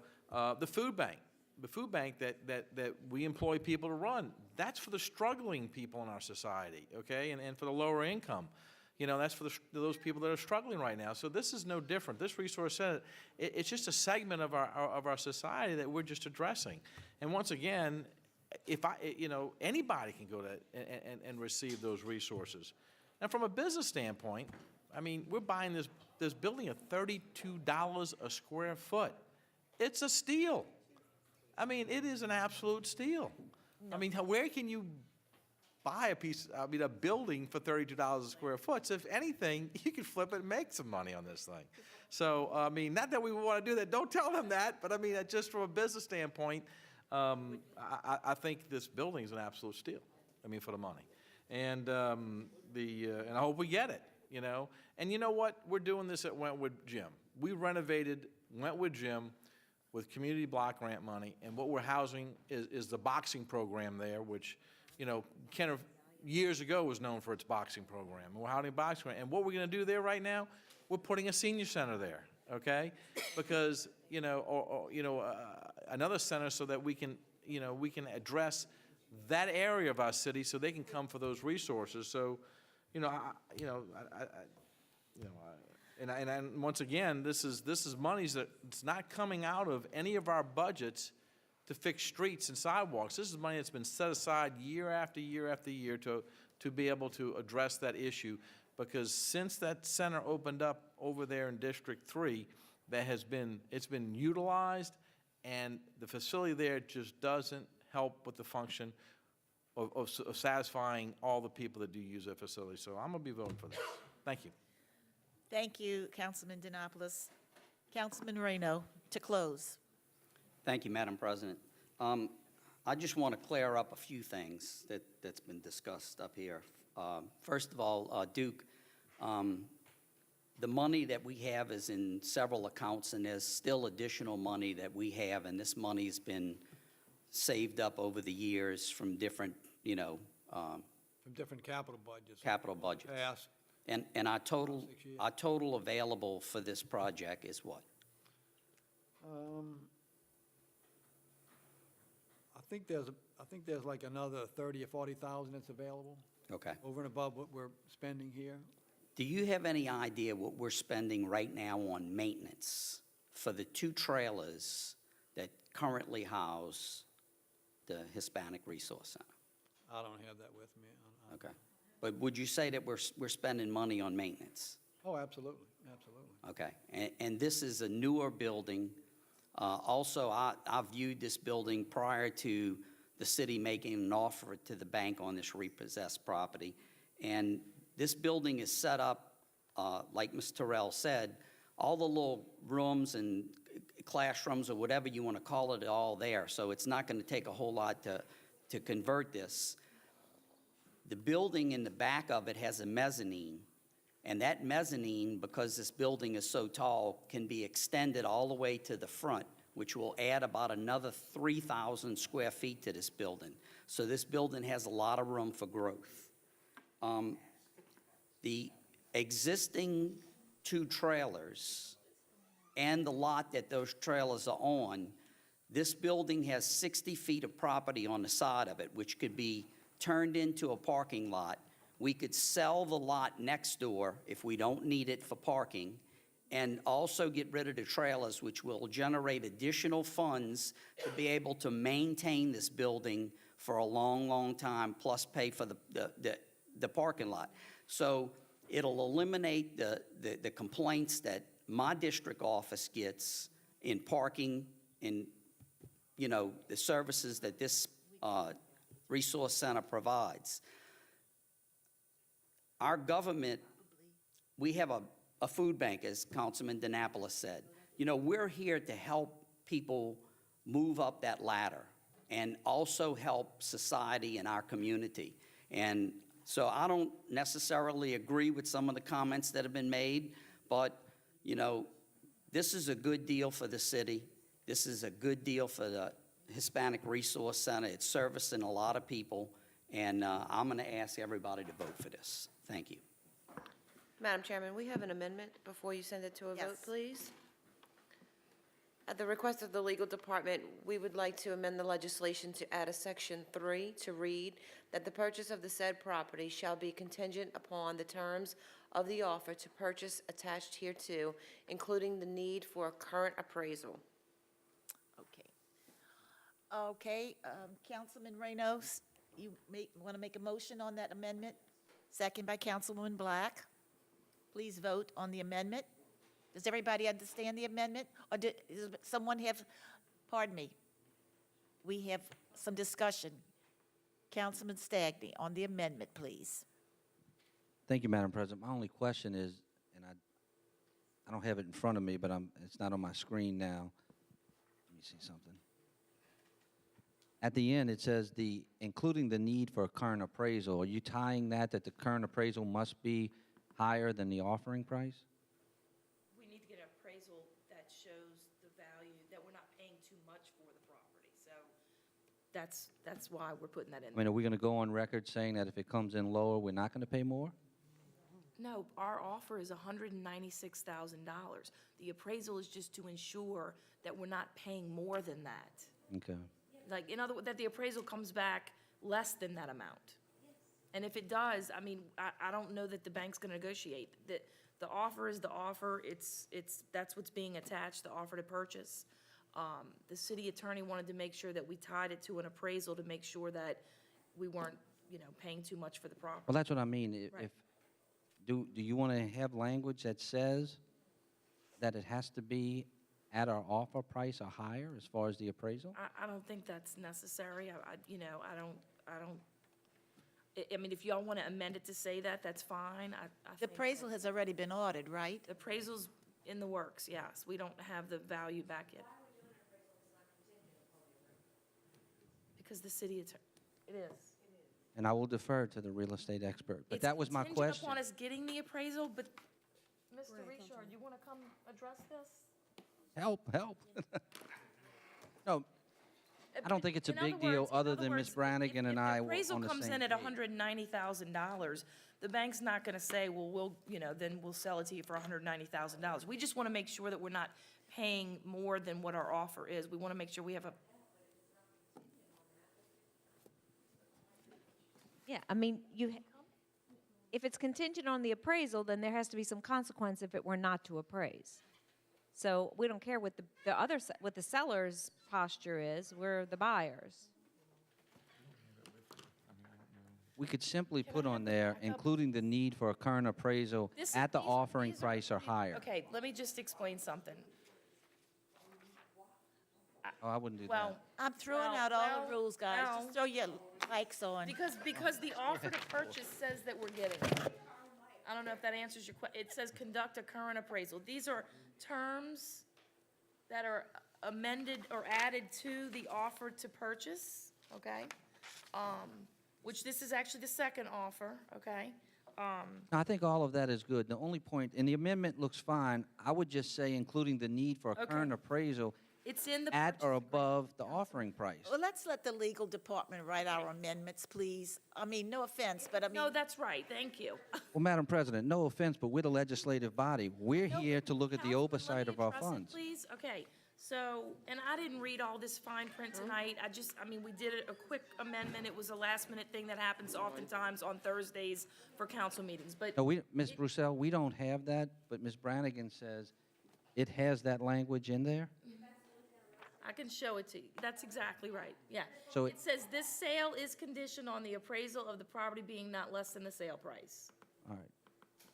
food bank. The food bank that we employ people to run, that's for the struggling people in our society, okay, and for the lower income. That's for those people that are struggling right now. So this is no different. This resource center, it's just a segment of our society that we're just addressing. And once again, anybody can go to and receive those resources. And from a business standpoint, I mean, we're buying this building at $32 a square foot. It's a steal. I mean, it is an absolute steal. I mean, where can you buy a building for $32 a square foot? So if anything, you can flip it and make some money on this thing. So, I mean, not that we want to do that. Don't tell them that. But, I mean, just from a business standpoint, I think this building is an absolute steal, I mean, for the money. And and I hope we get it, And you know what? We're doing this at Wentwood Gym. We renovated Wentwood Gym with community block grant money, and what we're housing is the boxing program there, which, Kenner years ago was known for its boxing program. And we're housing a boxing program. And what we're going to do there right now, we're putting a senior center there, okay? Because, another center so that we can address that area of our city so they can come for those resources. So, And once again, this is money that's not coming out of any of our budgets to fix streets and sidewalks. This is money that's been set aside year after year after year to be able to address that issue. Because since that center opened up over there in District 3, it's been utilized, and the facility there just doesn't help with the function of satisfying all the people that do use that facility. So I'm going to be voting for this. Thank you. Thank you, Councilman Denopoulos. Councilman Moreno, to close. Thank you, Madam President. I just want to clear up a few things that's been discussed up here. First of all, Duke, the money that we have is in several accounts, and there's still additional money that we have, and this money's been saved up over the years from different, From different capital budgets. capital budgets. Past. And our total available for this project is what? I think there's like another 30 or 40,000 that's available, Okay. over and above what we're spending here. Do you have any idea what we're spending right now on maintenance for the 2 trailers that currently house the Hispanic Resource Center? I don't have that with me. Okay. But would you say that we're spending money on maintenance? Oh, absolutely. Absolutely. Okay, and this is a newer building. Also, I viewed this building prior to the city making an offer to the bank on this repossessed property. And this building is set up, like Ms. Terrell said, all the little rooms and classrooms or whatever you want to call it are all there. So it's not going to take a whole lot to convert this. The building in the back of it has a mezzanine. And that mezzanine, because this building is so tall, can be extended all the way to the front, which will add about another 3,000 square feet to this building. So this building has a lot of room for growth. The existing 2 trailers and the lot that those trailers are on, this building has 60 feet of property on the side of it, which could be turned into a parking lot. We could sell the lot next door if we don't need it for parking, and also get rid of the trailers, which will generate additional funds to be able to maintain this building for a long, long time, plus pay for the parking lot. So it'll eliminate the complaints that my district office gets in parking, in, you know, the services that this resource center provides. Our government, we have a food bank, as Councilman DeNapolis said. You know, we're here to help people move up that ladder and also help society and our community. And so I don't necessarily agree with some of the comments that have been made, but, you know, this is a good deal for the city. This is a good deal for the Hispanic Resource Center. It's servicing a lot of people, and I'm going to ask everybody to vote for this. Thank you. Madam Chairman, we have an amendment before you send it to a vote, Yes. please. At the request of the legal department, we would like to amend the legislation to add a section 3 to read that the purchase of the said property shall be contingent upon the terms of the offer to purchase attached hereto, including the need for a current appraisal. Okay, Councilman Reynos, you want to make a motion on that amendment? Second by Councilwoman Black. Please vote on the amendment. Does everybody understand the amendment? Or does someone have, pardon me, we have some discussion. Councilman Stagney, on the amendment, please. Thank you, Madam President. My only question is, and I don't have it in front of me, but it's not on my screen now. Let me see something. At the end, it says including the need for a current appraisal. Are you tying that the current appraisal must be higher than the offering price? We need to get an appraisal that shows the value, that we're not paying too much for the property. So that's why we're putting that in. I mean, are we going to go on record saying that if it comes in lower, we're not going to pay more? No, our offer is $196,000. The appraisal is just to ensure that we're not paying more than that. Okay. Like, in other words, that the appraisal comes back less than that amount. And if it does, I mean, I don't know that the bank's gonna negotiate. The offer is the offer, that's what's being attached, the offer to purchase. The city attorney wanted to make sure that we tied it to an appraisal to make sure that we weren't, paying too much for the property. Well, that's what I mean. Right. Do you want to have language that says that it has to be at our offer price or higher as far as the appraisal? I don't think that's necessary. I mean, if y'all want to amend it to say that, that's fine. I The think appraisal has already been ordered, right? the appraisal's in the works, yes. We don't have the value back yet. Because the city attorney, it is. And I will defer to the real estate expert. But that was my It's question. contingent upon us getting the appraisal, but, Mr. Richard, you want to come address this? Help. No, I don't think it's a big deal other than Ms. Brannigan and I If on the appraisal the comes same in at page. $190,000, the bank's not going to say, well, then we'll sell it to you for $190,000. We just want to make sure that we're not paying more than what our offer is. We want to make sure we have a, Yeah, I mean, if it's contingent on the appraisal, then there has to be some consequence if it were not to appraise. So we don't care what what the seller's posture is, we're the buyers. we could simply put on there, including the need for a current appraisal This- at the these are- offering these are price or pretty- higher. Okay, let me just explain something. Oh, I wouldn't do that. Well, I'm throwing Well, out all well, the rules, guys. well. Just throw your likes on. because the offer to purchase says that we're getting it. I don't know if that answers your question. It says conduct a current appraisal. These are terms that are amended or added to the offer to purchase, okay? Which this is actually the second offer, okay? I think all of that is good. The only point, and the amendment looks fine, I would just say including the need for a Okay. current appraisal It's in the at or purchase above the offering price. Well, let's let the legal department write our amendments, please. I mean, no offense, but I mean. No, that's right, thank you. Well, Madam President, no offense, but we're the legislative body. We're here to look at the Councilman, let oversight me of our address it, funds. Please, okay, so, and I didn't read all this fine print tonight, I mean, we did a quick amendment, it was a last-minute thing that happens oftentimes on Thursdays for council meetings, but No, Ms. Brussel, we don't have that, but Ms. Brannigan says it has that language in there? I can show it to you, that's exactly right, yeah. So It says, "This sale is conditioned on the appraisal of the property being not less than the sale price." All right.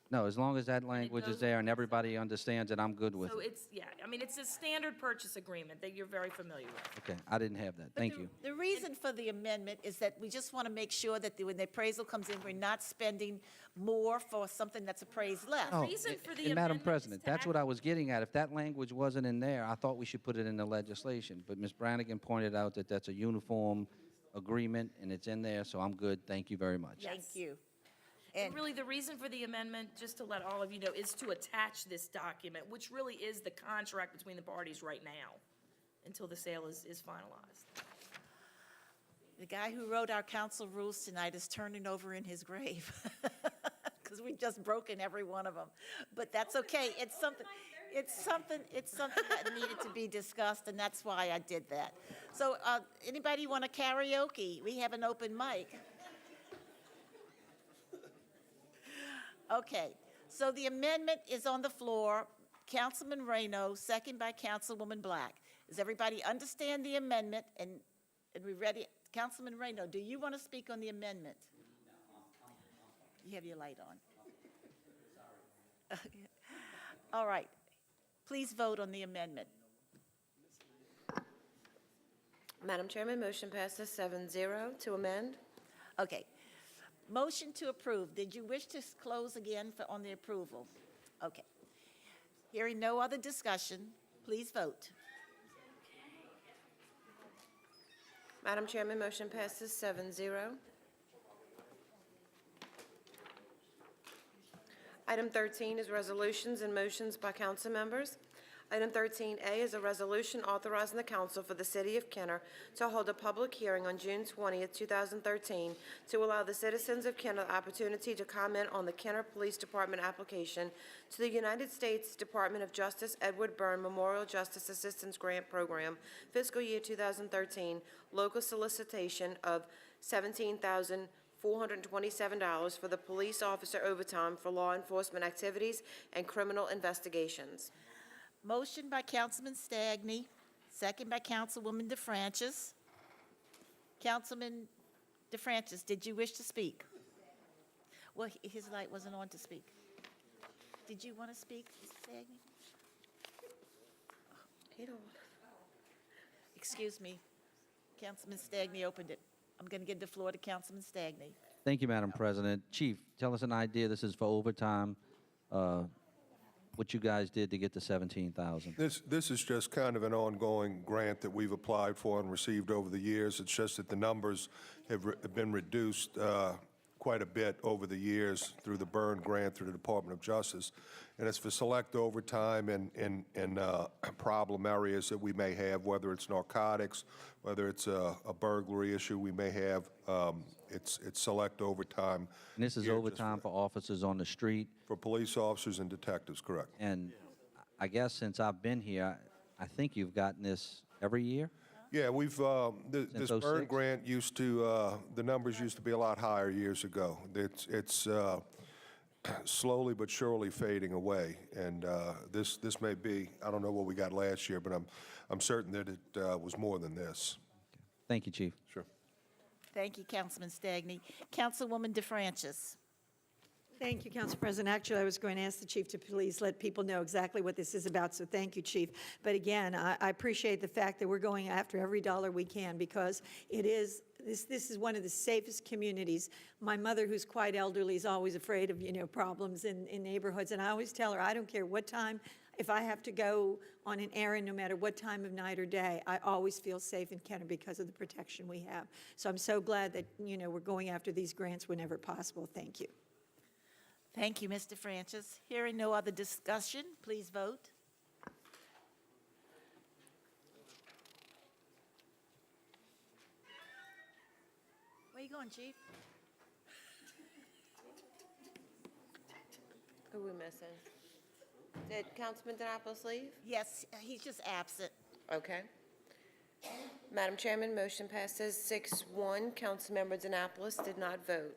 No, as long as that language is goes there and everybody understands it, I'm good with So it. it's, yeah, I mean, it's a standard purchase agreement that you're very familiar with. Okay, I didn't have that. Thank you. The reason for the amendment is that we just want to make sure that when the appraisal comes in, we're not spending more for something that's appraised less. No, reason for the and Madam amendment is President, to that's what I was getting at. If that language wasn't in there, I thought we should put it in the legislation. But Ms. Brannigan pointed out that that's a uniform agreement, and it's in there, so I'm good. Thank you very much. Thank you. And really, the reason for the amendment, just to let all of you know, is to attach this document, which really is the contract between the parties right now, until the sale is finalized. The guy who wrote our council rules tonight is turning over in his grave, because we've just broken every one of them. But that's okay. It's something that needed to be discussed, and that's why I did that. So, anybody want a karaoke? We have an open mic. Okay, so the amendment is on the floor. Councilman Reyno, second by Councilwoman Black. Does everybody understand the amendment? And we ready? Councilman Reyno, do you want to speak on the amendment? You have your light on. All right. Please vote on the amendment. Madam Chairman, motion passes 7-0 to amend. Okay. Motion to approve. Did you wish to close again on the approval? Okay. Hearing no other discussion, please vote. Madam Chairman, motion passes 7-0. Item 13 is resolutions and motions by council members. Item 13A is a resolution authorizing the council for the city of Kenner to hold a public hearing on June 20th, 2013, to allow the citizens of Kenner the opportunity to comment on the Kenner Police Department application to the United States Department of Justice Edward Byrne Memorial Justice Assistance Grant Program, fiscal year 2013, local solicitation of $17,427 for the police officer overtime for law enforcement activities and criminal investigations. Motion by Councilman Stagney, second by Councilwoman DeFrancis. Councilman DeFrancis, did you wish to speak? Well, his light wasn't on to speak. Did you want to speak, Stagney? Excuse me. Councilman Stagney opened it. I'm going to give the floor to Councilman Stagney. Thank you, Madam President. Chief, tell us an idea. This is for overtime. What you guys did to get the 17,000. This is just kind of an ongoing grant that we've applied for and received over the years. It's just that the numbers have been reduced quite a bit over the years through the Byrne grant through the Department of Justice. And it's for select overtime in problem areas that we may have, whether it's narcotics, whether it's a burglary issue we may have. It's select overtime. And this is geared just overtime for officers on the street. For police officers and detectives, correct. And I guess since I've been here, I think you've gotten this every year? Yeah, we've, this Since Byrne 06? grant used to, the numbers used to be a lot higher years ago. It's slowly but surely fading away, and this may be, I don't know what we got last year, but I'm certain that it was more than this. Thank you, Chief. Sure. Thank you, Councilman Stagney. Councilwoman DeFrancis. Thank you, Council President. Actually, I was going to ask the chief to please let people know exactly what this is about, so thank you, Chief. But again, I appreciate the fact that we're going after every dollar we can, because it is, this is one of the safest communities. My mother, who's quite elderly, is always afraid of, problems in neighborhoods, and I always tell her, I don't care what time, if I have to go on an errand, no matter what time of night or day, I always feel safe in Kenner because of the protection we have. So I'm so glad that, we're going after these grants whenever possible. Thank you. Thank you, Mr. Francis. Hearing no other discussion, please vote. Where you going, Chief? Who we missing? Did Councilman DeNapolis leave? Yes, he's just absent. Okay. Madam Chairman, motion passes 6-1. Councilmember DeNapolis did not vote.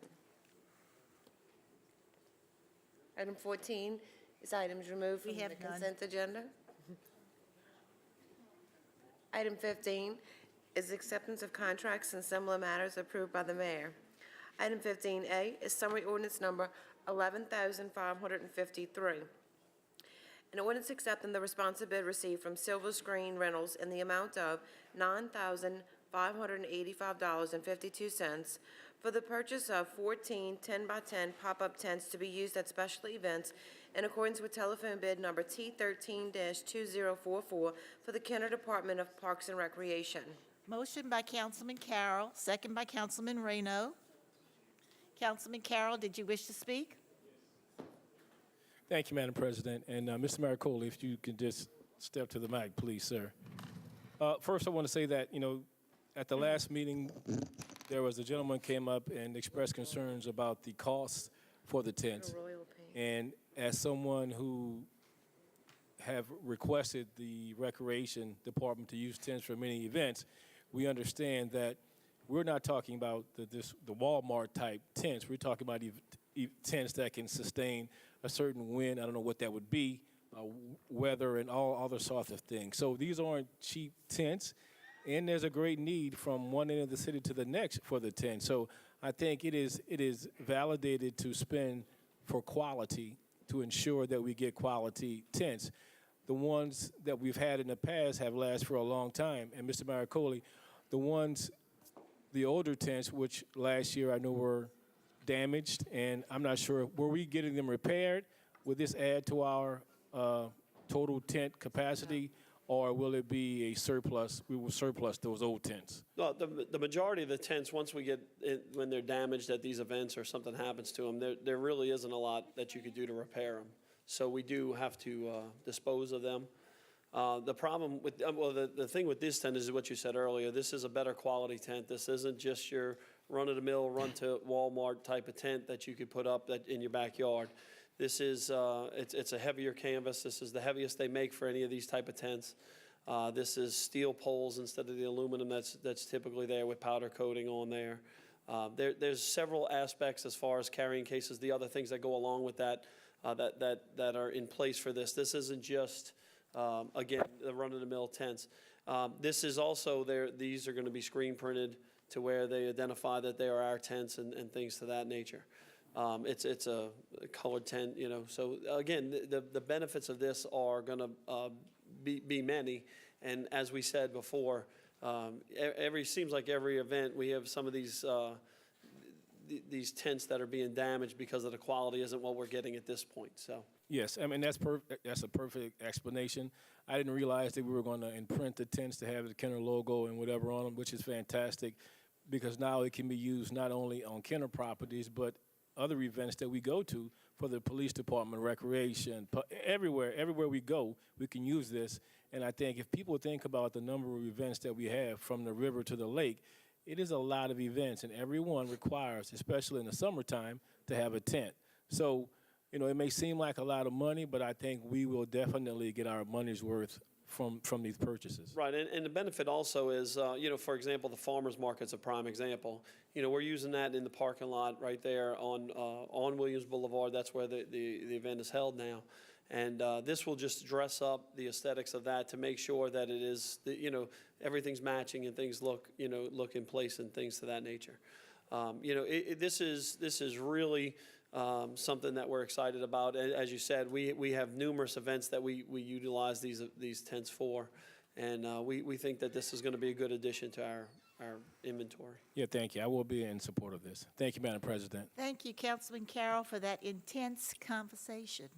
Item 14 is items removed We from have the none. consent agenda. Item 15 is acceptance of contracts and similar matters approved by the mayor. Item 15A is summary ordinance number 11,553. An ordinance accepting the responsive bid received from Silver Screen Rentals in the amount of $9,585.52 for the purchase of 14 10x10 pop-up tents to be used at special events in accordance with telephone bid number T13-2044 for the Kenner Department of Parks and Recreation. Motion by Councilman Carroll, second by Councilman Reno. Councilman Carroll, did you wish to speak? Thank you, Madam President. And Mr. Maricoli, if you can just step to the mic, please, sir. First, I want to say that, at the last meeting, there was a gentleman came up and expressed concerns about the costs for the tents. And as someone who have requested the Recreation Department to use tents for many events, we understand that we're not talking about the Walmart-type tents. We're talking about tents that can sustain a certain wind. I don't know what that would be, weather, and all other sorts of things. So these aren't cheap tents, and there's a great need from one end of the city to the next for the tent. So I think it is validated to spend for quality to ensure that we get quality tents. The ones that we've had in the past have lasted for a long time. And Mr. Maricoli, the older tents, which last year I know were damaged, and I'm not sure, were we getting them repaired? Will this add to our total tent capacity, or will it be a surplus? We will surplus those old tents. No, the majority of the tents, once we get when they're damaged at these events or something happens to them, there really isn't a lot that you could do to repair them. So we do have to dispose of them. The problem with, the thing with this tent is what you said earlier. This is a better quality tent. This isn't just your run-of-the-mill, run-to-Walmart type of tent that you could put up in your backyard. This is, it's a heavier canvas. This is the heaviest they make for any of these type of tents. This is steel poles instead of the aluminum that's typically there with powder coating on there. There's several aspects as far as carrying cases, the other things that go along with that, that are in place for this. This isn't just, again, the run-of-the-mill tents. This is also, these are going to be screen printed to where they identify that they are our tents and things to that nature. It's a colored tent, So again, the benefits of this are going to be many. And as we said before, seems like every event we have some of these tents that are being damaged because of the quality isn't what we're getting at this point. So. Yes, I mean, that's a perfect explanation. I didn't realize that we were going to imprint the tents to have the Kenner logo and whatever on them, which is fantastic, because now it can be used not only on Kenner properties, but other events that we go to for the police department, recreation, everywhere we go, we can use this. And I think if people think about the number of events that we have from the river to the lake, it is a lot of events, and everyone requires, especially in the summertime, to have a tent. So, it may seem like a lot of money, but I think we will definitely get our money's worth from these purchases. Right, and the benefit also is, for example, the farmers market's a prime example. We're using that in the parking lot right there on Williams Boulevard. That's where the event is held now. And this will just dress up the aesthetics of that to make sure that it is, everything's matching and things look in place and things to that nature. This is really something that we're excited about. As you said, we have numerous events that we utilize these tents for, and we think that this is going to be a good addition to our inventory. Yeah, thank you. I will be in support of this. Thank you, Madam President. Thank you, Councilman Carroll, for that intense conversation.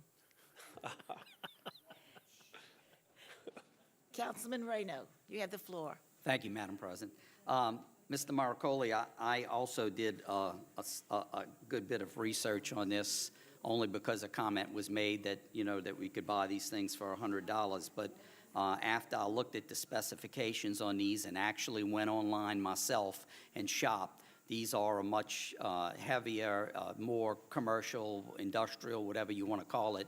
Councilman Reyno, you have the floor. Thank you, Madam President. Mr. Marcoli, I also did a good bit of research on this, only because a comment was made that, that we could buy these things for $100. But after I looked at the specifications on these and actually went online myself and shopped, these are a much heavier, more commercial, industrial, whatever you want to call it,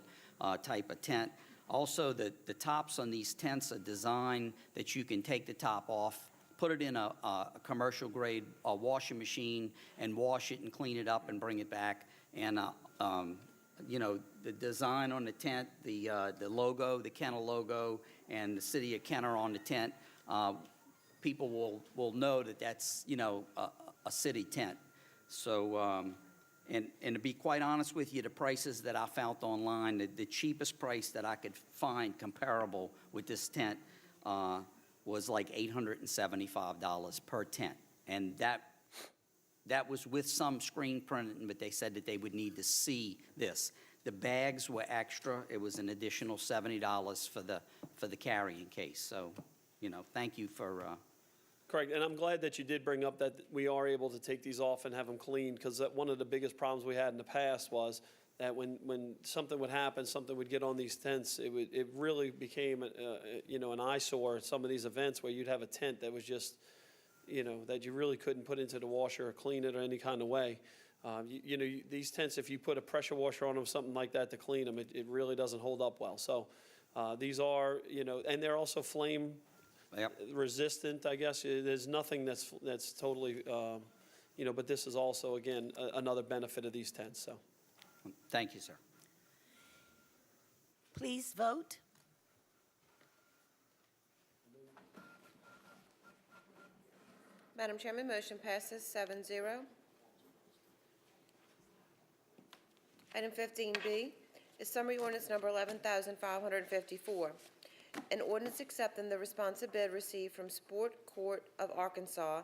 type of tent. Also, the tops on these tents are designed that you can take the top off, put it in a commercial grade washing machine and wash it and clean it up and bring it back. And, the design on the tent, the logo, the Kenner logo, and the city of Kenner on the tent, people will know that that's, a city tent. So, and to be quite honest with you, the prices that I found online, the cheapest price that I could find comparable with this tent was like $875 per tent. And that was with some screen printing, but they said that they would need to see this. The bags were extra. It was an additional $70 for the carrying case. So, thank you for... Correct, and I'm glad that you did bring up that we are able to take these off and have them cleaned, because one of the biggest problems we had in the past was that when something would happen, something would get on these tents, it really became, an eyesore at some of these events where you'd have a tent that was just, that you really couldn't put into the washer or clean it or any kind of way. These tents, if you put a pressure washer on them, something like that to clean them, it really doesn't hold up well. So these are, and they're also flame resistant, I guess. There's nothing that's totally, but this is also, again, another benefit of these tents, so. Thank you, sir. Please vote. Madam Chairman, motion passes 7-0. Item 15B is summary ordinance number 11,554. An ordinance accepting the responsive bid received from Sport Court of Arkansas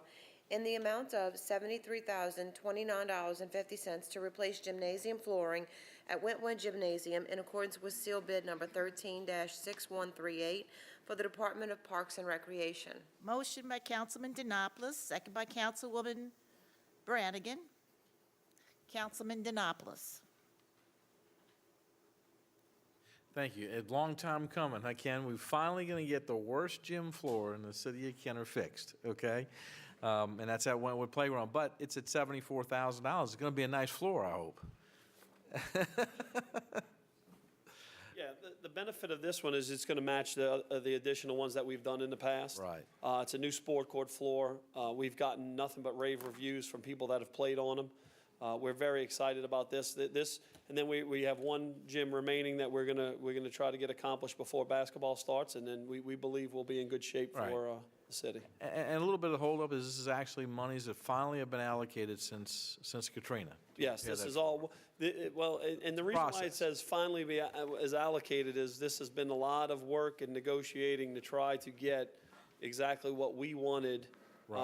in the amount of $73,029.50 to replace gymnasium flooring at Wentwood Gymnasium in accordance with seal bid number 13-6138 for the Department of Parks and Recreation. Motion by Councilman Denopoulos, second by Councilwoman Brannigan. Councilman Denopoulos. Thank you. A long time coming, huh, Ken? We're finally going to get the worst gym floor in the city of Kenner fixed, okay? And that's at Wentwood Playground, but it's at $74,000. It's going to be a nice floor, I hope. Yeah, the benefit of this one is it's going to match the additional ones that we've done in the past. Right. It's a new sport court floor. We've gotten nothing but rave reviews from people that have played on them. We're very excited about this. And then we have one gym remaining that we're gonna try to get accomplished before basketball starts, and then we believe we'll be in good shape for the city. And a little bit of holdup is this is actually monies that finally have been allocated since Katrina. Yes, this is all, well, and the reason why it says finally is allocated is this has been a lot of work and negotiating to try to get exactly what we wanted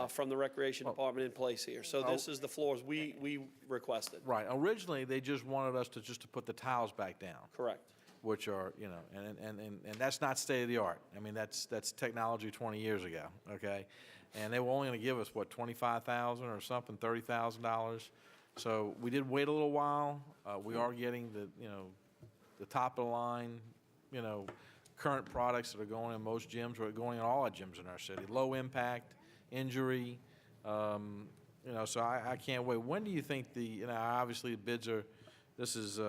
from the Recreation Department in place here. So this is the floors we requested. Right. Originally, they just wanted us to put the tiles back down. Correct. Which are, and that's not state of the art. I mean, that's technology 20 years ago, okay? And they were only going to give us, what, $25,000 or something, $30,000. So we did wait a little while. We are getting the top of the line, current products that are going in most gyms, or going in all our gyms in our city. Low impact, injury, so I can't wait. When do you think obviously the bids are, this is,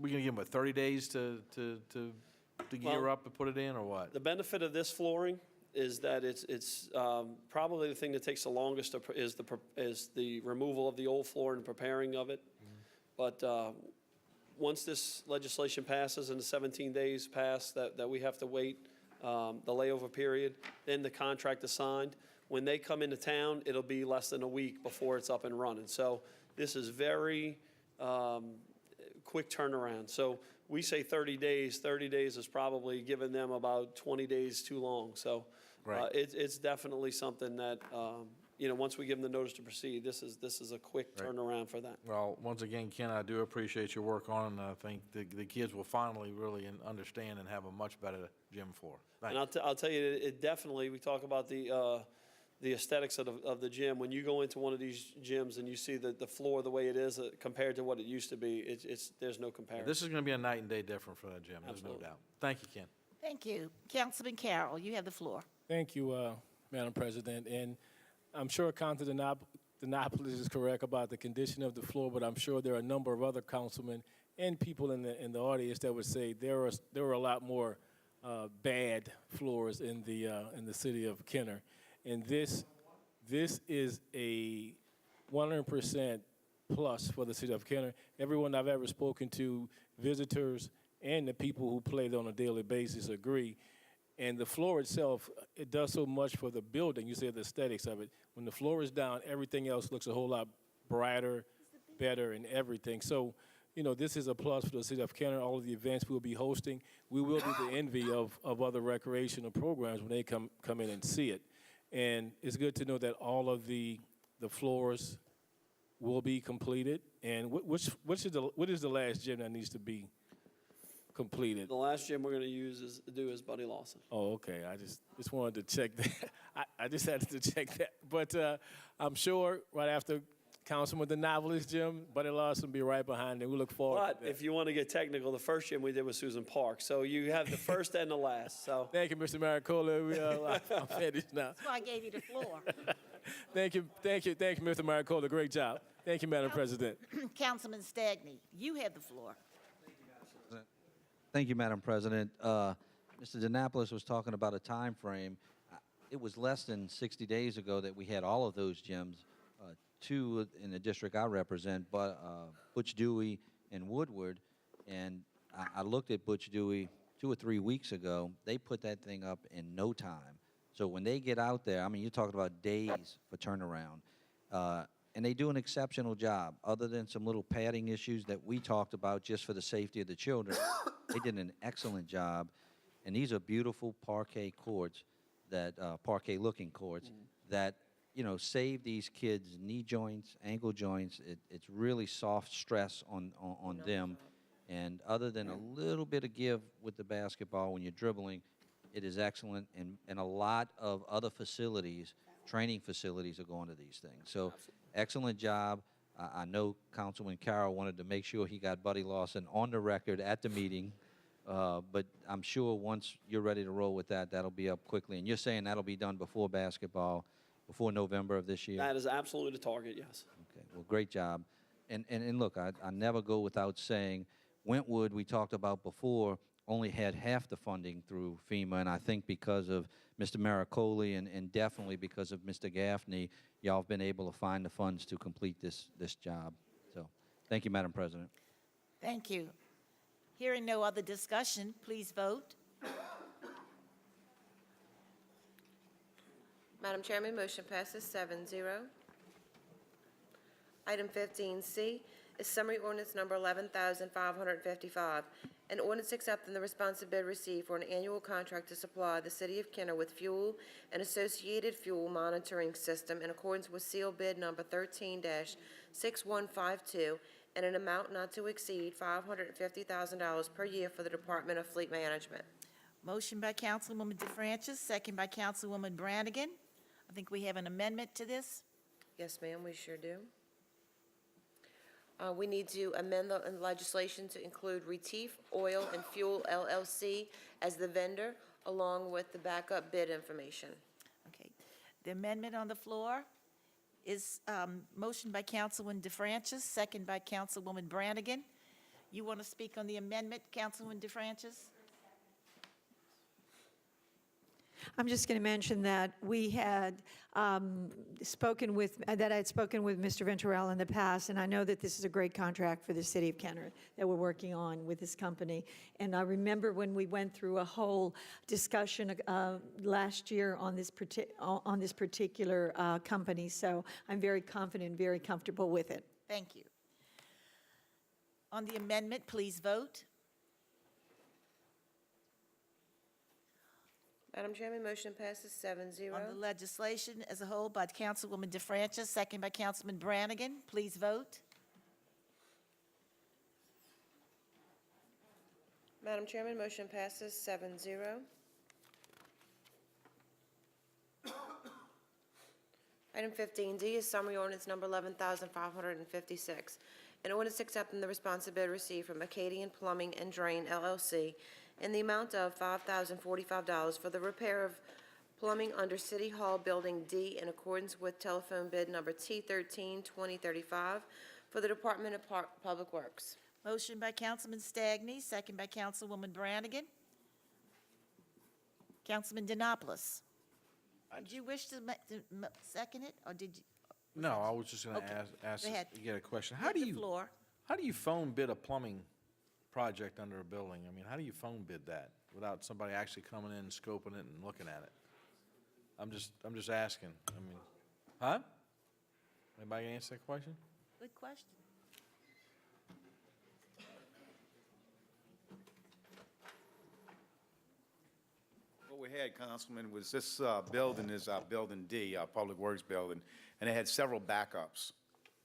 we're going to give them, 30 days to gear up and put it in, or what? The benefit of this flooring is that it's probably the thing that takes the longest is the removal of the old floor and preparing of it. But once this legislation passes and the 17 days pass that we have to wait, the layover period, then the contract is signed. When they come into town, it'll be less than a week before it's up and running. So this is very quick turnaround. So we say 30 days. 30 days is probably giving them about 20 days too long. So Right. it's definitely something that, once we give them the notice to proceed, this is a quick Right. turnaround for that. Well, once again, Ken, I do appreciate your work on it, and I think the kids will finally really understand and have a much better gym floor. And Thanks. I'll tell you, it definitely, we talk about the aesthetics of the gym. When you go into one of these gyms and you see the floor the way it is compared to what it used to be, there's no comparison. This is going to be a night and day difference for that gym, there's no Absolutely. doubt. Thank you, Ken. Thank you. Councilman Carroll, you have the floor. Thank you, Madam President. And I'm sure Councilman Denopolis is correct about the condition of the floor, but I'm sure there are a number of other councilmen and people in the audience that would say there are a lot more bad floors in the city of Kenner. And this is a 100% plus for the city of Kenner. Everyone I've ever spoken to, visitors and the people who play there on a daily basis, agree. And the floor itself, it does so much for the building. You said the aesthetics of it. When the floor is down, everything else looks a whole lot brighter, better, and everything. So, this is a plus for the city of Kenner. All of the events we'll be hosting, we will be the envy of other recreational programs when they come in and see it. And it's good to know that all of the floors will be completed. And what is the last gym that needs to be completed? The last gym we're going to do is Buddy Lawson. Oh, okay. I just wanted to check that. I just had to check that. But I'm sure right after Councilman Denopolis gym, Buddy Lawson will be right behind it. We look forward But to that. if you want to get technical, the first gym we did was Susan Park. So you have the first and the last. So Thank you, Mr. Maricola. I'm finished now. That's why I gave you the floor. Thank you, Mr. Maricola. Great job. Thank you, Madam President. Councilman Stagney, you have the floor. Thank you, Madam President. Mr. Denopolis was talking about a time frame. It was less than 60 days ago that we had all of those gyms, two in the district I represent, but Butch Dewey and Woodward. And I looked at Butch Dewey 2 or 3 weeks ago. They put that thing up in no time. So when they get out there, I mean, you're talking about days for turnaround. And they do an exceptional job. Other than some little padding issues that we talked about just for the safety of the children, they did an excellent job. And these are beautiful parquet courts, parquet-looking courts, that, save these kids' knee joints, ankle joints. It's really soft stress on them. And other than a little bit of give with the basketball when you're dribbling, it is excellent. And a lot of other facilities, training facilities, are going to these things. So excellent job. I know Councilman Carroll wanted to make sure he got Buddy Lawson on the record at the meeting. But I'm sure once you're ready to roll with that, that'll be up quickly. And you're saying that'll be done before basketball, before November of this year? that is absolutely the target, yes. Okay, well, great job. And look, I never go without saying, Wentwood, we talked about before, only had half the funding through FEMA, and I think because of Mr. Maricoli and definitely because of Mr. Gaffney, y'all have been able to find the funds to complete this job. So, thank you, Madam President. Thank you. Hearing no other discussion, please vote. Madam Chairman, motion passes 7-0. Item 15C is summary ordinance number 11,555, an ordinance accepting the responsive bid received for an annual contract to supply the city of Kenner with fuel and associated fuel monitoring system in accordance with seal bid number 13-6152 and an amount not to exceed $550,000 per year for the Department of Fleet Management. Motion by Councilwoman DeFrancis, second by Councilwoman Brannigan. I think we have an amendment to this. Yes, ma'am, we sure do. We need to amend the legislation to include Retief Oil and Fuel LLC as the vendor, along with the backup bid information. Okay. The amendment on the floor is motion by Councilwoman DeFrancis, second by Councilwoman Brannigan. You want to speak on the amendment, Councilwoman DeFrancis? I'm just going to mention that we had spoken with, that I had spoken with Mr. Venturell in the past, and I know that this is a great contract for the city of Kenner that we're working on with this company. And I remember when we went through a whole discussion last year on this particular company, so I'm very confident, very comfortable with it. Thank you. On the amendment, please vote. Madam Chairman, motion passes 7-0. On the legislation as a whole by Councilwoman DeFrancis, second by Councilman Brannigan. Please vote. Madam Chairman, motion passes 7-0. Item 15D is summary ordinance number 11,556. An ordinance accepting the responsive bid received from Acadian Plumbing and Drain LLC in the amount of $5,045 for the repair of plumbing under City Hall Building D in accordance with telephone bid number T13-2035 for the Department of Public Works. Motion by Councilman Stagney, second by Councilwoman Brannigan. Councilman Denopoulos. Did you wish to second it, or did you? No, I was just going to Okay. ask, Go ahead. get a question. Take the floor. How do you phone bid a plumbing project under a building? I mean, how do you phone bid that without somebody actually coming in and scoping it and looking at it? I'm just asking. I mean, huh? Anybody can answer that question? Good question. What we had, Councilman, was this building is our Building D, our Public Works building, and it had several backups.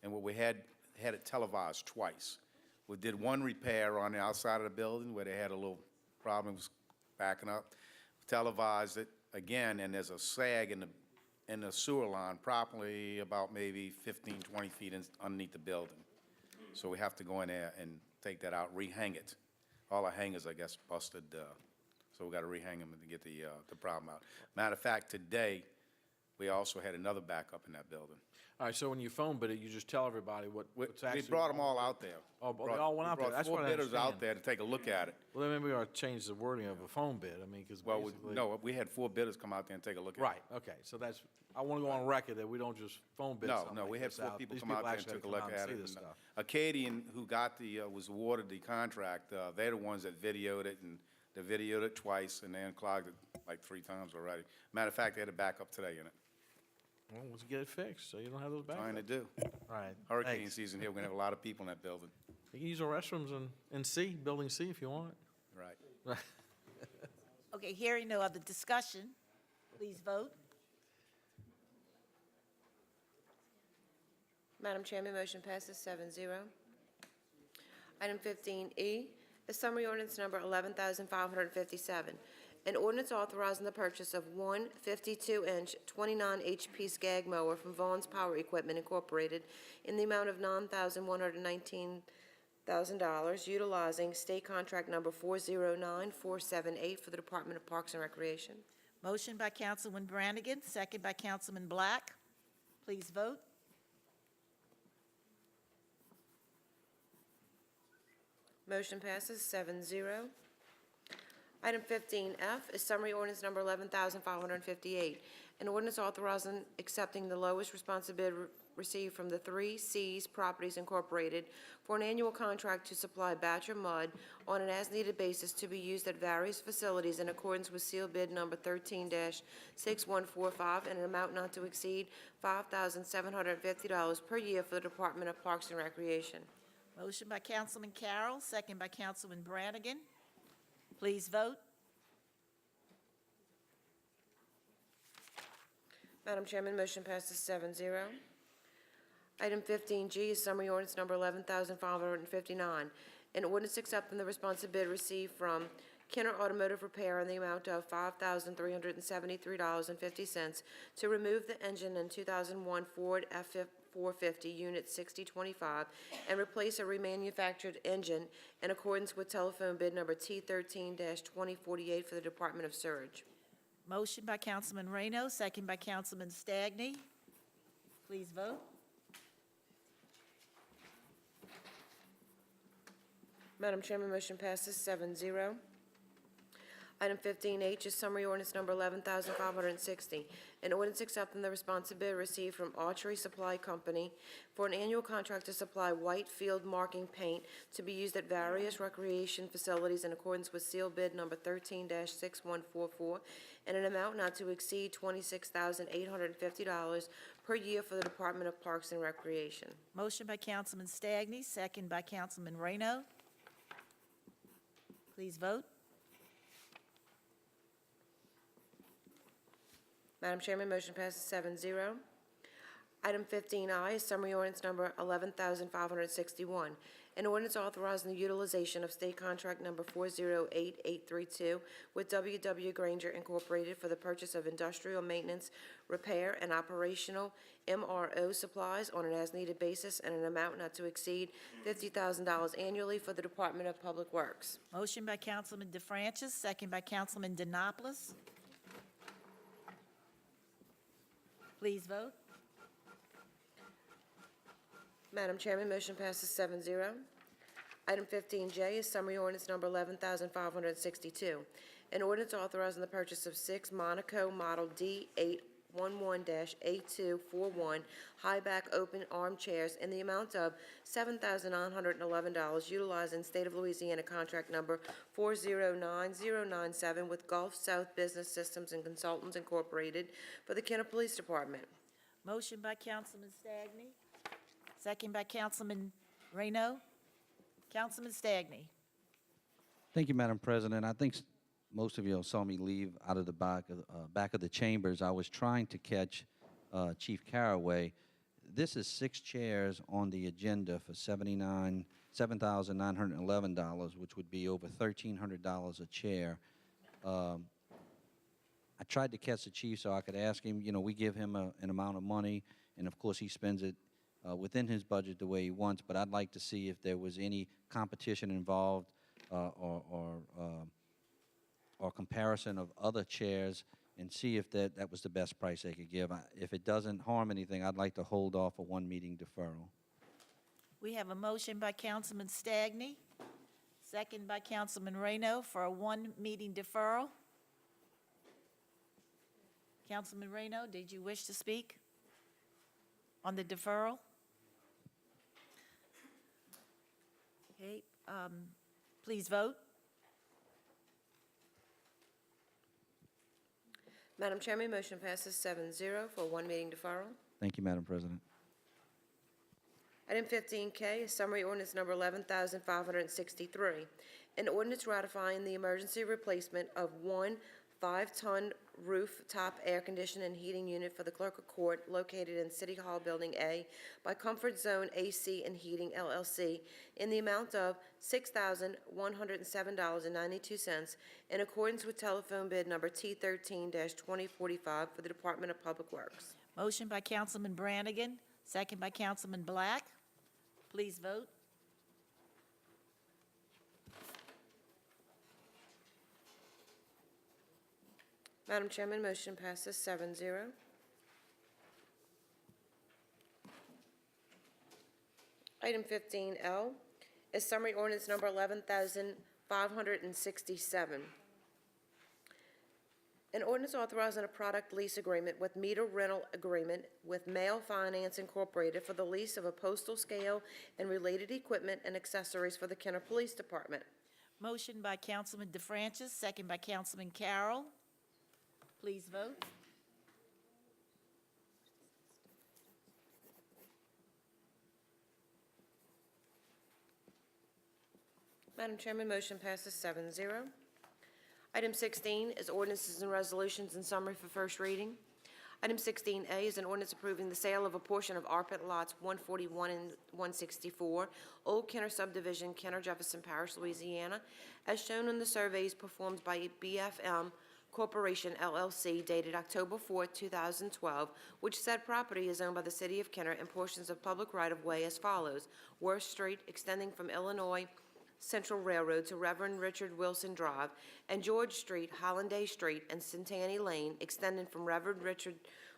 And what we had it televised twice. We did one repair on the outside of the building where they had a little problems backing up. Televised it again, and there's a sag in the sewer line properly about maybe 15, 20 feet underneath the building. So we have to go in there and take that out, rehang it. All our hangers, I guess, busted, so we got to rehang them to get the problem out. Matter of fact, today, we also had another backup in that building. All right, so when you phone bid it, you just tell everybody what's actually. We brought them all out there. Oh, they all went out there. That's We what I brought 4 bidders understand. out there to take a look at it. Well, then maybe we ought to change the wording of a phone bid. I mean, because Well, basically. no, we had 4 bidders come out there and take a look at it. Right, okay, so that's, I want to go on record that we don't just phone bid something No, we like had this 4 out. people These come out there and actually took a come look out and at see it. this and, stuff. Acadian, who got was awarded the contract, they're the ones that videoed it, and they videoed it twice, and they unclogged it like 3 times already. Matter of fact, they had a backup today in it. Well, let's get it fixed, so you don't have those backups. Trying to do. All right. Hurricane thanks. season here, we're gonna have a lot of people in that building. You can use our restrooms in C, Building C if you want. Right. Okay, hearing no other discussion, please vote. Madam Chairman, motion passes 7-0. Item 15E is summary ordinance number 11,557. An ordinance authorizing the purchase of one 52-inch, 29 HP Skag mower from Vaughn's Power Equipment Incorporated in the amount of $9,119,000, utilizing state contract number 409478 for the Department of Parks and Recreation. Motion by Councilman Brannigan, second by Councilman Black. Please vote. Motion passes 7-0. Item 15F is summary ordinance number 11,558. An ordinance authorizing accepting the lowest responsive bid received from the 3 Cs Properties Incorporated for an annual contract to supply batch of mud on an as-needed basis to be used at various facilities in accordance with seal bid number 13-6145 and an amount not to exceed $5,750 per year for the Department of Parks and Recreation. Motion by Councilman Carroll, second by Councilman Brannigan. Please vote. Madam Chairman, motion passes 7-0. Item 15G is summary ordinance number 11,559. An ordinance accepting the responsive bid received from Kenner Automotive Repair in the amount of $5,373.50 to remove the engine in 2001 Ford F-450 Unit 6025 and replace a remanufactured engine in accordance with telephone bid number T13-2048 for the Department of Surge. Motion by Councilman Reno, second by Councilman Stagney. Please vote. Madam Chairman, motion passes 7-0. Item 15H is summary ordinance number 11,560, an ordinance accepting the responsive bid received from Archery Supply Company for an annual contract to supply white field marking paint to be used at various recreation facilities in accordance with sealed bid number 13-6144, and an amount not to exceed $26,850 per year for the Department of Parks and Recreation. Motion by Councilman Stagney, second by Councilman Reyno. Please vote. Madam Chairman, motion passes 7-0. Item 15I is summary ordinance number 11,561, an ordinance authorizing the utilization of state contract number 408832 with W.W. Granger Incorporated for the purchase of industrial maintenance, repair, and operational MRO supplies on an as-needed basis and an amount not to exceed $50,000 annually for the Department of Public Works. Motion by Councilman DeFrancis, second by Councilman Denopoulos. Please vote. Madam Chairman, motion passes 7-0. Item 15J is summary ordinance number 11,562, an ordinance authorizing the purchase of 6 Monaco Model D811-A241 high-back open armchairs in the amount of $7,911 utilizing State of Louisiana contract number 409097 with Gulf South Business Systems and Consultants Incorporated for the Kenner Police Department. Motion by Councilman Stagney, second by Councilman Reyno. Councilman Stagney. Thank you, Madam President. I think most of you saw me leave out of the back of the chambers. I was trying to catch Chief Caraway. This is 6 chairs on the agenda for $7,911, which would be over $1,300 a chair. I tried to catch the chief so I could ask him. You know, we give him an amount of money, and of course he spends it within his budget the way he wants. But I'd like to see if there was any competition involved or comparison of other chairs, and see if that was the best price they could give. If it doesn't harm anything, I'd like to hold off a one-meeting deferral. We have a motion by Councilman Stagney, second by Councilman Reyno for a one-meeting deferral. Councilman Reyno, did you wish to speak on the deferral? Okay, please vote. Madam Chairman, motion passes 7-0 for one meeting deferral. Thank you, Madam President. Item 15K is summary ordinance number 11,563, an ordinance ratifying the emergency replacement of one 5-ton rooftop air conditioning and heating unit for the Clerk of Court located in City Hall Building A by Comfort Zone AC and Heating LLC in the amount of $6,107.92 in accordance with telephone bid number T13-2045 for the Department of Public Works. Motion by Councilman Brannigan, second by Councilman Black. Please vote. Madam Chairman, motion passes 7-0. Item 15L is summary ordinance number 11,567. An ordinance authorizing a product lease agreement with meter rental agreement with Mail Finance Incorporated for the lease of a postal scale and related equipment and accessories for the Kenner Police Department. Motion by Councilman DeFrancis, second by Councilman Carroll. Please vote. Madam Chairman, motion passes 7-0. Item 16 is ordinances and resolutions in summary for first reading. Item 16A is an ordinance approving the sale of a portion of ARPIT lots 141 and 164, Old Kenner Subdivision, Kenner, Jefferson Parish, Louisiana, as shown on the surveys performed by BFM Corporation LLC dated October 4, 2012, which said property is owned by the City of Kenner and portions of public right-of-way as follows: Worth Street extending from Illinois Central Railroad to Reverend Richard Wilson Drive, and George Street, Hollanday Street, and Centanny Lane extending from Reverend Richard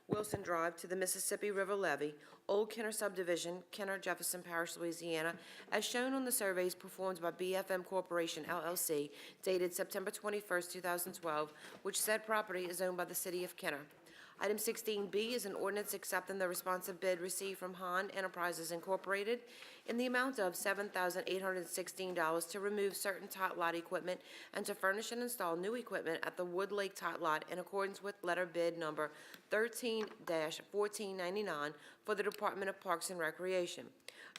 Wilson Drive to the Mississippi River Levee, Old Kenner Subdivision, Kenner, Jefferson Parish, Louisiana, as shown on the surveys performed by BFM Corporation LLC dated September 21st, 2012, which said property is owned by the City of Kenner. Item 16B is an ordinance accepting the responsive bid received from Han Enterprises Incorporated in the amount of $7,816 to remove certain tot lot equipment and to furnish and install new equipment at the Wood Lake Tot Lot in accordance with letter bid number 13-1499 for the Department of Parks and Recreation.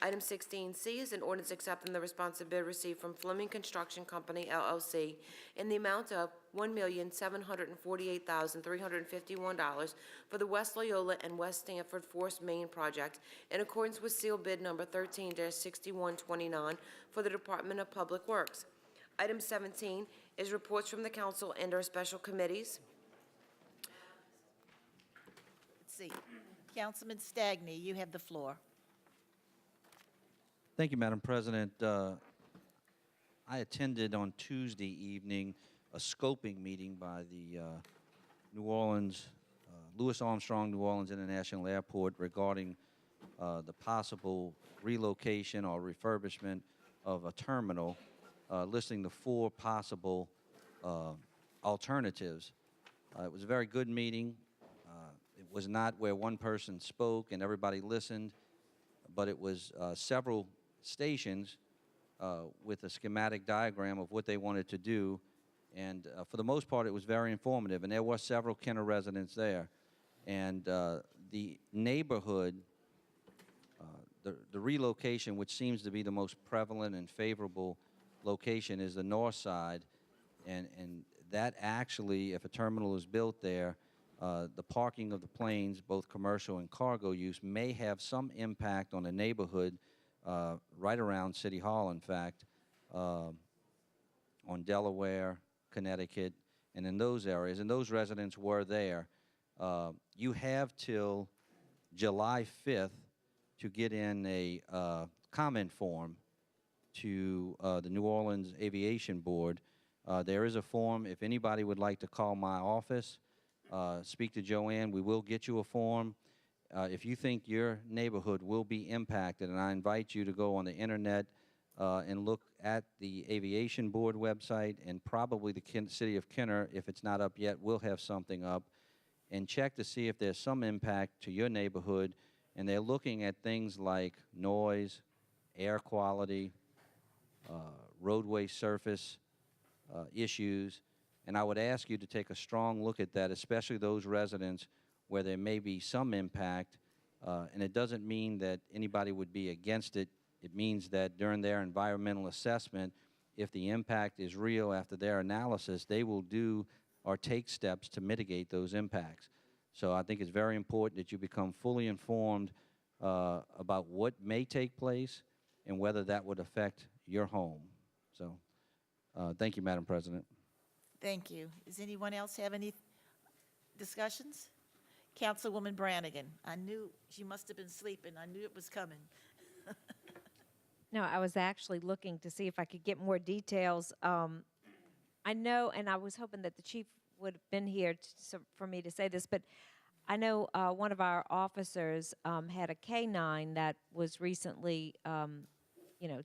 Item 16C is an ordinance accepting the responsive bid received from Fleming Construction Company, LLC, in the amount of $1,748,351 for the West Loyola and West Stanford Forest Main project in accordance with seal bid number 13-6129 for the Department of Public Works. Item 17 is reports from the council and our special committees. Let's see. Councilman Stagney, you have the floor. Thank you, Madam President. I attended on Tuesday evening a scoping meeting by the New Orleans, Louis Armstrong New Orleans International Airport regarding the possible relocation or refurbishment of a terminal, listing the 4 possible alternatives. It was a very good meeting. It was not where one person spoke and everybody listened, but it was several stations with a schematic diagram of what they wanted to do. And for the most part, it was very informative. And there were several Kenner residents there. And the neighborhood, the relocation, which seems to be the most prevalent and favorable location, is the north side. And that actually, if a terminal is built there, the parking of the planes, both commercial and cargo use, may have some impact on the neighborhood right around City Hall, in fact, on Delaware, Connecticut, and in those areas. And those residents were there. You have till July 5th to get in a comment form to the New Orleans Aviation Board. There is a form. If anybody would like to call my office, speak to Joanne, we will get you a form. If you think your neighborhood will be impacted, and I invite you to go on the internet and look at the Aviation Board website, and probably the City of Kenner, if it's not up yet, will have something up, and check to see if there's some impact to your neighborhood. And they're looking at things like noise, air quality, roadway surface issues. And I would ask you to take a strong look at that, especially those residents where there may be some impact. And it doesn't mean that anybody would be against it. It means that during their environmental assessment, if the impact is real after their analysis, they will do or take steps to mitigate those impacts. So I think it's very important that you become fully informed about what may take place and whether that would affect your home. So thank you, Madam President. Thank you. Does anyone else have any discussions? Councilwoman Brannigan, I knew she must have been sleeping. I knew it was coming. No, I was actually looking to see if I could get more details. I know, and I was hoping that the chief would have been here for me to say this, but I know one of our officers had a K-9 that was recently,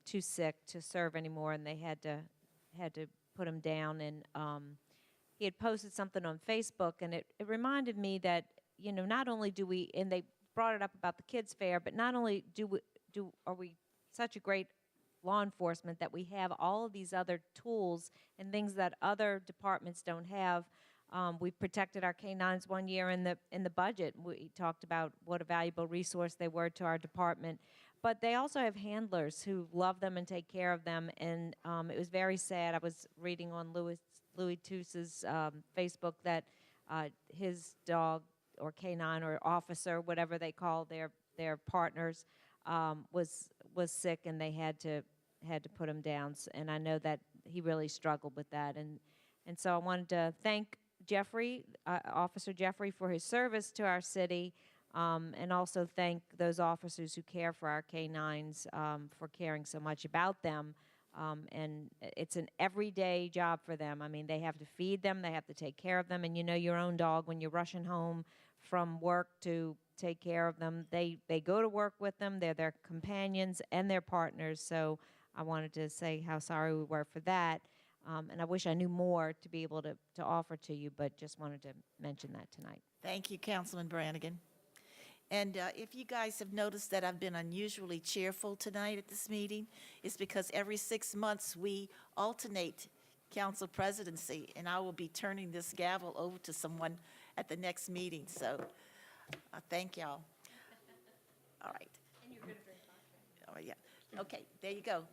too sick to serve anymore, and they had to put him down. And he had posted something on Facebook, and it reminded me that not only do we, and they brought it up about the kids fair, but not only are we such a great law enforcement that we have all of these other tools and things that other departments don't have. We protected our K-9s one year in the budget. We talked about what a valuable resource they were to our department. But they also have handlers who love them and take care of them. And it was very sad. I was reading on Louis Toose's Facebook that his dog or K-9 or officer, whatever they call their partners, was sick, and they had to put him down. And I know that he really struggled with that. And so I wanted to thank Jeffrey, Officer Jeffrey, for his service to our city, and also thank those officers who care for our K-9s for caring so much about them. And it's an everyday job for them. I mean, they have to feed them, they have to take care of them, and you know your own dog when you're rushing home from work to take care of them. They go to work with them. They're their companions and their partners. So I wanted to say how sorry we were for that. And I wish I knew more to be able to offer to you, but just wanted to mention that tonight. Thank you, Councilman Brannigan. And if you guys have noticed that I've been unusually cheerful tonight at this meeting, it's because every 6 months we alternate council presidency, and I will be turning this gavel over to someone at the next meeting. So thank y'all. All right. And you're going to drink coffee. Oh, yeah. Okay, there you go.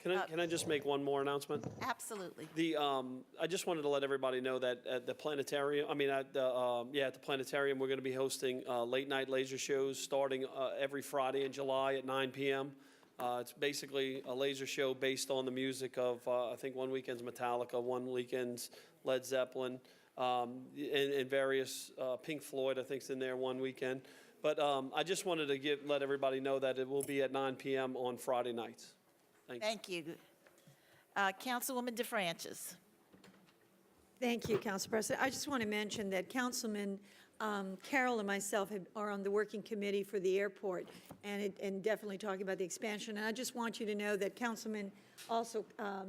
Can I just make one more announcement? Absolutely. I just wanted to let everybody know that at the planetarium, at the planetarium, we're going to be hosting late night laser shows starting every Friday in July at 9 p.m. It's basically a laser show based on the music of, I think one weekend's Metallica, one weekend's Led Zeppelin, and various, Pink Floyd, I think's in there one weekend. But I just wanted to let everybody know that it will be at 9 p.m. on Friday nights. Thank you. Councilwoman DeFrancis. Thank you, Council President. I just want to mention that Councilman Carroll and myself are on the working committee for the airport and definitely talking about the expansion. And I just want you to know that Councilman also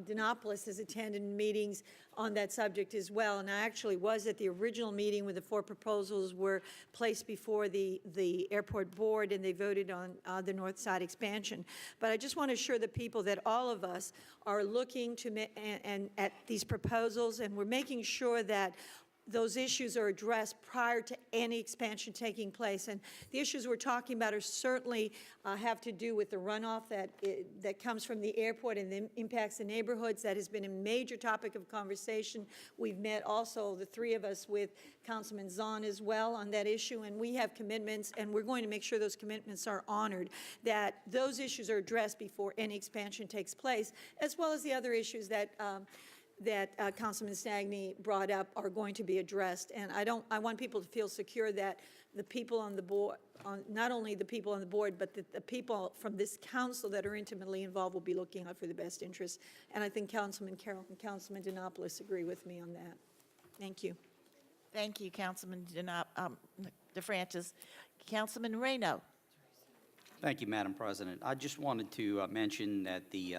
Dinopoulos has attended meetings on that subject as well. And I actually was at the original meeting where the 4 proposals were placed before the airport board and they voted on the north side expansion. But I just want to assure the people that all of us are looking to at these proposals, and we're making sure that those issues are addressed prior to any expansion taking place. And the issues we're talking about are certainly have to do with the runoff that comes from the airport and the impacts the neighborhoods. That has been a major topic of conversation. We've met also, the 3 of us, with Councilman Zahn as well on that issue, and we have commitments, and we're going to make sure those commitments are honored, that those issues are addressed before any expansion takes place, as well as the other issues that Councilman Stagney brought up are going to be addressed. And I want people to feel secure that the people on the board, not only the people on the board, but the people from this council that are intimately involved will be looking out for the best interests. And I think Councilman Carroll and Councilman Dinopoulos agree with me on that. Thank you. Thank you, Councilman DeFrancis. Councilman Reyno. Thank you, Madam President. I just wanted to mention that the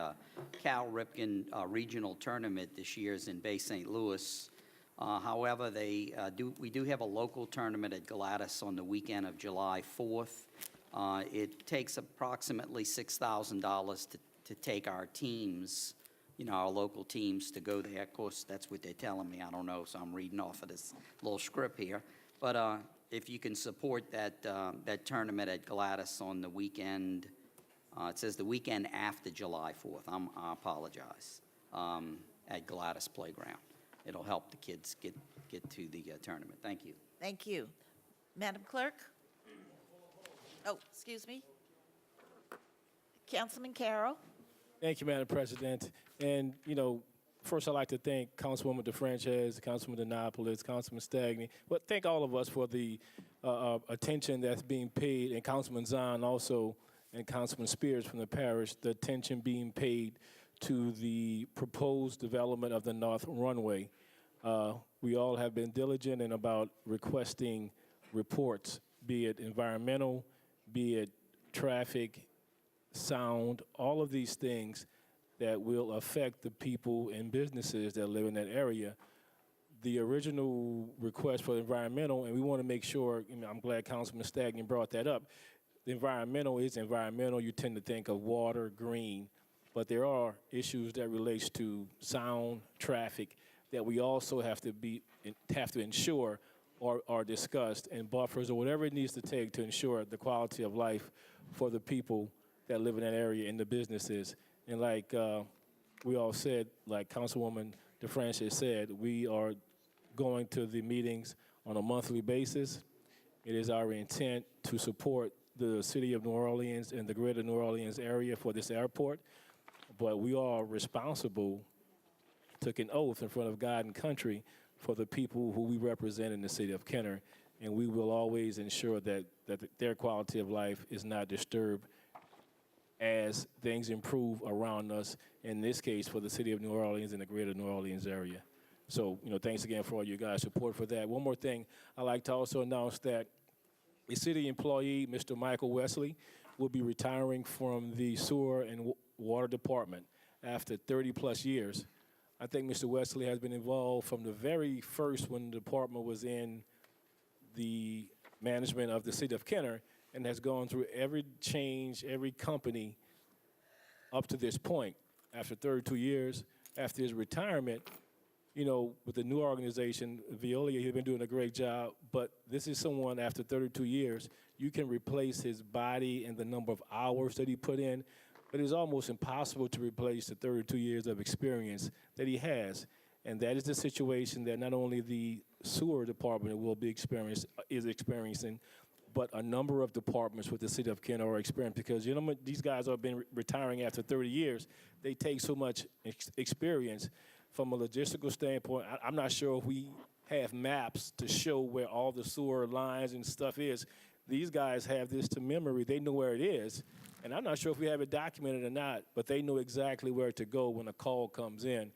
Cal Ripken Regional Tournament this year is in Bay St. Louis. However, we do have a local tournament at Gladys on the weekend of July 4th. It takes approximately $6,000 to take our teams, our local teams, to go there. Of course, that's what they're telling me. I don't know, so I'm reading off of this little script here. But if you can support that tournament at Gladys on the weekend, it says the weekend after July 4th. I apologize. At Gladys Playground, it'll help the kids get to the tournament. Thank you. Thank you. Madam Clerk? Oh, excuse me. Councilman Carroll? Thank you, Madam President. And, first I'd like to thank Councilwoman DeFrancis, Councilman Dinopoulos, Councilman Stagney. But thank all of us for the attention that's being paid, and Councilman Zahn also, and Councilman Spears from the parish, the attention being paid to the proposed development of the North Runway. We all have been diligent in about requesting reports, be it environmental, be it traffic, sound, all of these things that will affect the people and businesses that live in that area. The original request for the environmental, and we want to make sure, I'm glad Councilman Stagney brought that up. The environmental is environmental. You tend to think of water, green, but there are issues that relates to sound, traffic, that we also have to ensure are discussed, and buffers or whatever it needs to take to ensure the quality of life for the people that live in that area and the businesses. And like we all said, like Councilwoman DeFrancis said, we are going to the meetings on a monthly basis. It is our intent to support the city of New Orleans and the greater New Orleans area for this airport, but we are responsible, took an oath in front of God and country for the people who we represent in the city of Kenner, and we will always ensure that their quality of life is not disturbed as things improve around us, in this case for the city of New Orleans and the greater New Orleans area. So, thanks again for all you guys' support for that. One more thing, I'd like to also announce that a city employee, Mr. Michael Wesley, will be retiring from the sewer and water department after 30-plus years. I think Mr. Wesley has been involved from the very first when the department was in the management of the city of Kenner, and has gone through every change, every company up to this point. After 32 years, after his retirement, with the new organization, Veolia, he's been doing a great job, but this is someone after 32 years, you can replace his body and the number of hours that he put in, but it's almost impossible to replace the 32 years of experience that he has. And that is the situation that not only the sewer department is experiencing, but a number of departments with the city of Kenner are experiencing, because these guys have been retiring after 30 years. They take so much experience from a logistical standpoint. I'm not sure if we have maps to show where all the sewer lines and stuff is. These guys have this to memory. They know where it is. And I'm not sure if we have it documented or not, but they know exactly where to go when a call comes in.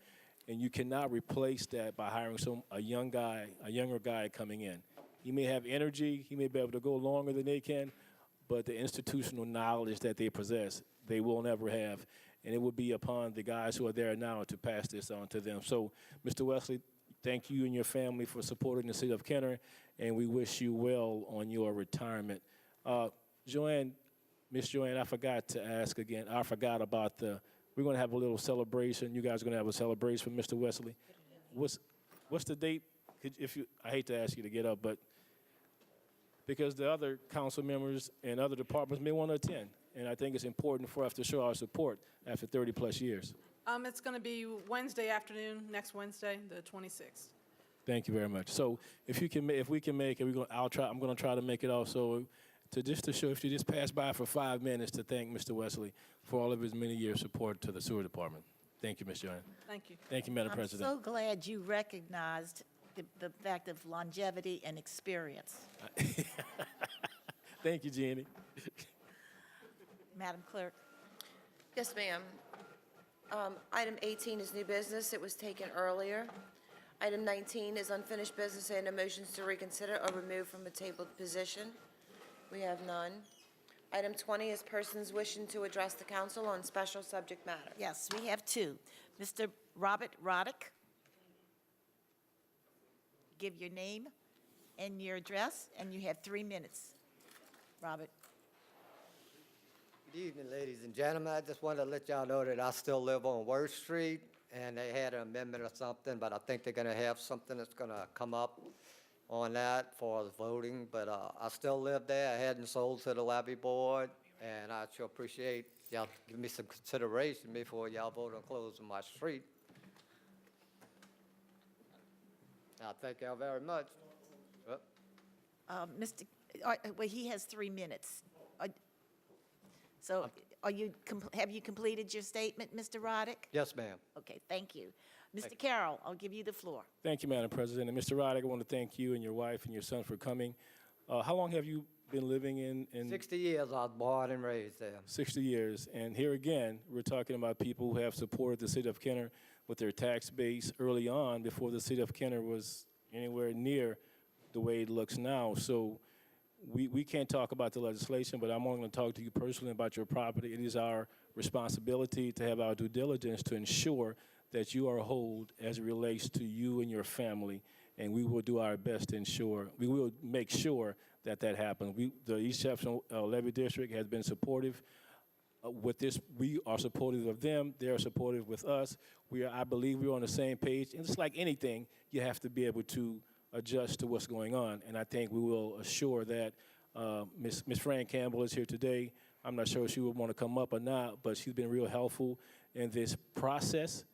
And you cannot replace that by hiring a younger guy coming in. He may have energy, he may be able to go longer than they can, but the institutional knowledge that they possess, they will never have. And it would be upon the guys who are there now to pass this on to them. So, Mr. Wesley, thank you and your family for supporting the city of Kenner, and we wish you well on your retirement. Joanne, Miss Joanne, I forgot to ask again. I forgot about we're going to have a little celebration. You guys are going to have a celebration for Mr. Wesley. What's the date? I hate to ask you to get up, but because the other council members and other departments may want to attend, and I think it's important for us to show our support after 30-plus years. It's going to be Wednesday afternoon, next Wednesday, the 26th. Thank you very much. So if we can make it, I'm going to try to make it also to show, if you just pass by for 5 minutes to thank Mr. Wesley for all of his many years' support to the sewer department. Thank you, Ms. Joanne. Thank you. Thank you, Madam President. I'm so glad you recognized the fact of longevity and experience. Thank you, Jeannie. Madam Clerk. Yes, ma'am. Item 18 is new business. It was taken earlier. Item 19 is unfinished business and no motions to reconsider or remove from a tabled position. We have none. Item 20 is persons wishing to address the council on special subject matter. Yes, we have two. Mr. Robert Roddick. Give your name and your address, and you have 3 minutes. Robert. Good evening, ladies and gentlemen. I just wanted to let y'all know that I still live on Worth Street, and they had an amendment or something, but I think they're going to have something that's going to come up on that for voting. But I still live there. I hadn't sold to the levy board, and I sure appreciate y'all give me some consideration before y'all vote on closing my street. I thank y'all very much. Well, he has 3 minutes. So have you completed your statement, Mr. Roddick? Yes, ma'am. Okay, thank you. Mr. Carroll, I'll give you the floor. Thank you, Madam President. And Mr. Roddick, I want to thank you and your wife and your son for coming. How long have you been living in 60 years. I was born and raised there. 60 years. And here again, we're talking about people who have supported the city of Kenner with their tax base early on before the city of Kenner was anywhere near the way it looks now. So we can't talk about the legislation, but I'm only going to talk to you personally about your property. It is our responsibility to have our due diligence to ensure that you are whole as it relates to you and your family, and we will do our best to ensure, we will make sure that that happens. The East Jefferson Levy District has been supportive with this. We are supportive of them. They are supportive with us. I believe we're on the same page. And it's like anything, you have to be able to adjust to what's going on. And I think we will assure that Ms. Fran Campbell is here today. I'm not sure if she would want to come up or not, but she's been real helpful in this process,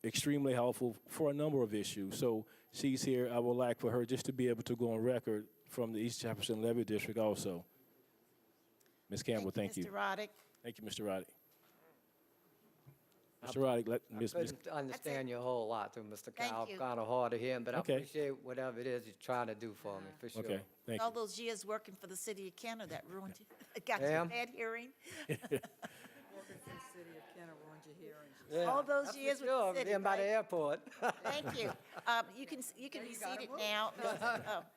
extremely helpful for a number of issues. So she's here. I would like for her just to be able to go on record from the East Jefferson Levy District also. Ms. Campbell, thank you. Mr. Roddick. Thank you, Mr. Roddick. Mr. Roddick, I couldn't understand you a whole lot, too, Mr. Kyle. Kind of hard to hear, but Okay. I appreciate whatever it is you're trying to do for me, for sure. Okay, thank All you. those years working for the city of Kenner that ruined you, got you Ma'am? bad hearing. All those years with the city, Being by the right? airport. Thank you. You can be seated now.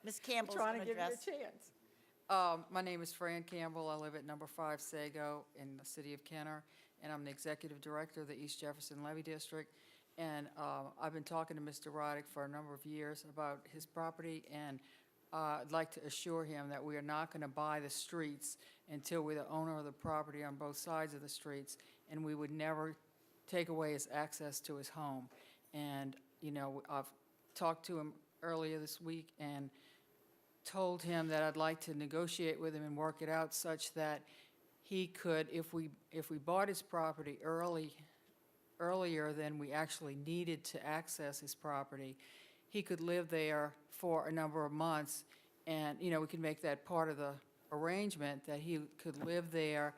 Ms. Campbell's Trying going to to give you address. a chance. My name is Fran Campbell. I live at number 5 Sago in the city of Kenner, and I'm the executive director of the East Jefferson Levy District. And I've been talking to Mr. Roddick for a number of years about his property, and I'd like to assure him that we are not going to buy the streets until we're the owner of the property on both sides of the streets, and we would never take away his access to his home. And, you know, I've talked to him earlier this week and told him that I'd like to negotiate with him and work it out such that he could, if we bought his property earlier than we actually needed to access his property, he could live there for a number of months, and, you know, we could make that part of the arrangement, that he could live there.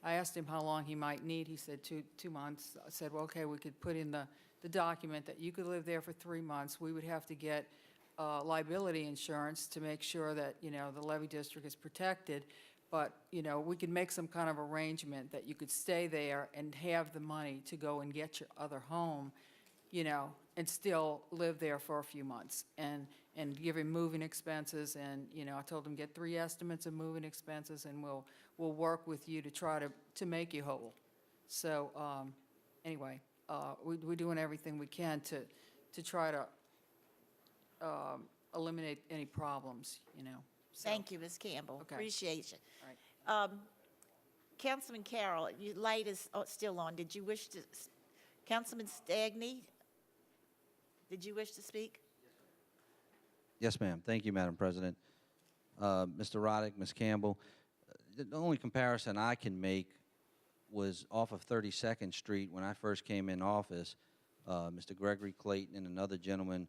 I asked him how long he might need. He said 2 months. I said, well, okay, we could put in the document that you could live there for 3 months. We would have to get liability insurance to make sure that, you know, the levy district is protected. But, you know, we could make some kind of arrangement that you could stay there and have the money to go and get your other home, you know, and still live there for a few months, and give him moving expenses. And, you know, I told him, get 3 estimates of moving expenses, and we'll work with you to try to make you whole. So, anyway, we're doing everything we can to try to eliminate any problems, you know. So, Thank you, Ms. Campbell. Okay. Appreciate you. All right. Councilman Carroll, your light is still on. Did you wish to, Councilman Stagney, did you wish to speak? Yes, ma'am. Thank you, Madam President. Mr. Roddick, Ms. Campbell, the only comparison I can make was off of 32nd Street when I first came in office. Mr. Gregory Clayton and another gentleman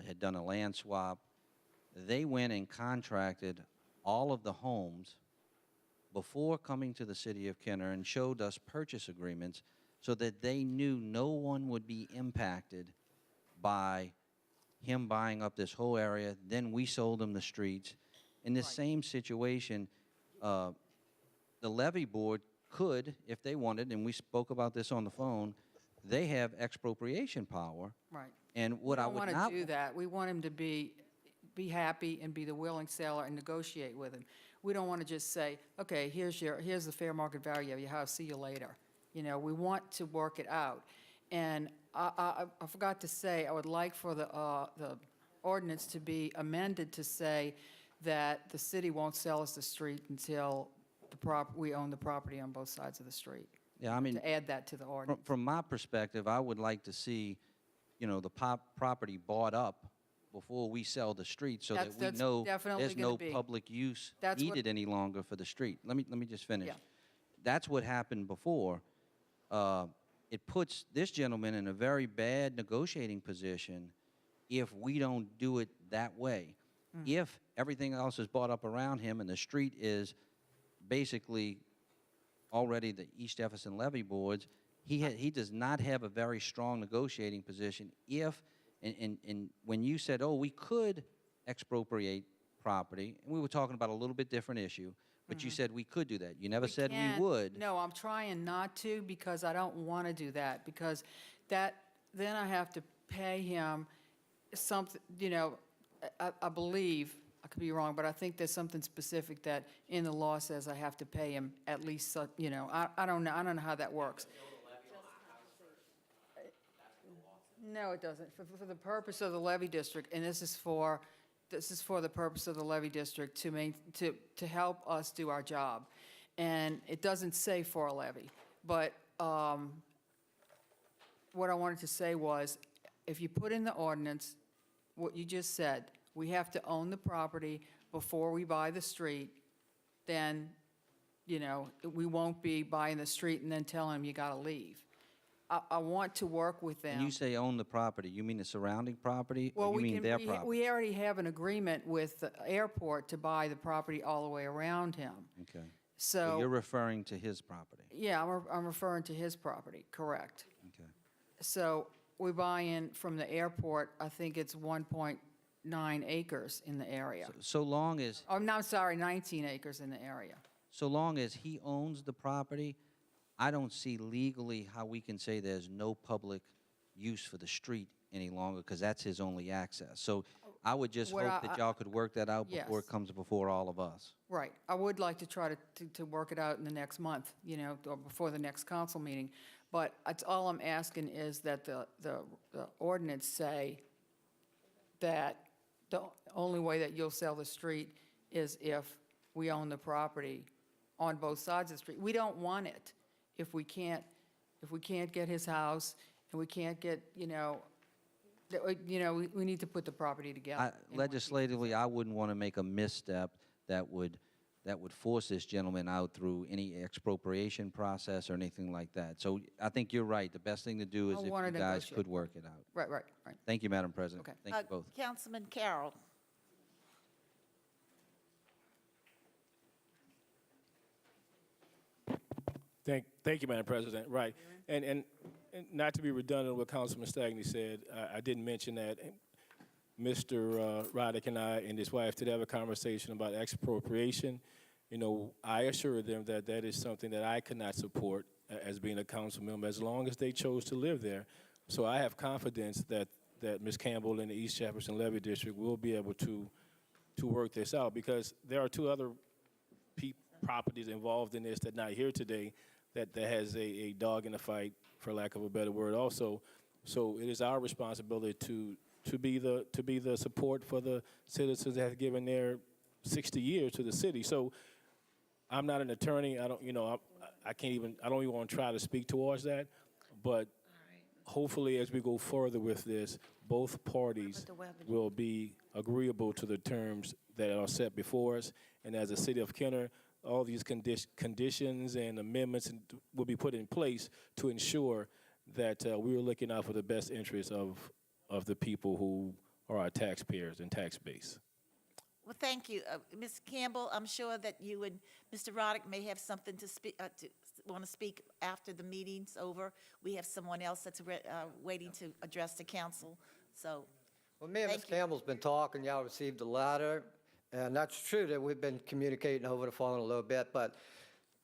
had done a land swap. They went and contracted all of the homes before coming to the city of Kenner and showed us purchase agreements so that they knew no one would be impacted by him buying up this whole area. Then we sold him the streets. In this same situation, the levy board could, if they wanted, and we spoke about this on the phone, they have expropriation power. Right. And what I would We don't not want to do that. We want him to be happy and be the willing seller and negotiate with him. We don't want to just say, okay, here's the fair market value of your house, see you later. You know, we want to work it out. And I forgot to say, I would like for the ordinance to be amended to say that the city won't sell us the street until we own the property on both sides of the street. Yeah, I mean, To add that to the ordinance. from my perspective, I would like to see, you know, the property bought up before we sell the street so that we That's know definitely there's gonna no be. public use That's what- needed any longer for the street. Let me just finish. Yeah. That's what happened before. It puts this gentleman in a very bad negotiating position if we don't do it that way. If everything else is bought up around him and the street is basically already the East Jefferson Levy Boards, he does not have a very strong negotiating position if, and when you said, oh, we could expropriate property, and we were talking about a little bit different issue, but you said we could do that. You never said can't- we would. No, I'm trying not to because I don't want to do that, because then I have to pay him something, you know, I believe, I could be wrong, but I think there's something specific that in the law says I have to pay him at least, you know, I don't know how that works. No, it doesn't. For the purpose of the levy district, and this is for the purpose of the levy district to help us do our job. And it doesn't say for a levy, but what I wanted to say was, if you put in the ordinance what you just said, we have to own the property before we buy the street, then, you know, we won't be buying the street and then telling them you got to leave. I want to work with them. When you say own the property, you mean the surrounding property, Well, or you we mean can, their we property? we already have an agreement with the airport to buy the property all the way around him. Okay. So, you're referring to his property. yeah, I'm referring to his property, correct. Okay. So we buy in from the airport, I think it's 1.9 acres in the area. So long as, Oh, no, I'm sorry, 19 acres in the area. so long as he owns the property, I don't see legally how we can say there's no public use for the street any longer, because that's his only access. So I would just What hope that y'all could work that out before it Yes. comes before all of us. Right. I would like to try to work it out in the next month, you know, or before the next council meeting. But it's all I'm asking is that the ordinance say that the only way that you'll sell the street is if we own the property on both sides of the street. We don't want it if we can't get his house and we can't get, we need to put the property together. Legislatively, I wouldn't want to make a misstep that would force this gentleman out through any expropriation process or anything like that. So I think you're right. The best thing to do is I if wanna you guys negotiate. could work it out. Right. Thank you, Madam President. Okay. Thank you both. Councilman Carroll. Thank you, Madam President. Right. And not to be redundant with what Councilman Stagney said, I didn't mention that Mr. Roddick and I and his wife did have a conversation about expropriation. I assured them that that is something that I could not support as being a council member as long as they chose to live there. So I have confidence that Ms. Campbell in the East Jefferson Levy District will be able to work this out, because there are two other properties involved in this that are not here today that has a dog in the fight, for lack of a better word also. So it is our responsibility to be the support for the citizens that have given their 60 years to the city. So I'm not an attorney. I don't even want to try to speak towards that. But hopefully, as we go further with this, both parties will be agreeable to the terms that are set before us. And as a city of Kenner, all these conditions and amendments will be put in place to ensure that we are looking out for the best interests of the people who are our taxpayers and tax base. Well, thank you. Ms. Campbell, I'm sure that you and Mr. Roddick may have something to want to speak after the meeting's over. We have someone else that's waiting to address the council, so. Well, me and Ms. Campbell's been talking, y'all received a letter, and that's true that we've been communicating over the phone a little bit, but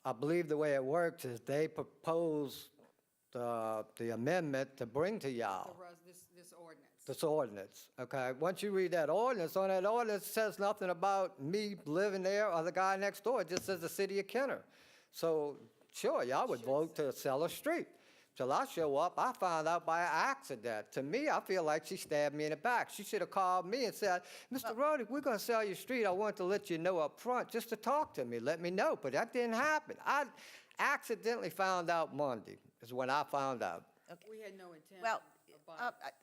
I believe the way it works is they propose the amendment to bring to y'all. This ordinance. This ordinance, okay? Once you read that ordinance, on that ordinance it says nothing about me living there or the guy next door. It just says the city of Kenner. So, sure, y'all would vote to sell a street. Till I show up, I found out by accident. To me, I feel like she stabbed me in the back. She should have called me and said, Mr. Roddick, we're going to sell your street. I want to let you know up front just to talk to me. Let me know. But that didn't happen. I accidentally found out Monday is when I found out. We had no intent. Well,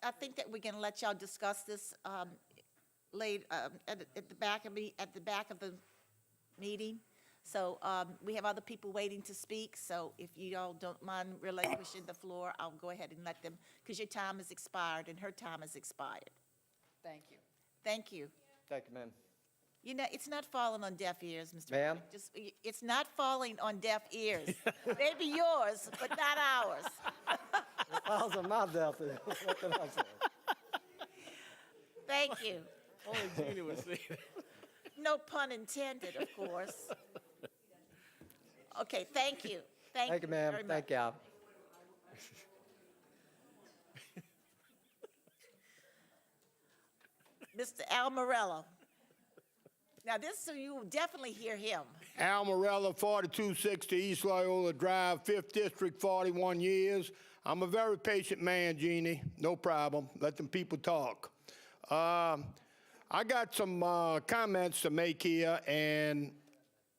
I think that we can let y'all discuss this at the back of the meeting. So we have other people waiting to speak, so if you all don't mind relinquishing the floor, I'll go ahead and let them, because your time has expired and her time has expired. Thank you. Thank you. Thank you, ma'am. It's not falling on deaf ears, Mr. Ma'am? Roddick. It's not falling on deaf ears. Maybe yours, but not ours. It falls on my death. What can I say? Thank you. Only Gina would say that. No pun intended, of course. Okay, thank you. Thank you, ma'am. very much. Thank y'all. Mr. Al Morello. Now, so you will definitely hear him. Al Morella, 4260 East Loyola Drive, 5th District, 41 years. I'm a very patient man, Jeannie. No problem. Let them people talk. I got some comments to make here, and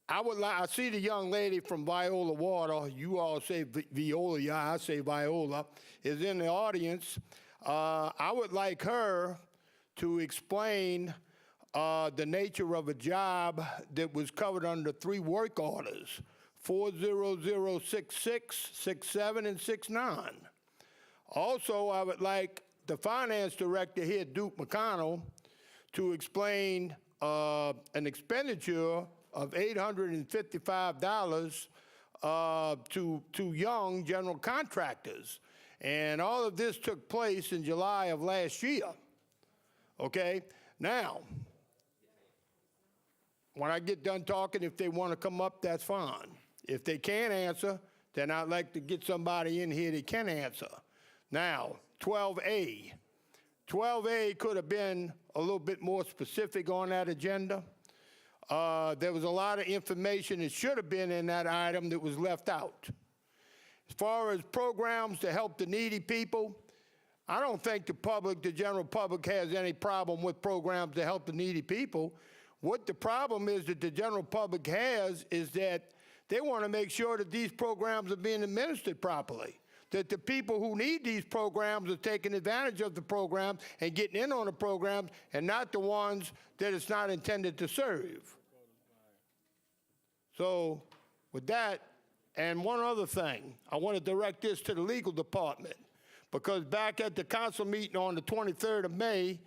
I see the young lady from Viola Water, you all say Viola, yeah, I say Viola, is in the audience. I would like her to explain the nature of a job that was covered under 3 work orders, 40066, 67, and 69. Also, I would like the finance director here, Duke McConnell, to explain an expenditure of $855 to young general contractors. And all of this took place in July of last year. Okay? Now, when I get done talking, if they want to come up, that's fine. If they can't answer, then I'd like to get somebody in here that can answer. Now, 12A. 12A could have been a little bit more specific on that agenda. There was a lot of information that should have been in that item that was left out. As far as programs to help the needy people, I don't think the general public has any problem with programs to help the needy people. What the problem is that the general public has is that they want to make sure that these programs are being administered properly, that the people who need these programs are taking advantage of the program and getting in on the programs, and not the ones that it's not intended to serve. So with that, and one other thing, I want to direct this to the legal department, because back at the council meeting on the 23rd of May,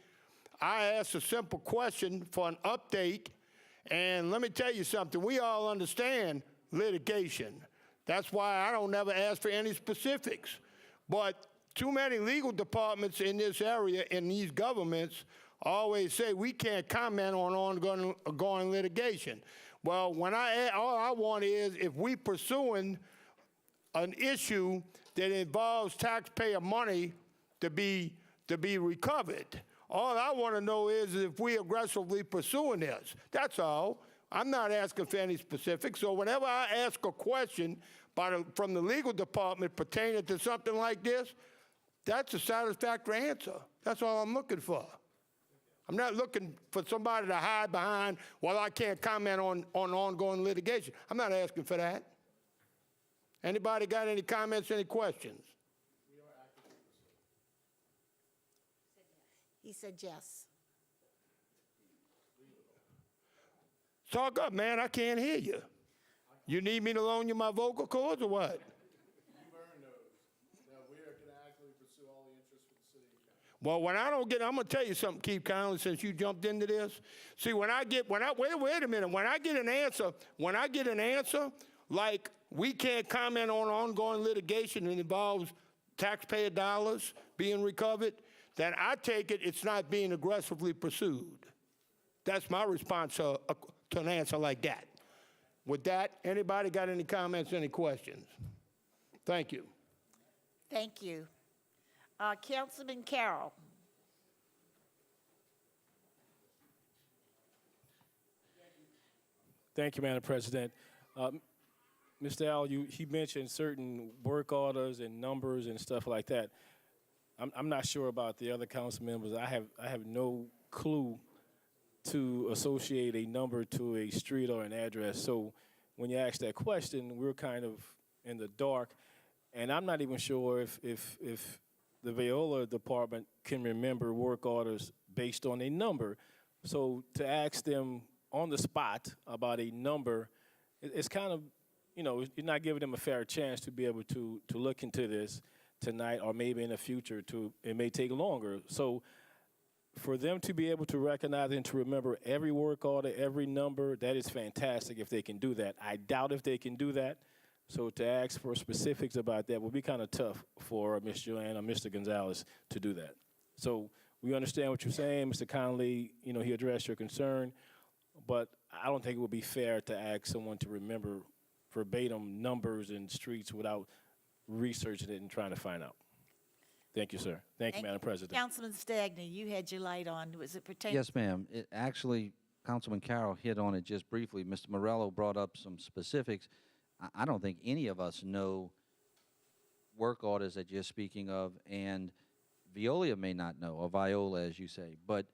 I asked a simple question for an update, and let me tell you something, we all understand litigation. That's why I don't never ask for any specifics. But too many legal departments in this area, in these governments, always say we can't comment on ongoing litigation. Well, all I want is, if we pursuing an issue that involves taxpayer money to be recovered, all I want to know is if we aggressively pursuing this. That's all. I'm not asking for any specifics. So whenever I ask a question from the legal department pertaining to something like this, that's a satisfactory answer. That's all I'm looking for. I'm not looking for somebody to hide behind, well, I can't comment on ongoing litigation. I'm not asking for that. Anybody got any comments, any questions? He said yes. Talk up, man. I can't hear you. You need me to loan you my vocal cords or what? Well, when I don't get, I'm gonna tell you something, Keith Conlon, since you jumped into this. See, wait a minute. When I get an answer, like we can't comment on ongoing litigation that involves taxpayer dollars being recovered, then I take it's not being aggressively pursued. That's my response to an answer like that. With that, anybody got any comments, any questions? Thank you. Thank you. Councilman Carroll. Thank you, Madam President. Mr. Al, he mentioned certain work orders and numbers and stuff like that. I'm not sure about the other council members. I have no clue to associate a number to a street or an address. So when you ask that question, we're kind of in the dark. And I'm not even sure if the Viola department can remember work orders based on a number. So to ask them on the spot about a number, it's kind of, you're not giving them a fair chance to be able to look into this tonight or maybe in the future. It may take longer. So for them to be able to recognize and to remember every work order, every number, that is fantastic if they can do that. I doubt if they can do that. So to ask for specifics about that would be kind of tough for Ms. Joanne or Mr. Gonzalez to do that. So we understand what you're saying. Mr. Connolly, he addressed your concern, but I don't think it would be fair to ask someone to remember verbatim numbers and streets without researching it and trying to find out. Thank you, sir. Thank you, Madam President. Councilman Stagny, you had your light on. Was it pertaining? Yes, ma'am. Actually, Councilman Carroll hit on it just briefly. Mr. Morello brought up some specifics. I don't think any of us know work orders that you're speaking of, and Veolia may not know, or Viola, as you say, but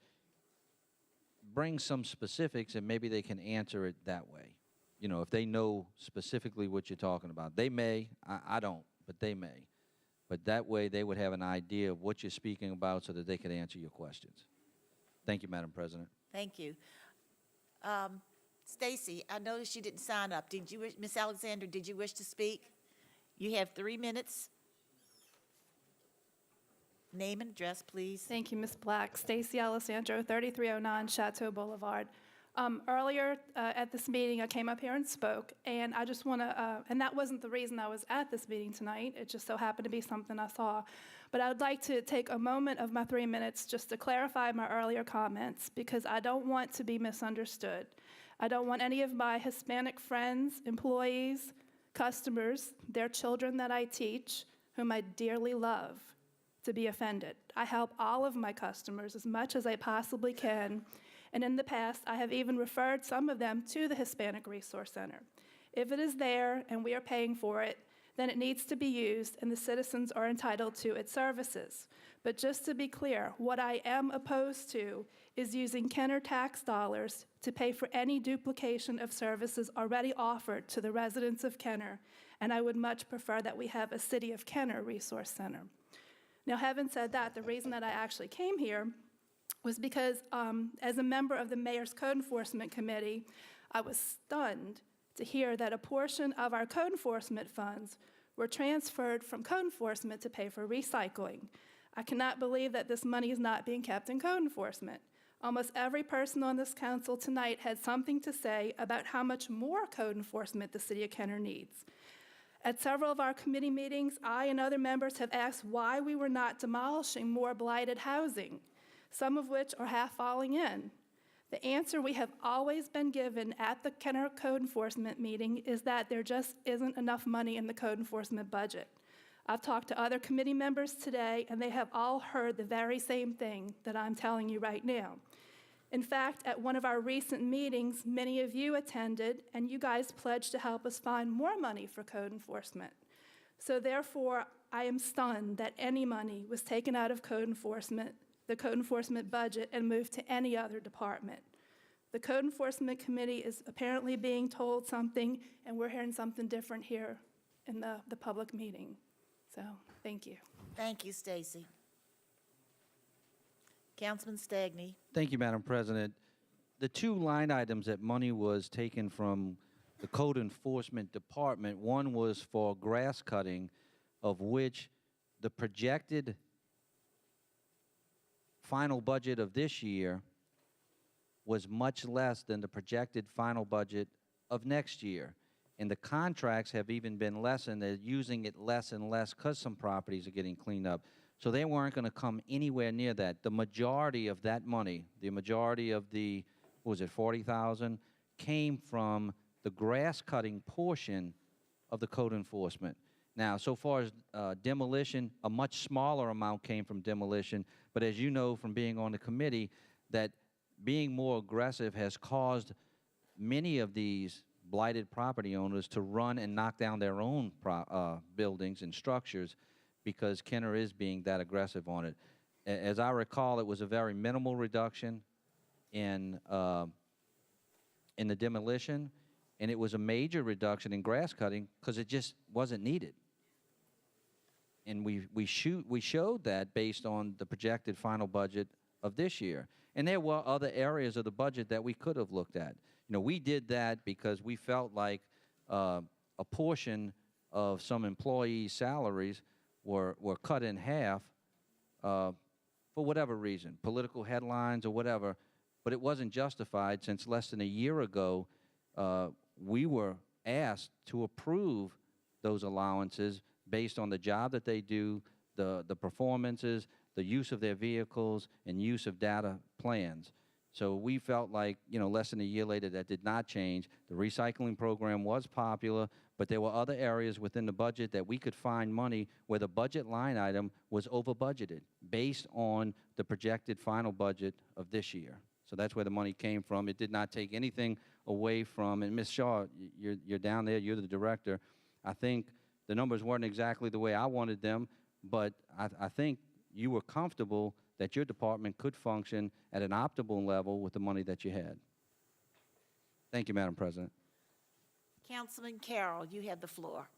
bring some specifics and maybe they can answer it that way. If they know specifically what you're talking about. They may, I don't, but they may. But that way they would have an idea of what you're speaking about so that they could answer your questions. Thank you, Madam President. Thank you. Stacy, I noticed you didn't sign up. Ms. Alexander, did you wish to speak? You have 3 minutes. Name and address, please. Thank you, Ms. Black. Stacy Alessandro, 3309 Chateau Boulevard. Earlier at this meeting, I came up here and spoke, and I just want to, and that wasn't the reason I was at this meeting tonight. It just so happened to be something I saw. But I would like to take a moment of my 3 minutes just to clarify my earlier comments, because I don't want to be misunderstood. I don't want any of my Hispanic friends, employees, customers, their children that I teach, whom I dearly love, to be offended. I help all of my customers as much as I possibly can, and in the past, I have even referred some of them to the Hispanic Resource Center. If it is there and we are paying for it, then it needs to be used and the citizens are entitled to its services. But just to be clear, what I am opposed to is using Kenner tax dollars to pay for any duplication of services already offered to the residents of Kenner, and I would much prefer that we have a City of Kenner Resource Center. Now, having said that, the reason that I actually came here was because as a member of the Mayor's Code Enforcement Committee, I was stunned to hear that a portion of our code enforcement funds were transferred from code enforcement to pay for recycling. I cannot believe that this money is not being kept in code enforcement. Almost every person on this council tonight had something to say about how much more code enforcement the City of Kenner needs. At several of our committee meetings, I and other members have asked why we were not demolishing more blighted housing, some of which are half falling in. The answer we have always been given at the Kenner Code Enforcement meeting is that there just isn't enough money in the code enforcement budget. I've talked to other committee members today, and they have all heard the very same thing that I'm telling you right now. In fact, at one of our recent meetings, many of you attended, and you guys pledged to help us find more money for code enforcement. So therefore, I am stunned that any money was taken out of code enforcement, the code enforcement budget, and moved to any other department. The Code Enforcement Committee is apparently being told something, and we're hearing something different here in the public meeting. So, thank you. Thank you, Stacy. Councilman Stagney. Thank you, Madam President. The two line items that money was taken from the Code Enforcement Department, one was for grass cutting, of which the projected final budget of this year was much less than the projected final budget of next year. And the contracts have even been lessened. They're using it less and less because some properties are getting cleaned up. So they weren't going to come anywhere near that. The majority of that money, the majority of the, what was it, 40,000, came from the grass cutting portion of the code enforcement. Now, so far as demolition, a much smaller amount came from demolition, but as you know from being on the committee, that being more aggressive has caused many of these blighted property owners to run and knock down their own buildings and structures because Kenner is being that aggressive on it. As I recall, it was a very minimal reduction in the demolition, and it was a major reduction in grass cutting because it just wasn't needed. And we showed that based on the projected final budget of this year. And there were other areas of the budget that we could have looked at. You know, we did that because we felt like a portion of some employees' salaries were cut in half for whatever reason, political headlines or whatever, but it wasn't justified since less than a year ago we were asked to approve those allowances based on the job that they do, the performances, the use of their vehicles, and use of data plans. So we felt like, you know, less than a year later that did not change. The recycling program was popular, but there were other areas within the budget that we could find money where the budget line item was over budgeted based on the projected final budget of this year. So that's where the money came from. It did not take anything away from, and Ms. Shaw, you're down there, you're the director. I think the numbers weren't exactly the way I wanted them, but I think you were comfortable that your department could function at an optimal level with the money that you had. Thank you, Madam President. Councilman Carroll, you have the floor.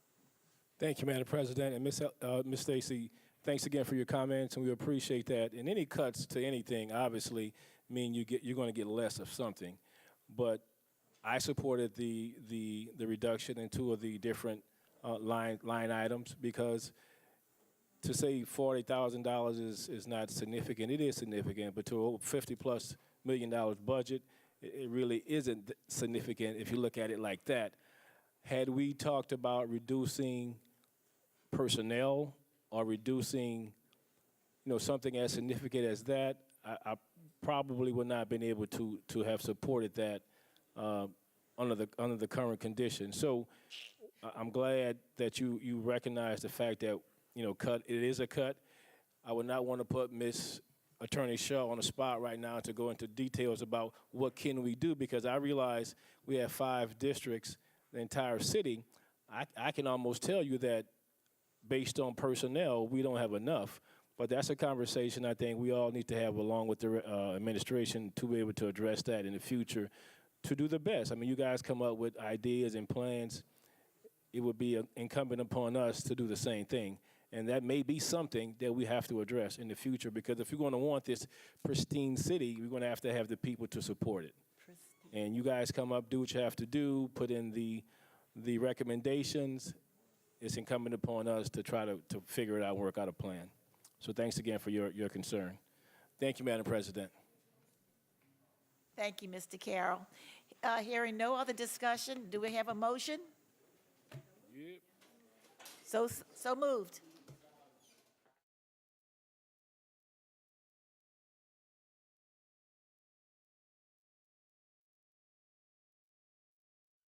Thank you, Madam President. And Ms. Stacy, thanks again for your comments, and we appreciate that. And any cuts to anything obviously mean you're going to get less of something. But I supported the reduction in two of the different line items because to say $40,000 is not significant. It is significant, but to a $50+ million budget, it really isn't significant if you look at it like that. Had we talked about reducing personnel or reducing, you know, something as significant as that, I probably would not have been able to have supported that under the current conditions. So I'm glad that you recognize the fact that, it is a cut. I would not want to put Ms. Attorney Shaw on the spot right now to go into details about what can we do, because I realize we have 5 districts, the entire city. I can almost tell you that based on personnel, we don't have enough. But that's a conversation I think we all need to have along with the administration to be able to address that in the future to do the best. I mean, you guys come up with ideas and plans. It would be incumbent upon us to do the same thing. And that may be something that we have to address in the future, because if you're going to want this pristine city, we're going to have the people to support it. And you guys come up, do what you have to do, put in the recommendations. It's incumbent upon us to try to figure it out and work out a plan. So thanks again for your concern. Thank you, Madam President. Thank you, Mr. Carroll. Hearing no other discussion, do we have a motion? So moved.